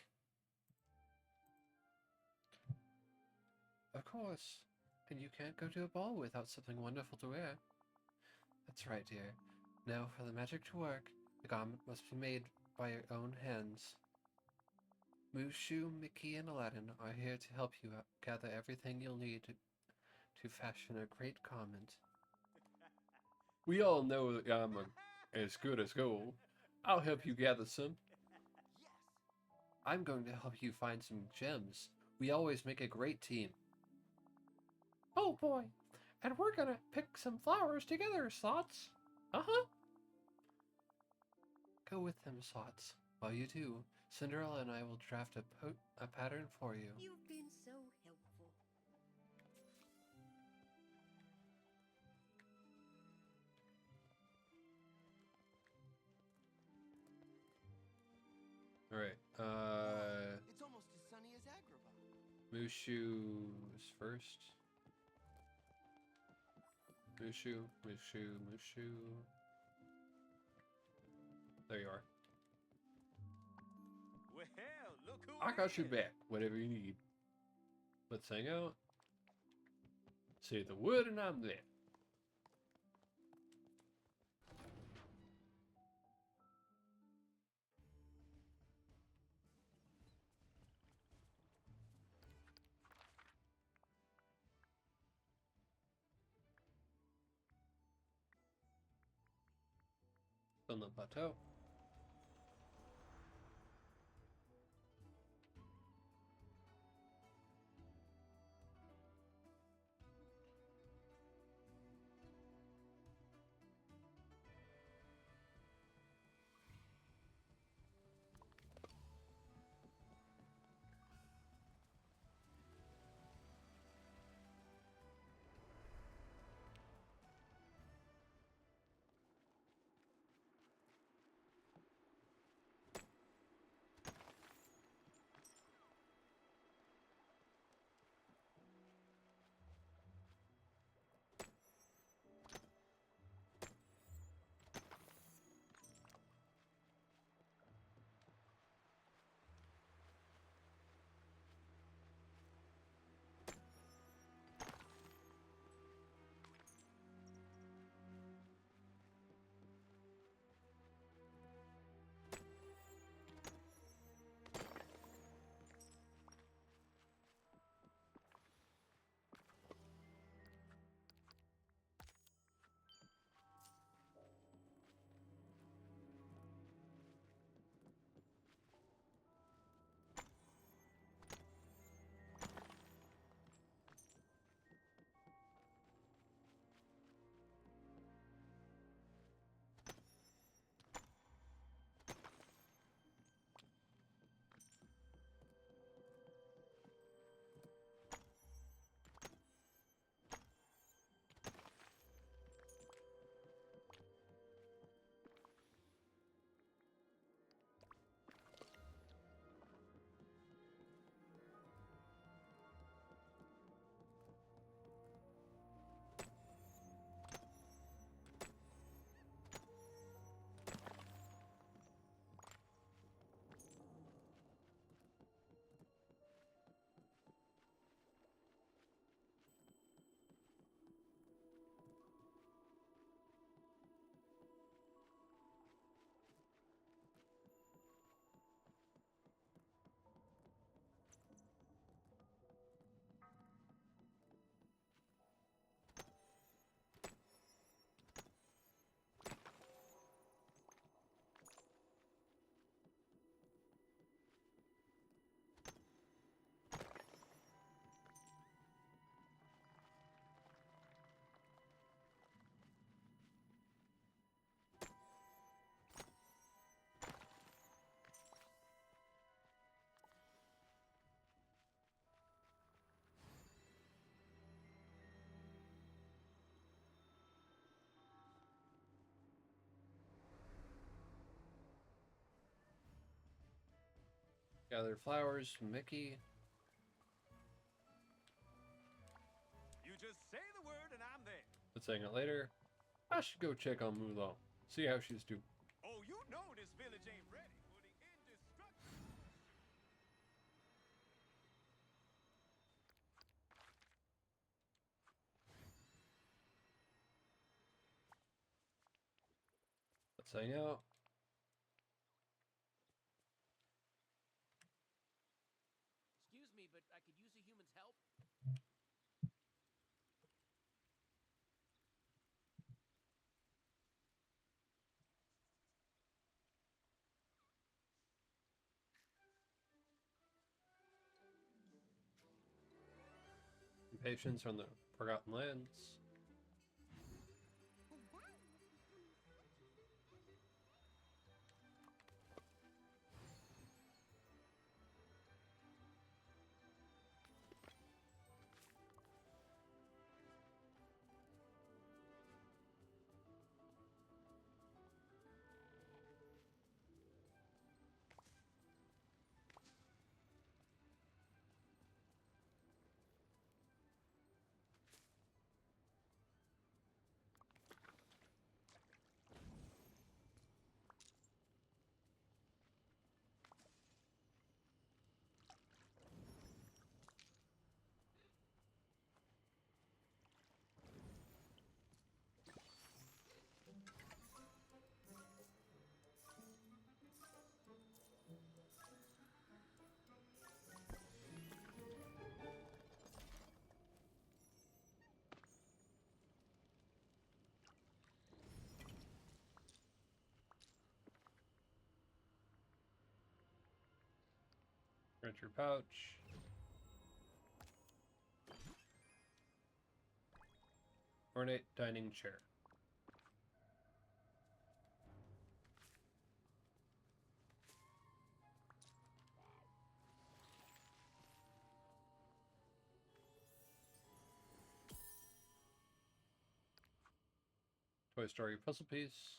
Of course. And you can't go to a ball without something wonderful to wear. That's right, dear. Now, for the magic to work, the garment must be made by your own hands. Mushu, Mickey, and Aladdin are here to help you gather everything you'll need to fashion a great garment. We all know that I'm as good as gold. I'll help you gather some. Yes. I'm going to help you find some gems. We always make a great team. Oh boy. And we're gonna pick some flowers together, Slots. Uh-huh. Go with them, Slots. While you do, Cinderella and I will draft a pattern for you. You've been so helpful. Alright, It's almost as sunny as Agrabah. Mushu's first. Mushu. There you are. Well, look who I it got you is. back. Whatever you need. Let's hang out. Say the word and I'm there. On the plateau. Gather flowers, Mickey. You just say the word and I'm there. Let's hang out later. I should go check on Mulan. See how she's doing. Oh, you know this village ain't ready for the indestructible. Let's hang out. Excuse me, but I could use a human's help. Patients from the Forgotten Lands. The valley is becoming such a Rent your pouch. Ornate dining chair. Toy Story puzzle piece.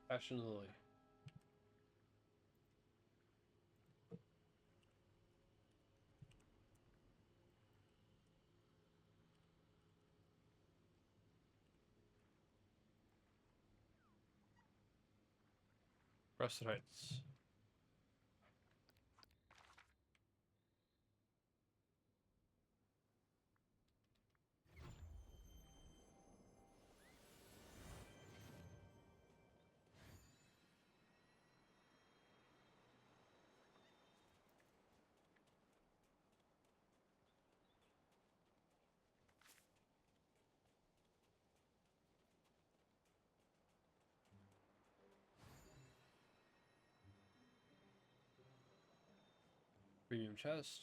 Passion Lily. Rusted Heights. Premium chest.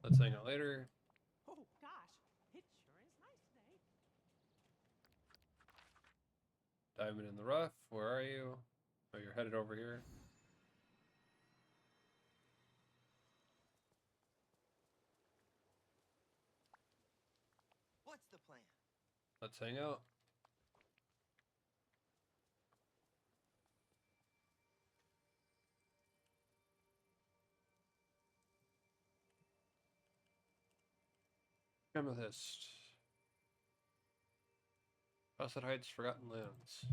Let's hang out later. Oh gosh, it sure is nice today. Diamond in the rough. Where are you? Oh, you're headed over here. What's the plan? Let's hang out. Amethyst. Fawcett Heights, Forgotten Lands.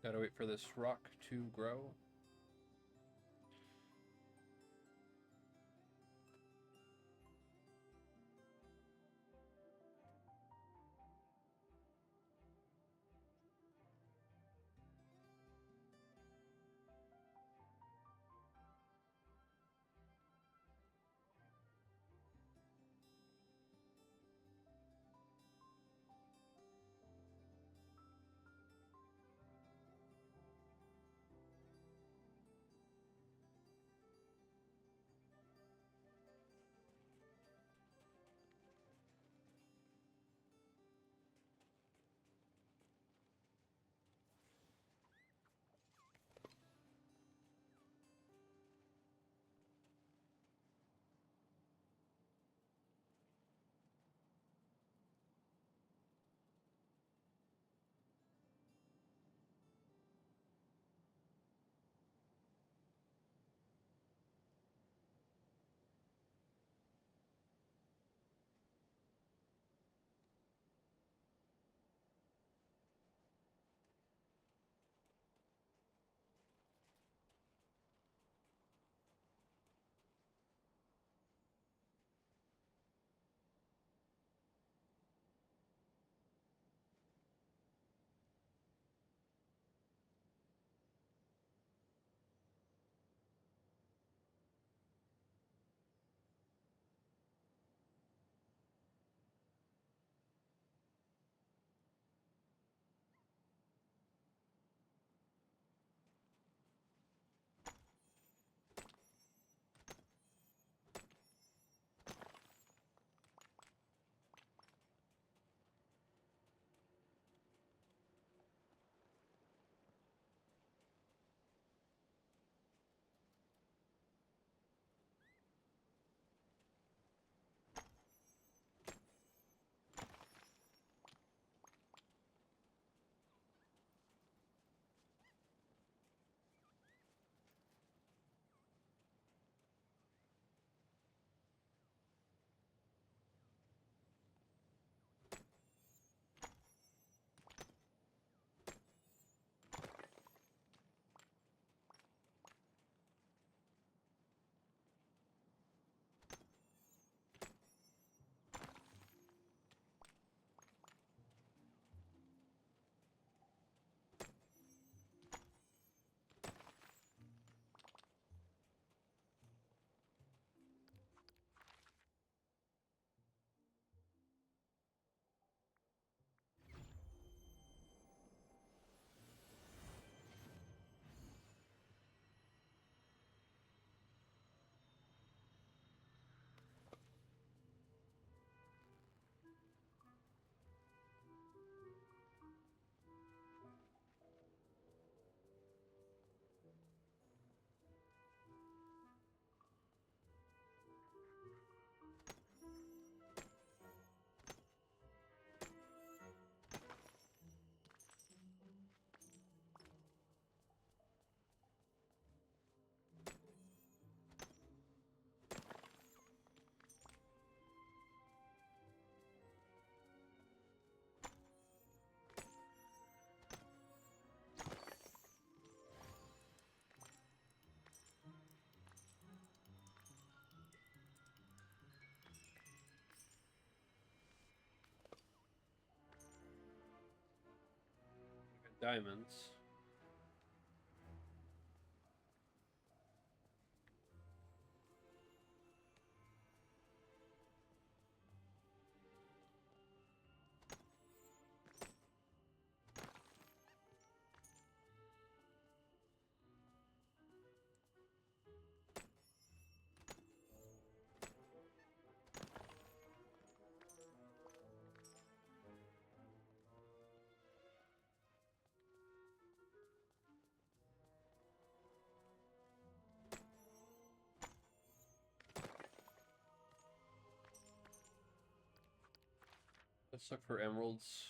Gotta wait for this rock to grow. Diamonds. Let's look for emeralds.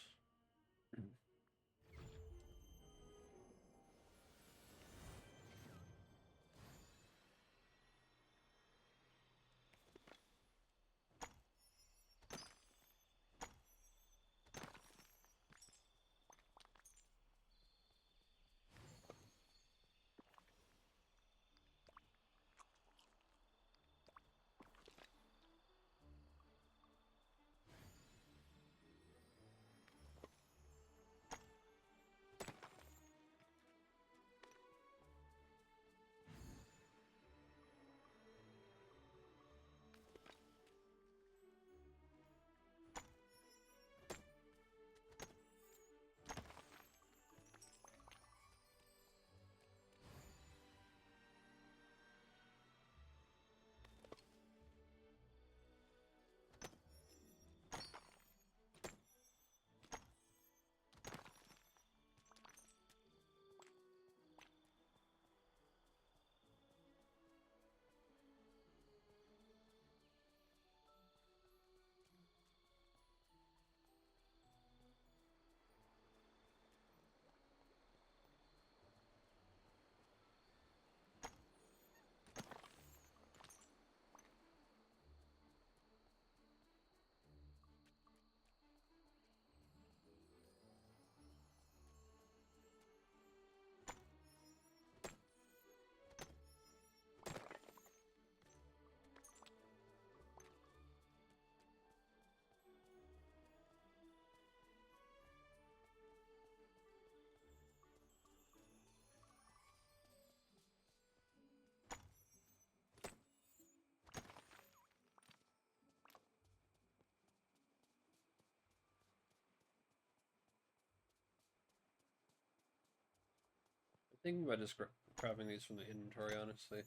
Thinking about just grabbing these from the inventory, honestly.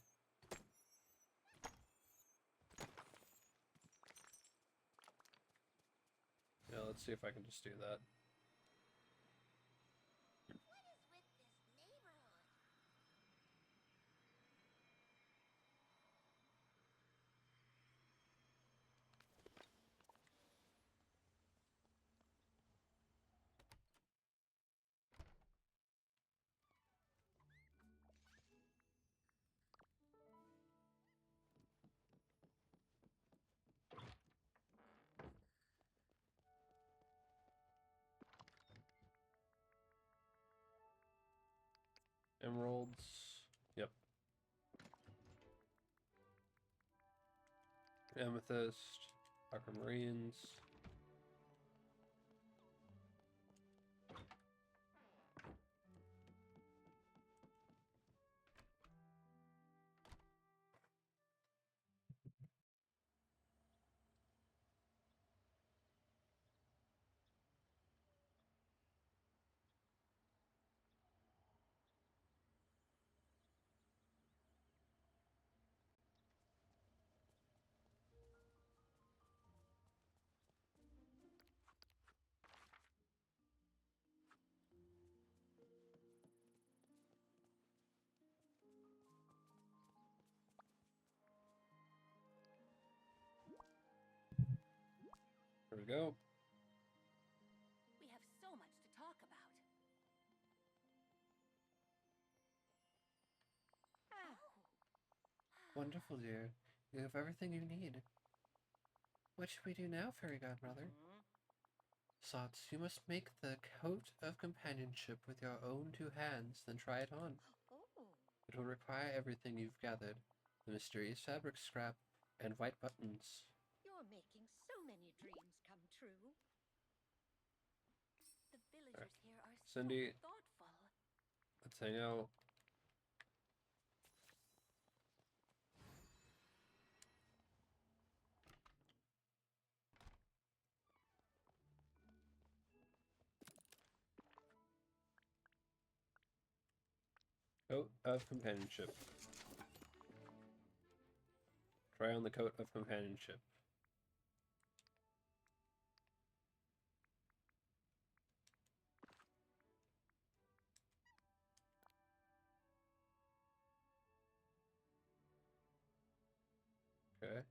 Yeah, let's see if I can just do that. What is with this neighborhood? Emeralds. Yep. Amethyst. Aquamarines. There we go. We have so much to talk about. Wonderful, dear. You have everything you need. What should we do now, Fairy Godmother? Slots, you must make the coat of companionship with your own two hands, then try it on. Oh. It will require everything you've gathered, the mysterious fabric scrap, and white buttons. You're making so many dreams come true. The villagers here are Cindy, so thoughtful. Let's hang out. Coat of companionship. Try on the coat of companionship. Okay.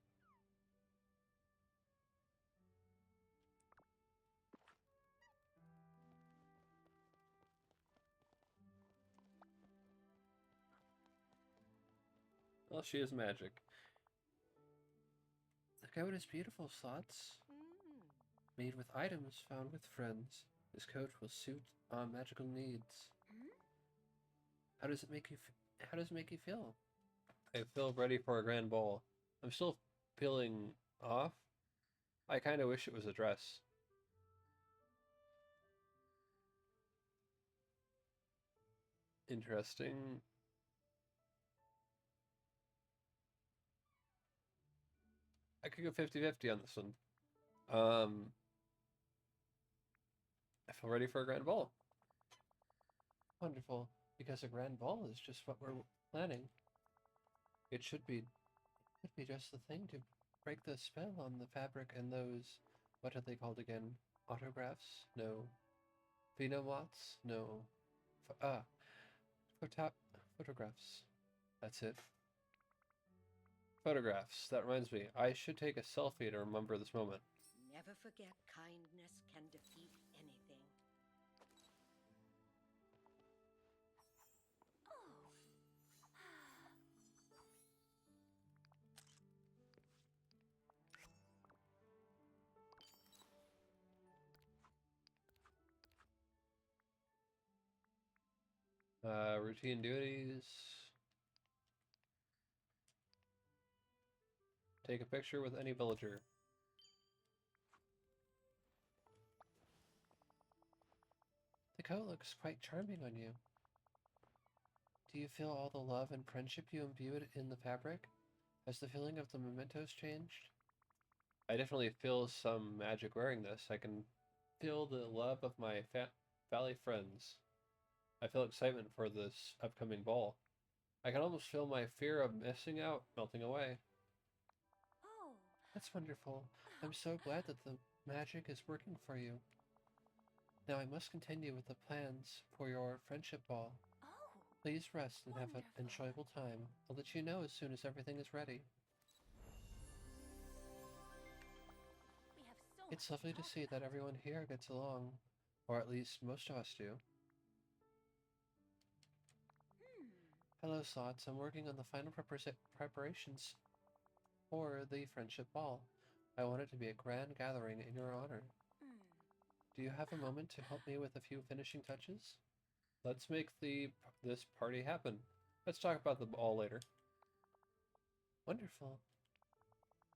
Well, she is magic. The coat is beautiful, Slots. Made with items found with friends. This coat will suit our magical needs. How does it make you? How does it make you feel? I feel ready for a grand ball. I'm still feeling off. I kind of wish it was a dress. Interesting. I could go 50-50 on this one. I feel ready for a grand ball. Wonderful, because a grand ball is just what we're planning. It should be just the thing to break the spell on the fabric and those, what are they called again? Autographs? No. Phenomots? No. Photographs. That's it. Photographs. That reminds me, I should take a selfie to remember this moment. Never forget kindness can defeat anything. Routine duties. Take a picture with any villager. The coat looks quite charming on you. Do you feel all the love and friendship you imbued in the fabric? Has the feeling of the mementos changed? I definitely feel some magic wearing this. I can feel the love of my valley friends. I feel excitement for this upcoming ball. I can almost feel my fear of missing out melting away. Oh. That's wonderful. I'm so glad that the magic is working for you. Now I must continue with the plans for your friendship ball. Oh. Please rest and have an Wonderful. enjoyable time. I'll let you know as soon as everything is ready. We have so It's much lovely to talk see that about. everyone here gets along, or at least most of us do. Hello, Slots. I'm working on the final preparations for the friendship ball. I want it to be a grand gathering in your honor. Do you have a moment to help me with a few finishing touches? Let's make this party happen. Let's talk about the ball later. Wonderful.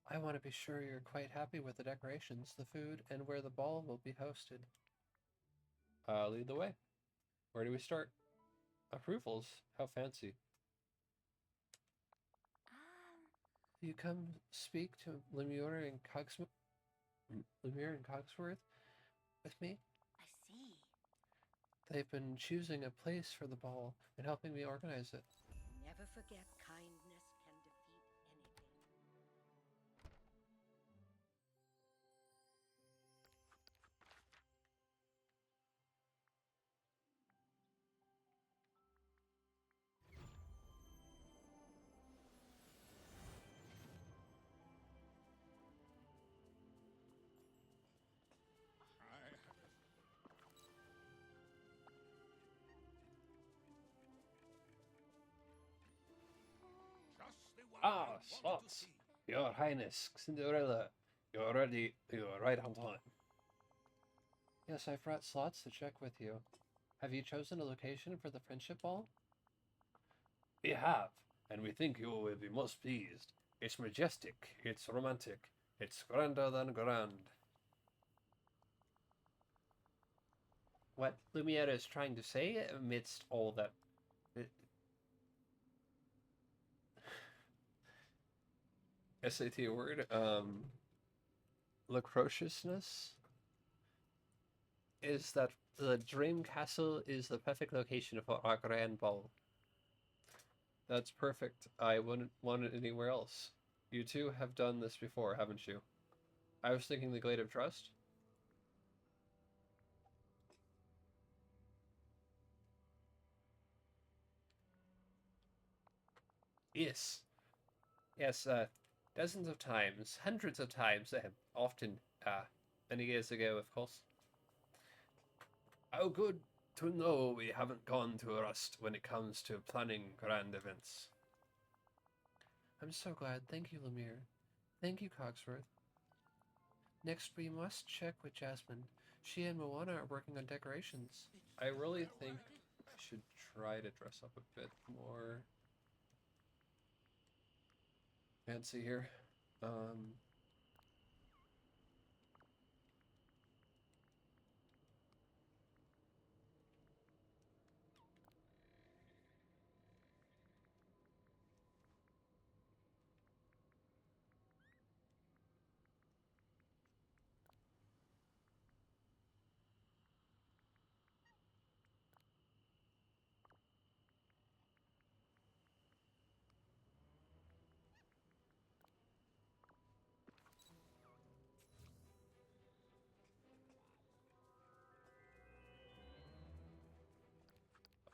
I want to be sure you're quite happy with the decorations, the food, and where the ball will be hosted. Lead the way. Where do we start? Approvals. How fancy. You come speak to Lemure and Cogsworth with me? I see. They've been choosing a place for the ball and helping me organize it. Never forget kindness can defeat anything. Ah, Slots. Your Highness, Cinderella. You're right on time. Yes, I've brought Slots to check with you. Have you chosen a location for the friendship ball? We have, and we think you will be most pleased. It's majestic, it's romantic, it's grander than grand. What Lumiere is trying to say amidst all that SAT word. Locrociousness is that the dream castle is the perfect location for our grand ball. That's perfect. I wouldn't want it anywhere else. You two have done this before, haven't you? I was thinking the Glade of Trust. Yes. Yes, dozens of times, hundreds of times, often, many years ago, of course. How good to know we haven't gone to rust when it comes to planning grand events. I'm so glad. Thank you, Lemire. Thank you, Cogsworth. Next, we must check with Jasmine. She and Moana are working on decorations. I really think I should try to dress up a bit more fancy here.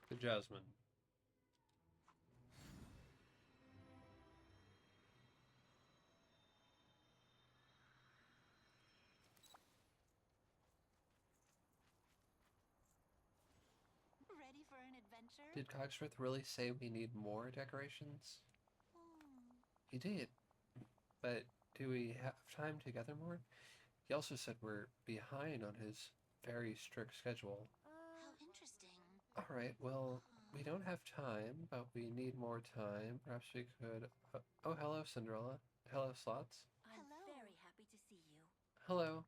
To Jasmine. Ready for an adventure? Did Cogsworth really say we need more decorations? He did. But do we have time to gather more? He also said we're behind on his very strict schedule. How interesting. Alright, well, we don't have time, but we need more time. Perhaps we could... oh, hello, Cinderella. Hello, Slots. I'm Hello. very happy to see you. Hello.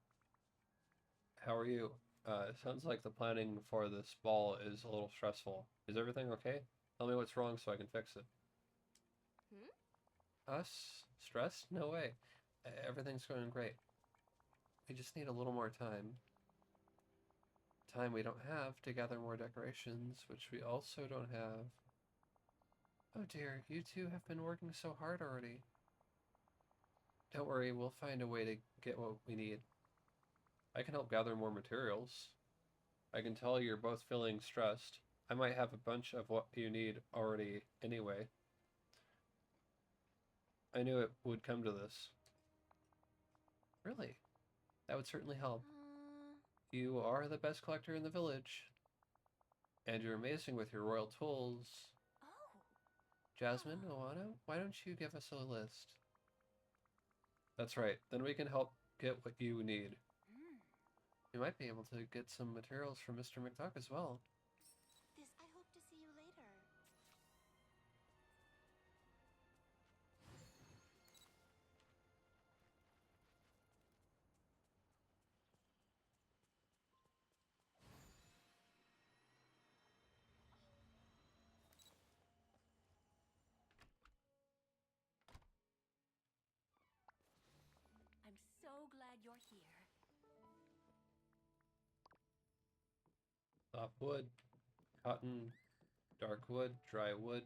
How are you? It sounds like the planning for this ball is a little stressful. Is everything okay? Tell me what's wrong so I can fix it. Us? Stressed? No way. Everything's going great. We just need a little more time. Time we don't have to gather more decorations, which we also don't have. Oh dear, you two have been working so hard already. Don't worry, we'll find a way to get what we need. I can help gather more materials. I can tell you're both feeling stressed. I might have a bunch of what you need already anyway. I knew it would come to this. Really? That would certainly help. You are the best collector in the village. And you're amazing with your royal tools. Oh, Jasmine, Moana, why don't you give us a list? That's right. Then we can help get what you need. We might be able to get some materials from Mr. McDuck as well. This, I hope to see you later. I'm so glad you're here. Soft wood, cotton, dark wood, dry wood.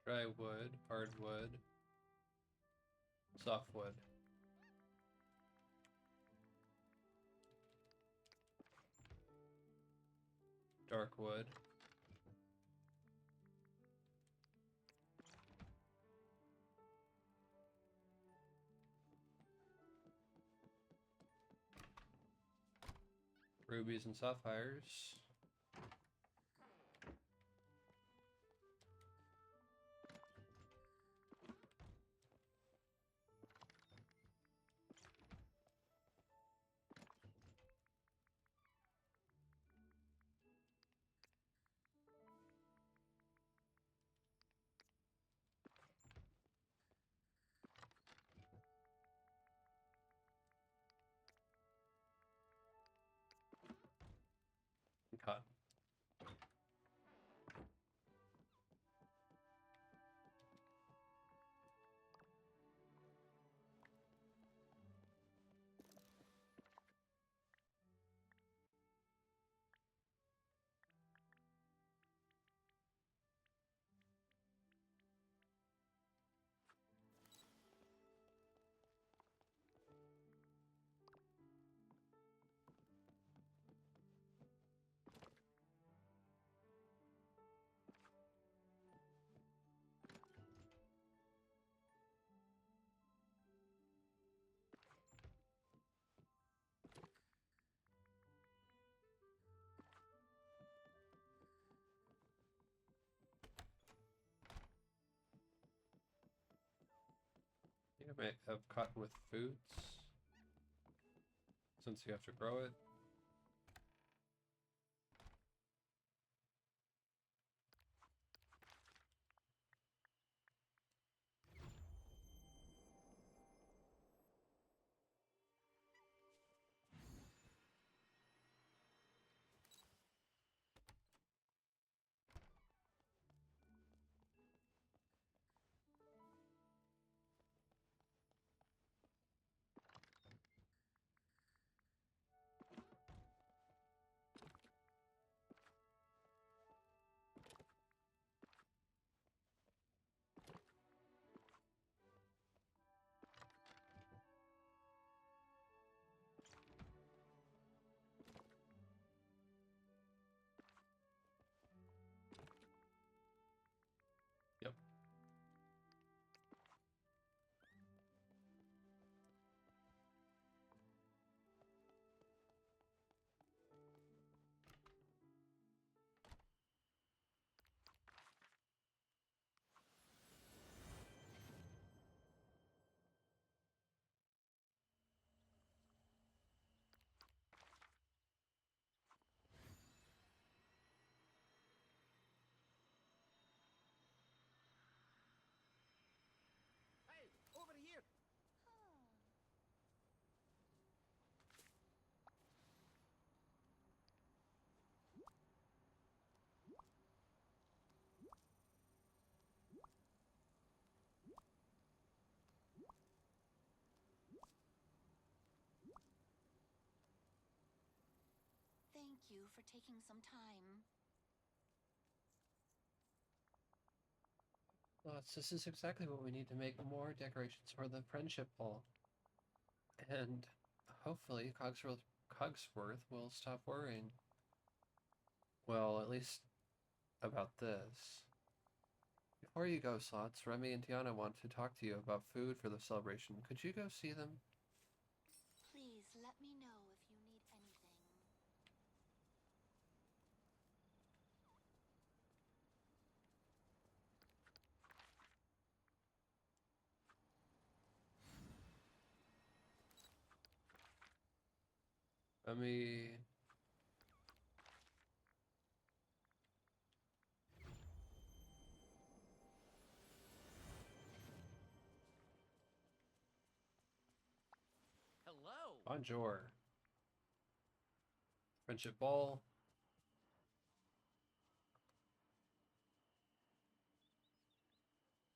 Dry wood, hardwood, softwood. Dark wood. Rubies and sapphires. making a bit of cotton with foods, since you have to grow it. Yep. Hey, over here! Thank you for taking some time. Lots. This is exactly what we need to make more decorations for the friendship ball. And hopefully Cogsworth will stop worrying. Well, at least about this. Before you go, Slots, Remy and Tiana want to talk to you about food for the celebration. Could you go see them? Please let me know if you need anything. Remy... Hello. Bonjour. Friendship ball.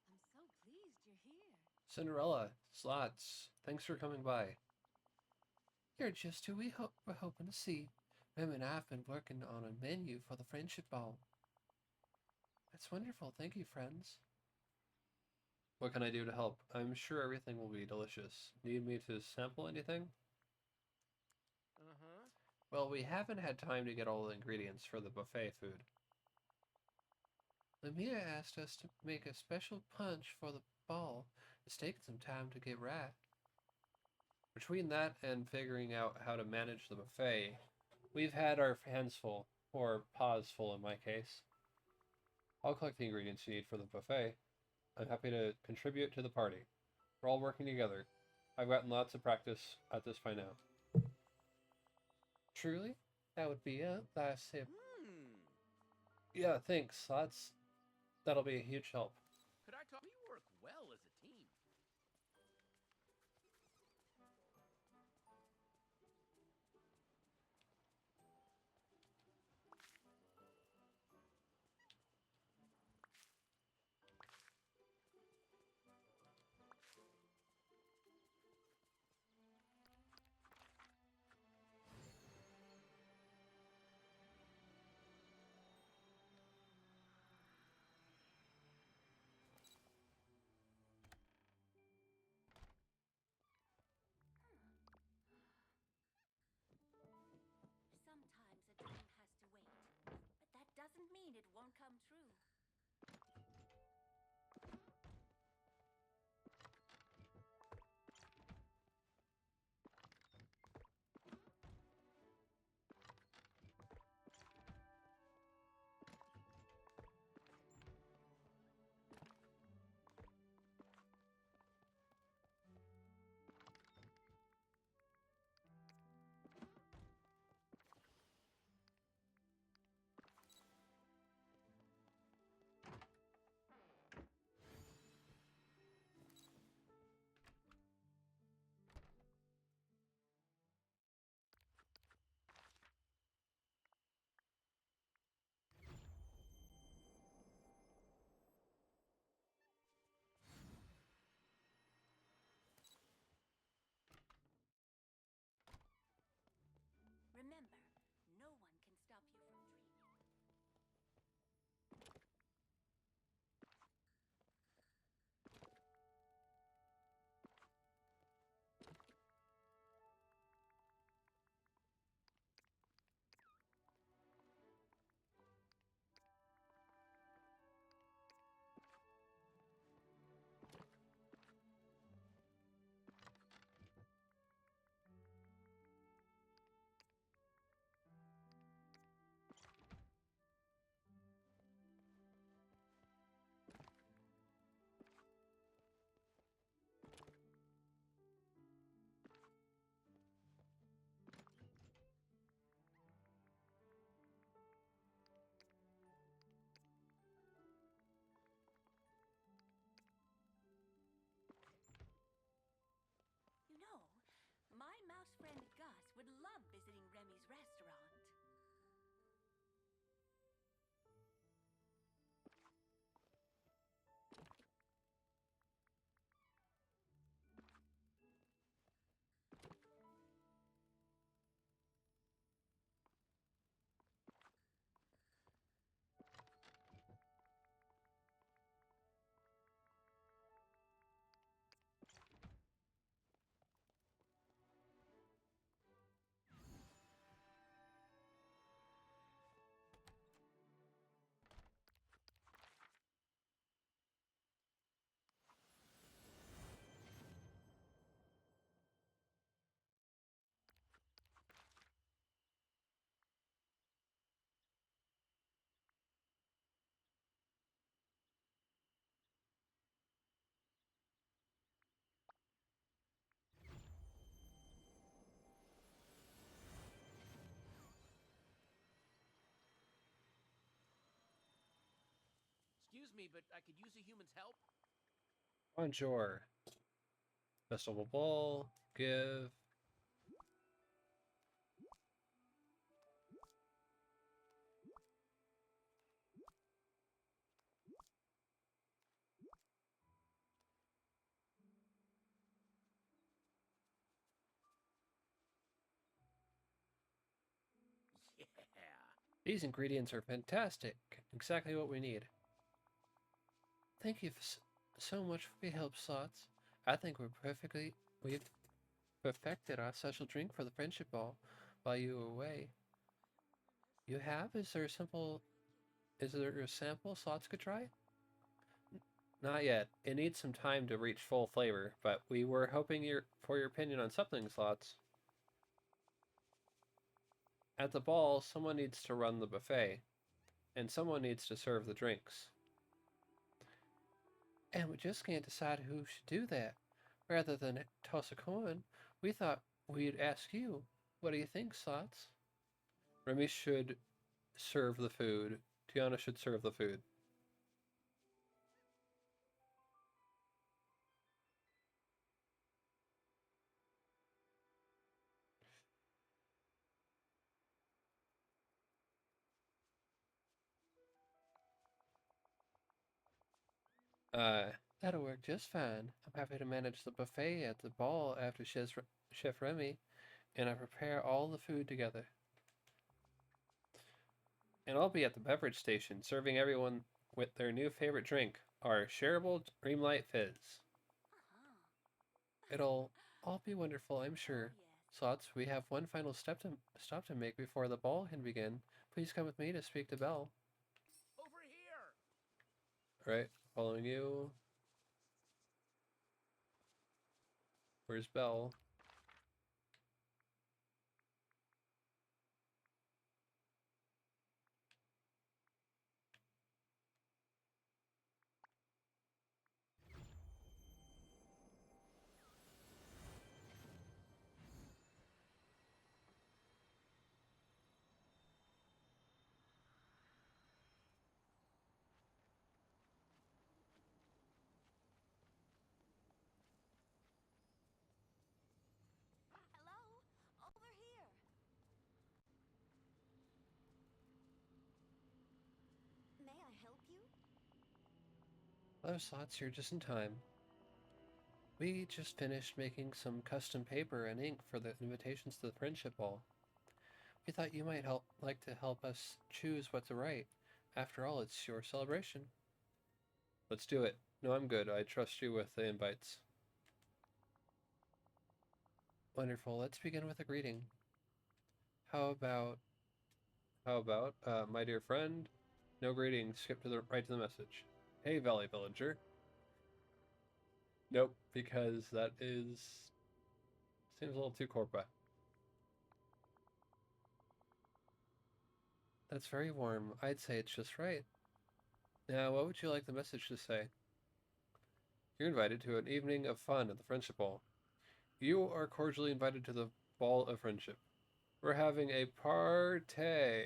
I'm so pleased you're here. Cinderella. Slots. Thanks for coming by. You're just who we were hoping to see. Rem and I have been working on a menu for the friendship ball. That's wonderful. Thank you, friends. What can I do to help? I'm sure everything will be delicious. Need me to sample anything? Uh-huh. Well, we haven't had time to get all the ingredients for the buffet food. Lemire asked us to make a special punch for the ball. It's taken some time to get right. Between that and figuring out how to manage the buffet, we've had our hands full, or paws full in my case. I'll collect the ingredients you need for the buffet. I'm happy to contribute to the party. We're all working together. I've gotten lots of practice at this by now. Truly? That would be a last sip. Yeah, thanks. That'll be a huge help. Could I talk? We work well as a team. Sometimes a dream has to wait, but that doesn't mean it won't come true. Excuse me, but I could use a human's help. Bonjour. Festival ball. Give. Yeah. These ingredients are fantastic. Exactly what we need. Thank you so much for your help, Slots. I think we've perfected our special drink for the friendship ball while you were away. You have? Is there a sample Slots could try? Not yet. It needs some time to reach full flavor, but we were hoping for your opinion on something, Slots. At the ball, someone needs to run the buffet, and someone needs to serve the drinks. And we just can't decide who should do that. Rather than toss a coin, we thought we'd ask you. What do you think, Slots? Remy should serve the food. Tiana should serve the food. That'll work just fine. I'm happy to manage the buffet at the ball after Chef Remy, and I prepare all the food together. And I'll be at the beverage station serving everyone with their new favorite drink, our shareable Dreamlight Fizz. Uh-huh. It'll all be wonderful, I'm sure. Oh, yes. Slots, we have one final stop to make before the ball can begin. Please come with me to speak to Belle. Over here. Alright, following you. Where's Belle? Hello? Over here. May I help you? Hello, Slots, you're just in time. We just finished making some custom paper and ink for the invitations to the friendship ball. We thought you might like to help us choose what to write. After all, it's your celebration. Let's do it. No, I'm good. I trust you with the invites. Wonderful. Let's begin with a greeting. How about, my dear friend? No greeting. Skip right to the message. Hey, Valley Villager. Nope, because that seems a little too corporate. That's very warm. I'd say it's just right. Now, what would you like the message to say? You're invited to an evening of fun at the Friendship Ball. You are cordially invited to the Ball of Friendship. We're having a party.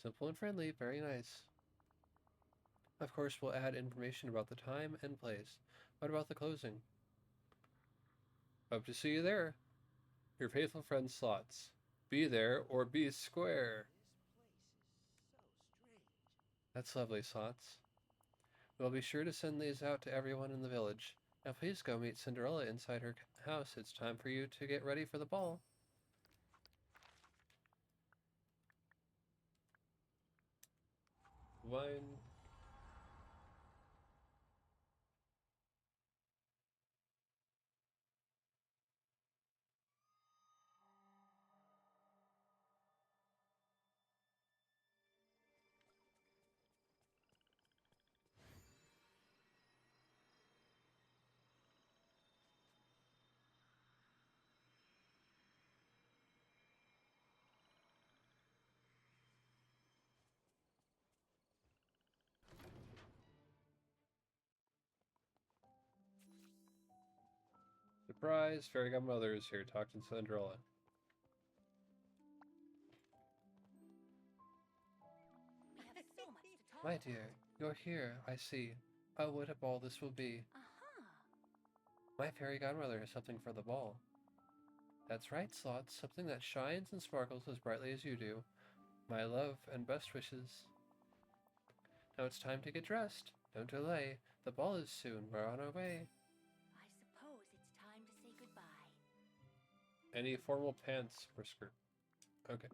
Simple and friendly, very nice. Of course, we'll add information about the time and place. What about the closing? Hope to see you there. Your faithful friend Slots. Be there or be square. This place is so strange. That's lovely, Slots. We'll be sure to send these out to everyone in the village. Now please go meet Cinderella inside her house. It's time for you to get ready for the ball. Wine. Surprise! Fairy Godmother is here. Talk to Cinderella. My dear, you're here, I see. Oh, what a ball this will be. Uh-huh. My fairy godmother has something for the ball. That's right, Slots, something that shines and sparkles as brightly as you do. My love and best wishes. Now it's time to get dressed. Don't delay. The ball is soon. We're on our way. I suppose it's time to say goodbye. Any formal pants or skirt? Okay.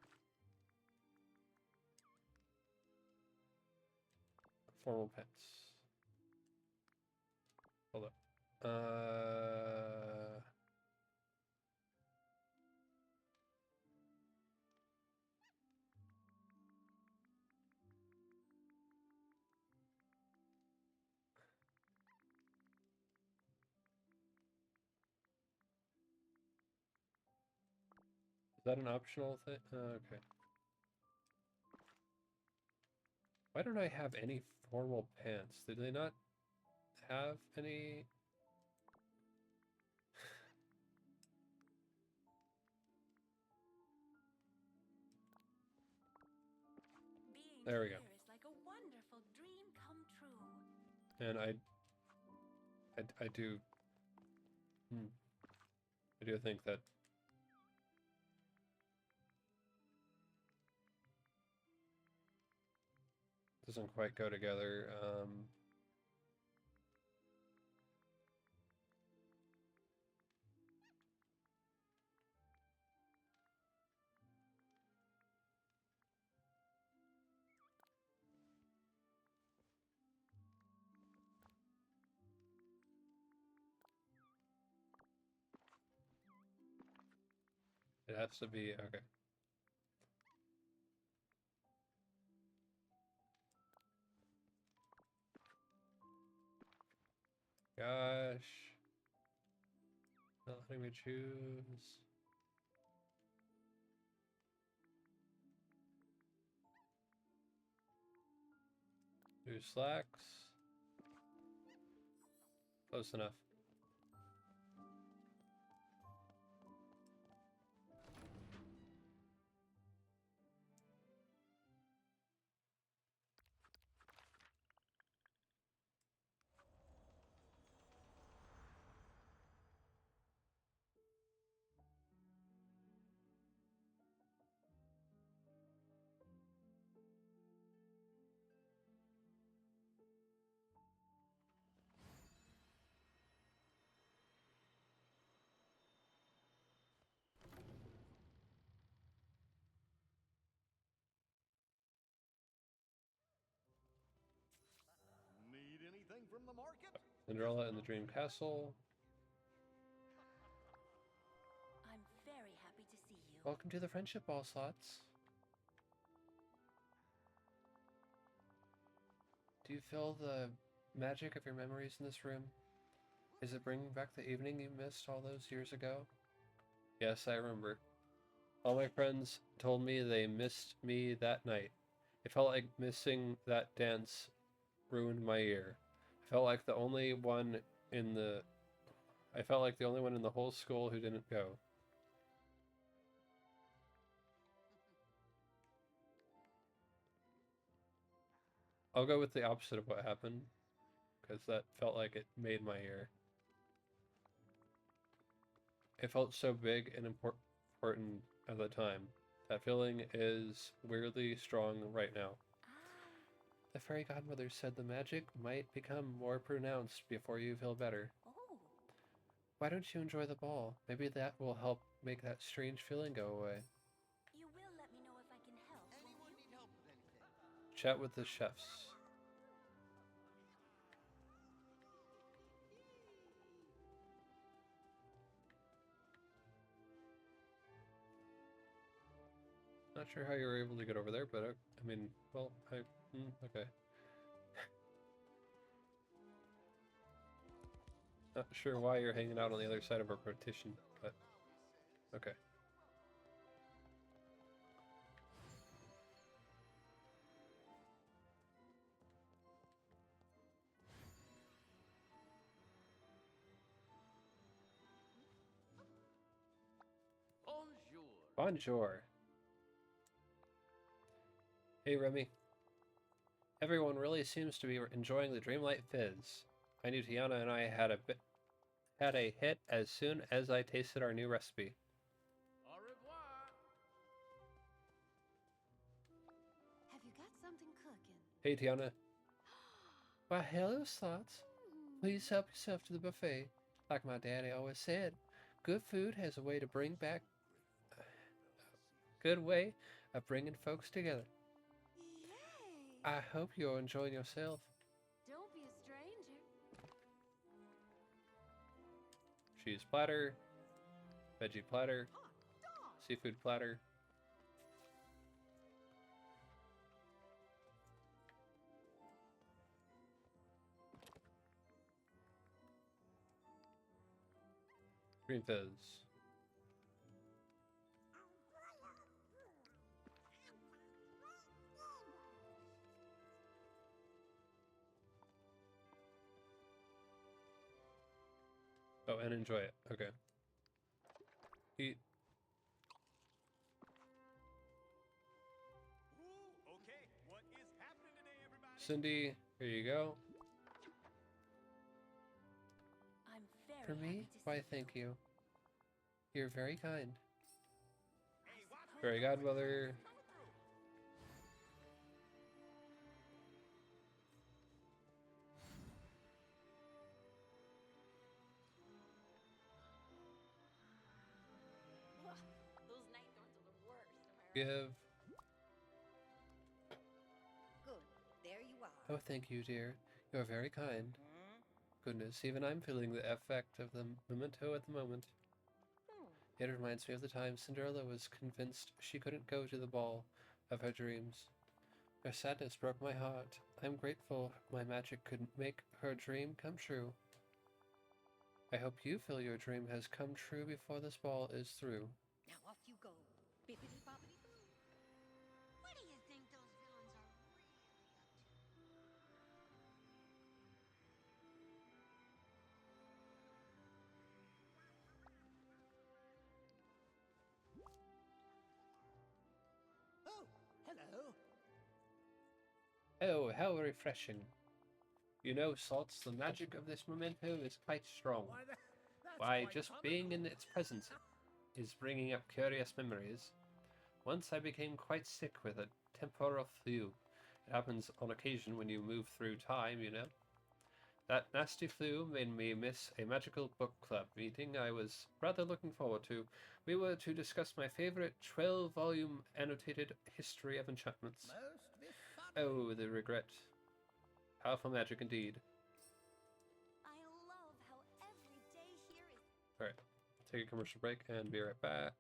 Formal pants. Hold up. Is that an optional thing? Okay. Why don't I have any formal pants? Did they not have any? Being There we go. here is like a wonderful dream come true. And I do. I do think that doesn't quite go together. It has to be okay. Gosh. Not letting me choose. Do slacks. Close enough. Need anything from the market? Cinderella in the Dream Castle. I'm very happy to see you. Welcome to the Friendship Ball, Slots. Do you feel the magic of your memories in this room? Is it bringing back the evening you missed all those years ago? Yes, I remember. All my friends told me they missed me that night. It felt like missing that dance ruined my year. I felt like the only one in the I felt like the only one in the whole school who didn't go. I'll go with the opposite of what happened, because that felt like it made my year. It felt so big and important at the time. That feeling is weirdly strong right now. The fairy godmother said the magic might become more pronounced before you feel better. Oh, Why don't you enjoy the ball? Maybe that will help make that strange feeling go away. you will let me know if I can help, won't Anyone you? need help with anything? Chat with the chefs. Not sure how you were able to get over there, but I mean, well, okay. Not sure why you're hanging out on the other side of a partition, but okay. Bonjour. Bonjour. Hey, Remy. Everyone really seems to be enjoying the Dreamlight Fizz. I knew Tiana and I had a hit as soon as I tasted our new recipe. Au revoir. Have you got something cooking? Hey Tiana, Why, hello, Slots. Please help yourself to the buffet. Like my daddy always said, good food has a way to bring back good way of bringing folks together. Yay! I hope you're enjoying yourself. Don't be a stranger. cheese platter, veggie platter, Hot dog! seafood platter. Green fizz. Oh, and enjoy it. Okay. Eat. Ooh, okay. What is happening today, everybody? Cindy, here you go. I'm very For me? happy to Why, see thank you. You're very kind. Hey, watch Fairy godmother. Those night thorns are the worst, am I right? Give. Good. There you are. Oh, thank you, dear. You're very kind. Hmm? Goodness, even I'm feeling the effect of the memento at the moment. It reminds me of the time Cinderella was convinced she couldn't go to the ball of her dreams. Her sadness broke my heart. I'm grateful my magic could make her dream come true. I hope you feel your dream has come true before this ball is through. Now off you go. Bippity boppity boo. What do you think those villains are really up to? Oh, hello. Oh, how refreshing. You know, Salts, the magic of this memento is quite strong. That's Why, quite just comical. being in its presence is bringing up curious memories. Once I became quite sick with a temporal flu. It happens on occasion when you move through time, you know. That nasty flu made me miss a magical book club meeting I was rather looking forward to. We were to discuss my favorite 12-volume annotated history of enchantments. Most be fun. Oh, the regret. Powerful magic indeed. I love how every day here is Alright, take a commercial break and be right back.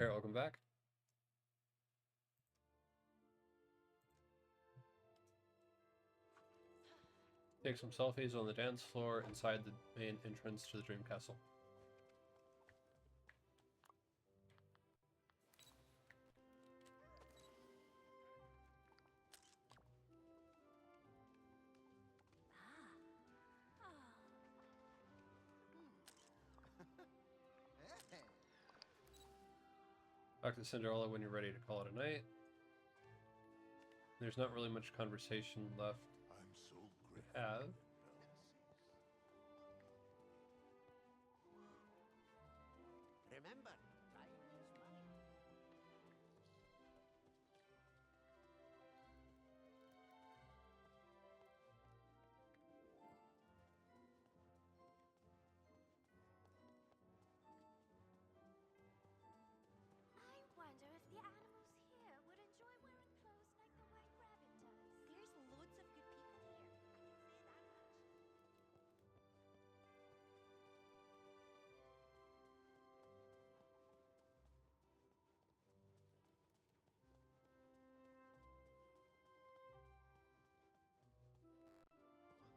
Alright, welcome back. Take some selfies on the dance floor inside the main entrance to the Dream Castle. Talk to Cinderella when you're ready to call it a night. There's not really much conversation left I'm so to grateful. have. Remember, time is money. I wonder if the animals here would enjoy wearing clothes like the White Rabbit does. There's loads of good people here. I can say that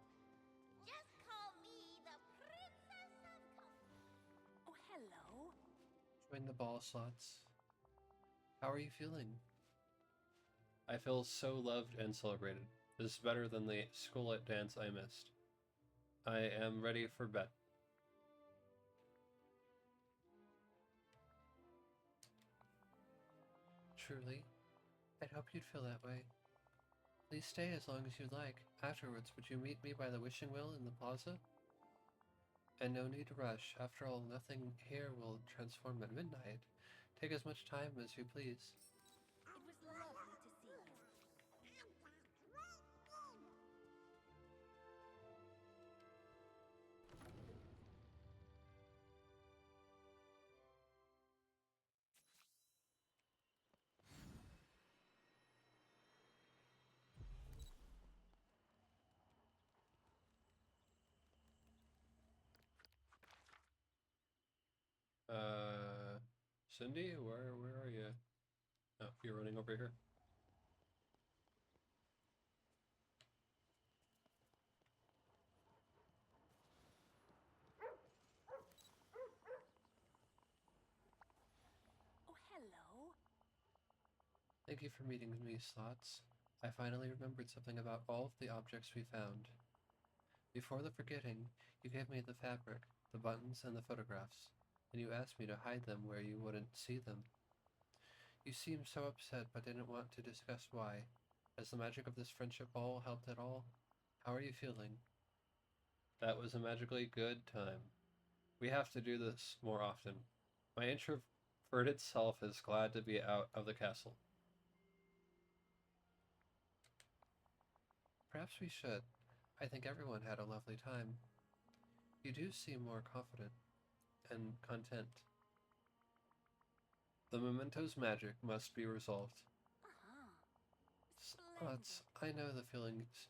much. Just call me the Princess of Comfort. Oh, hello. Join the ball, Slots. How are you feeling? I feel so loved and celebrated. This is better than the school dance I missed. I am ready for bed. Truly, I'd hope you'd feel that way. Please stay as long as you'd like. Afterwards, would you meet me by the wishing well in the plaza? And no need to rush. After all, nothing here will transform at midnight. Take as much time as you please. It was lovely to see you. Cindy, where are you? Oh, you're running over here. Oh, hello. Thank you for meeting with me, Slots. I finally remembered something about all of the objects we found. Before the forgetting, you gave me the fabric, the buttons, and the photographs, and you asked me to hide them where you wouldn't see them. You seemed so upset but didn't want to discuss why. Has the magic of this friendship ball helped at all? How are you feeling? That was a magically good time. We have to do this more often. My introverted self is glad to be out of the castle. Perhaps we should. I think everyone had a lovely time. You do seem more confident and content. The memento's magic must be resolved. Uh-huh. Slots, I know the feelings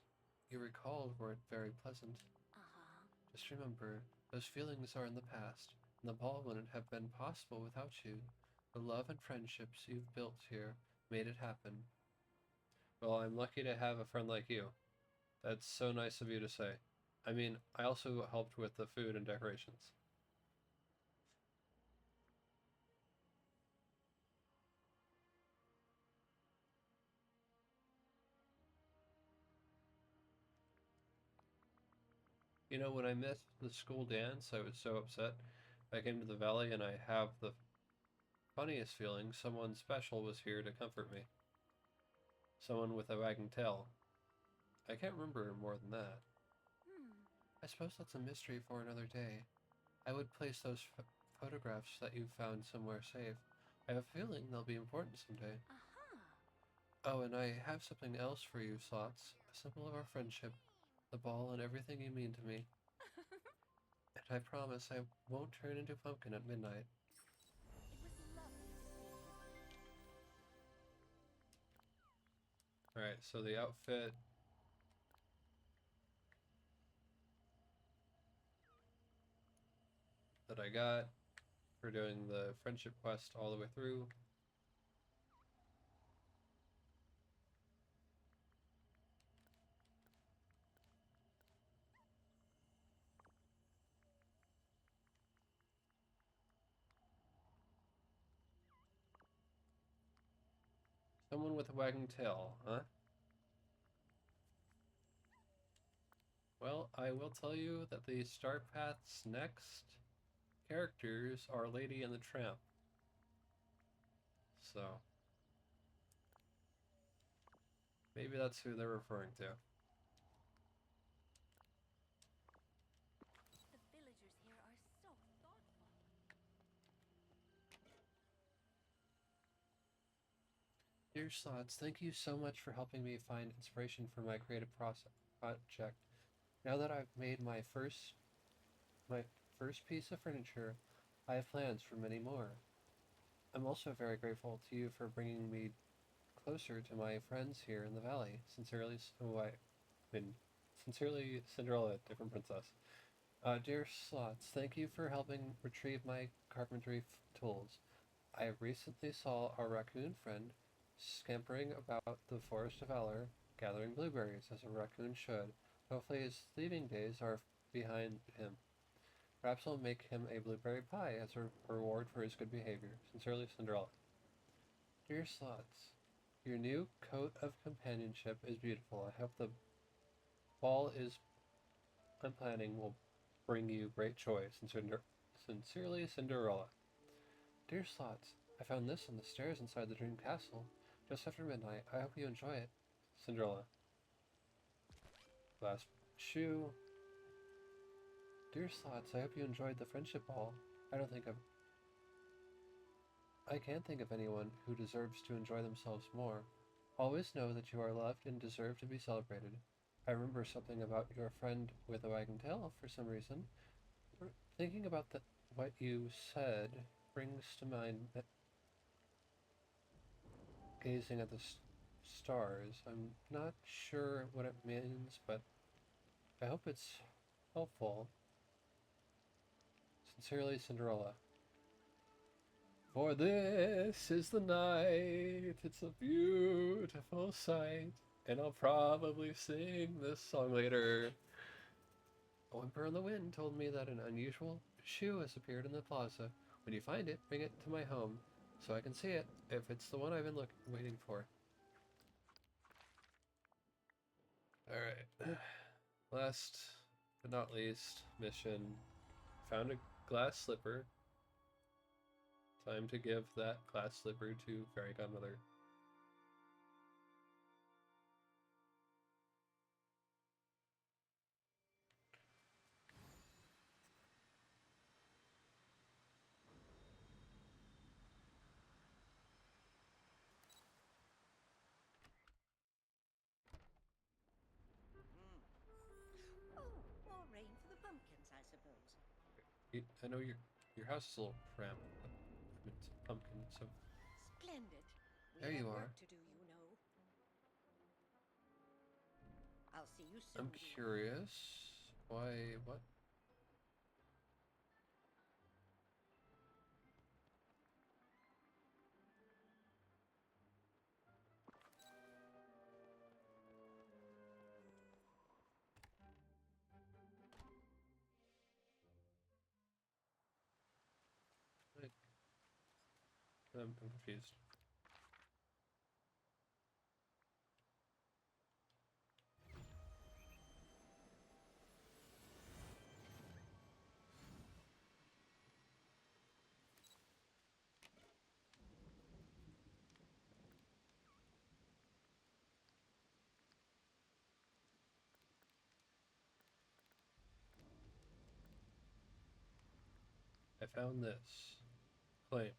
you recalled weren't very pleasant. Uh-huh. Just remember, those feelings are in the past, and the ball wouldn't have been possible without you. The love and friendships you've built here made it happen. Well, I'm lucky to have a friend like you. That's so nice of you to say. I mean, I also helped with the food and decorations. You know, when I missed the school dance, I was so upset. I came to the valley and I have the funniest feeling someone special was here to comfort me. Someone with a wagging tail. I can't remember more than that. I suppose that's a mystery for another day. I would place those photographs that you found somewhere safe. I have a feeling they'll be important someday. Uh-huh. Oh, and I have something else for you, Slots. A symbol of our friendship, the ball, and everything you mean to me. And I promise I won't turn into Pumpkin at midnight. It was lovely to see you. Alright, so the outfit. That I got for doing the friendship quest all the way through. Someone with a wagging tail, huh? Well, I will tell you that the Star Path's next characters are Lady and the Tramp. So, maybe that's who they're referring to. The villagers here are so thoughtful. Dear Slots, thank you so much for helping me find inspiration for my creative project. Now that I've made my first piece of furniture, I have plans for many more. I'm also very grateful to you for bringing me closer to my friends here in the valley. Sincerely, Cinderella, different princess. Dear Slots, thank you for helping retrieve my carpentry tools. I recently saw our raccoon friend scampering about the Forest of Valor, gathering blueberries, as a raccoon should. Hopefully his thieving days are behind him. Perhaps I'll make him a blueberry pie as a reward for his good behavior. Sincerely, Cinderella. Dear Slots, your new coat of companionship is beautiful. I hope the ball I'm planning will bring you great joy. Sincerely, Cinderella. Dear Slots, I found this on the stairs inside the Dream Castle just after midnight. I hope you enjoy it. Cinderella. Glass shoe. Dear Slots, I hope you enjoyed the friendship ball. I can't think of anyone who deserves to enjoy themselves more. Always know that you are loved and deserve to be celebrated. I remember something about your friend with a wagging tail for some reason. Thinking about what you said brings to mind that gazing at the stars. I'm not sure what it means, but I hope it's helpful. Sincerely, Cinderella. For this is the night, it's a beautiful sight, and I'll probably sing this song later. A whimper in the wind told me that an unusual shoe has appeared in the plaza. When you find it, bring it to my home, so I can see it, if it's the one I've been waiting for. Alright. Last but not least, mission. Found a glass slipper. Time to give that glass slipper to Fairy Godmother. Oh, more rain for the pumpkins, I suppose. I know your house is a little cramped, but it's a pumpkin, so Splendid. We there have you are. work to do, you know. I'll see you soon. I'm dear. curious. Why, what? Like, I'm confused. I found this. Claimed.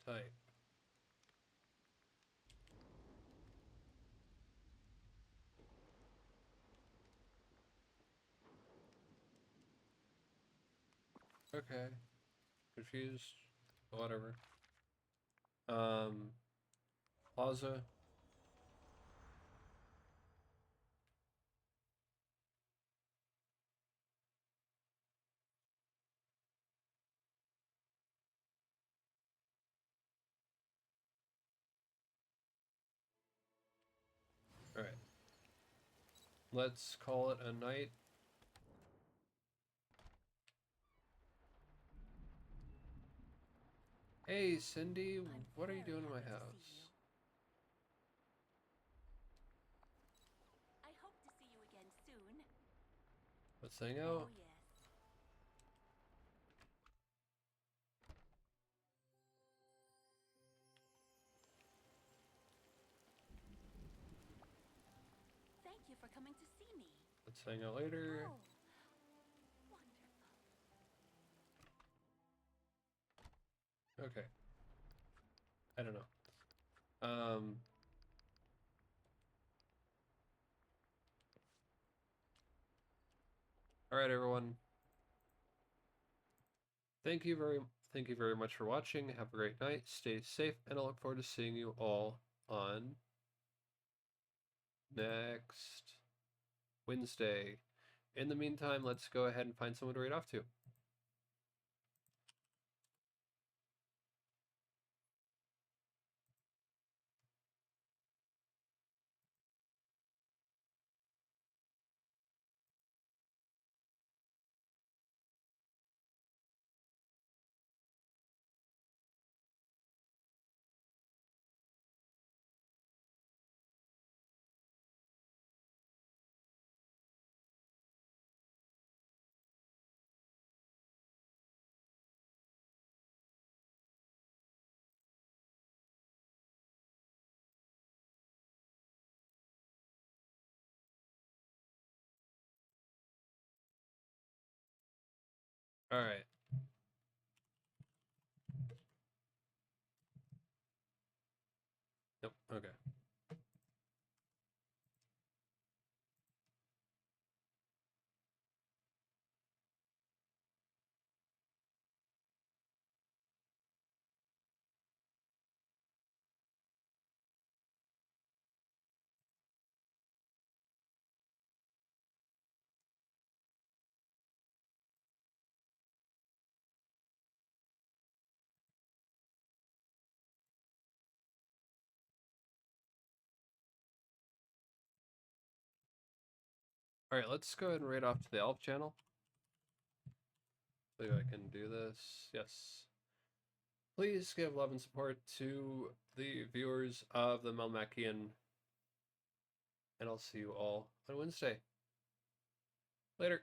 Type. Okay. Confused. Whatever. Plaza. Alright. Let's call it a night. Hey, Cindy, what are you doing in my house? I hope to see you again soon. Let's hang Oh, out. yes. Thank you for coming to see me. Let's hang out later. Oh, wonderful. Okay. I don't know. All right, everyone. Thank you very much for watching. Have a great night. Stay safe, and I look forward to seeing you all on next Wednesday. In the meantime, let's go ahead and find someone to raid off to. All right. Nope. Okay. All right. Let's go ahead and raid off to the Elf channel. Believe I can do this. Yes. Please give love and support to the viewers of the Melmacian, and I'll see you all on Wednesday. Later.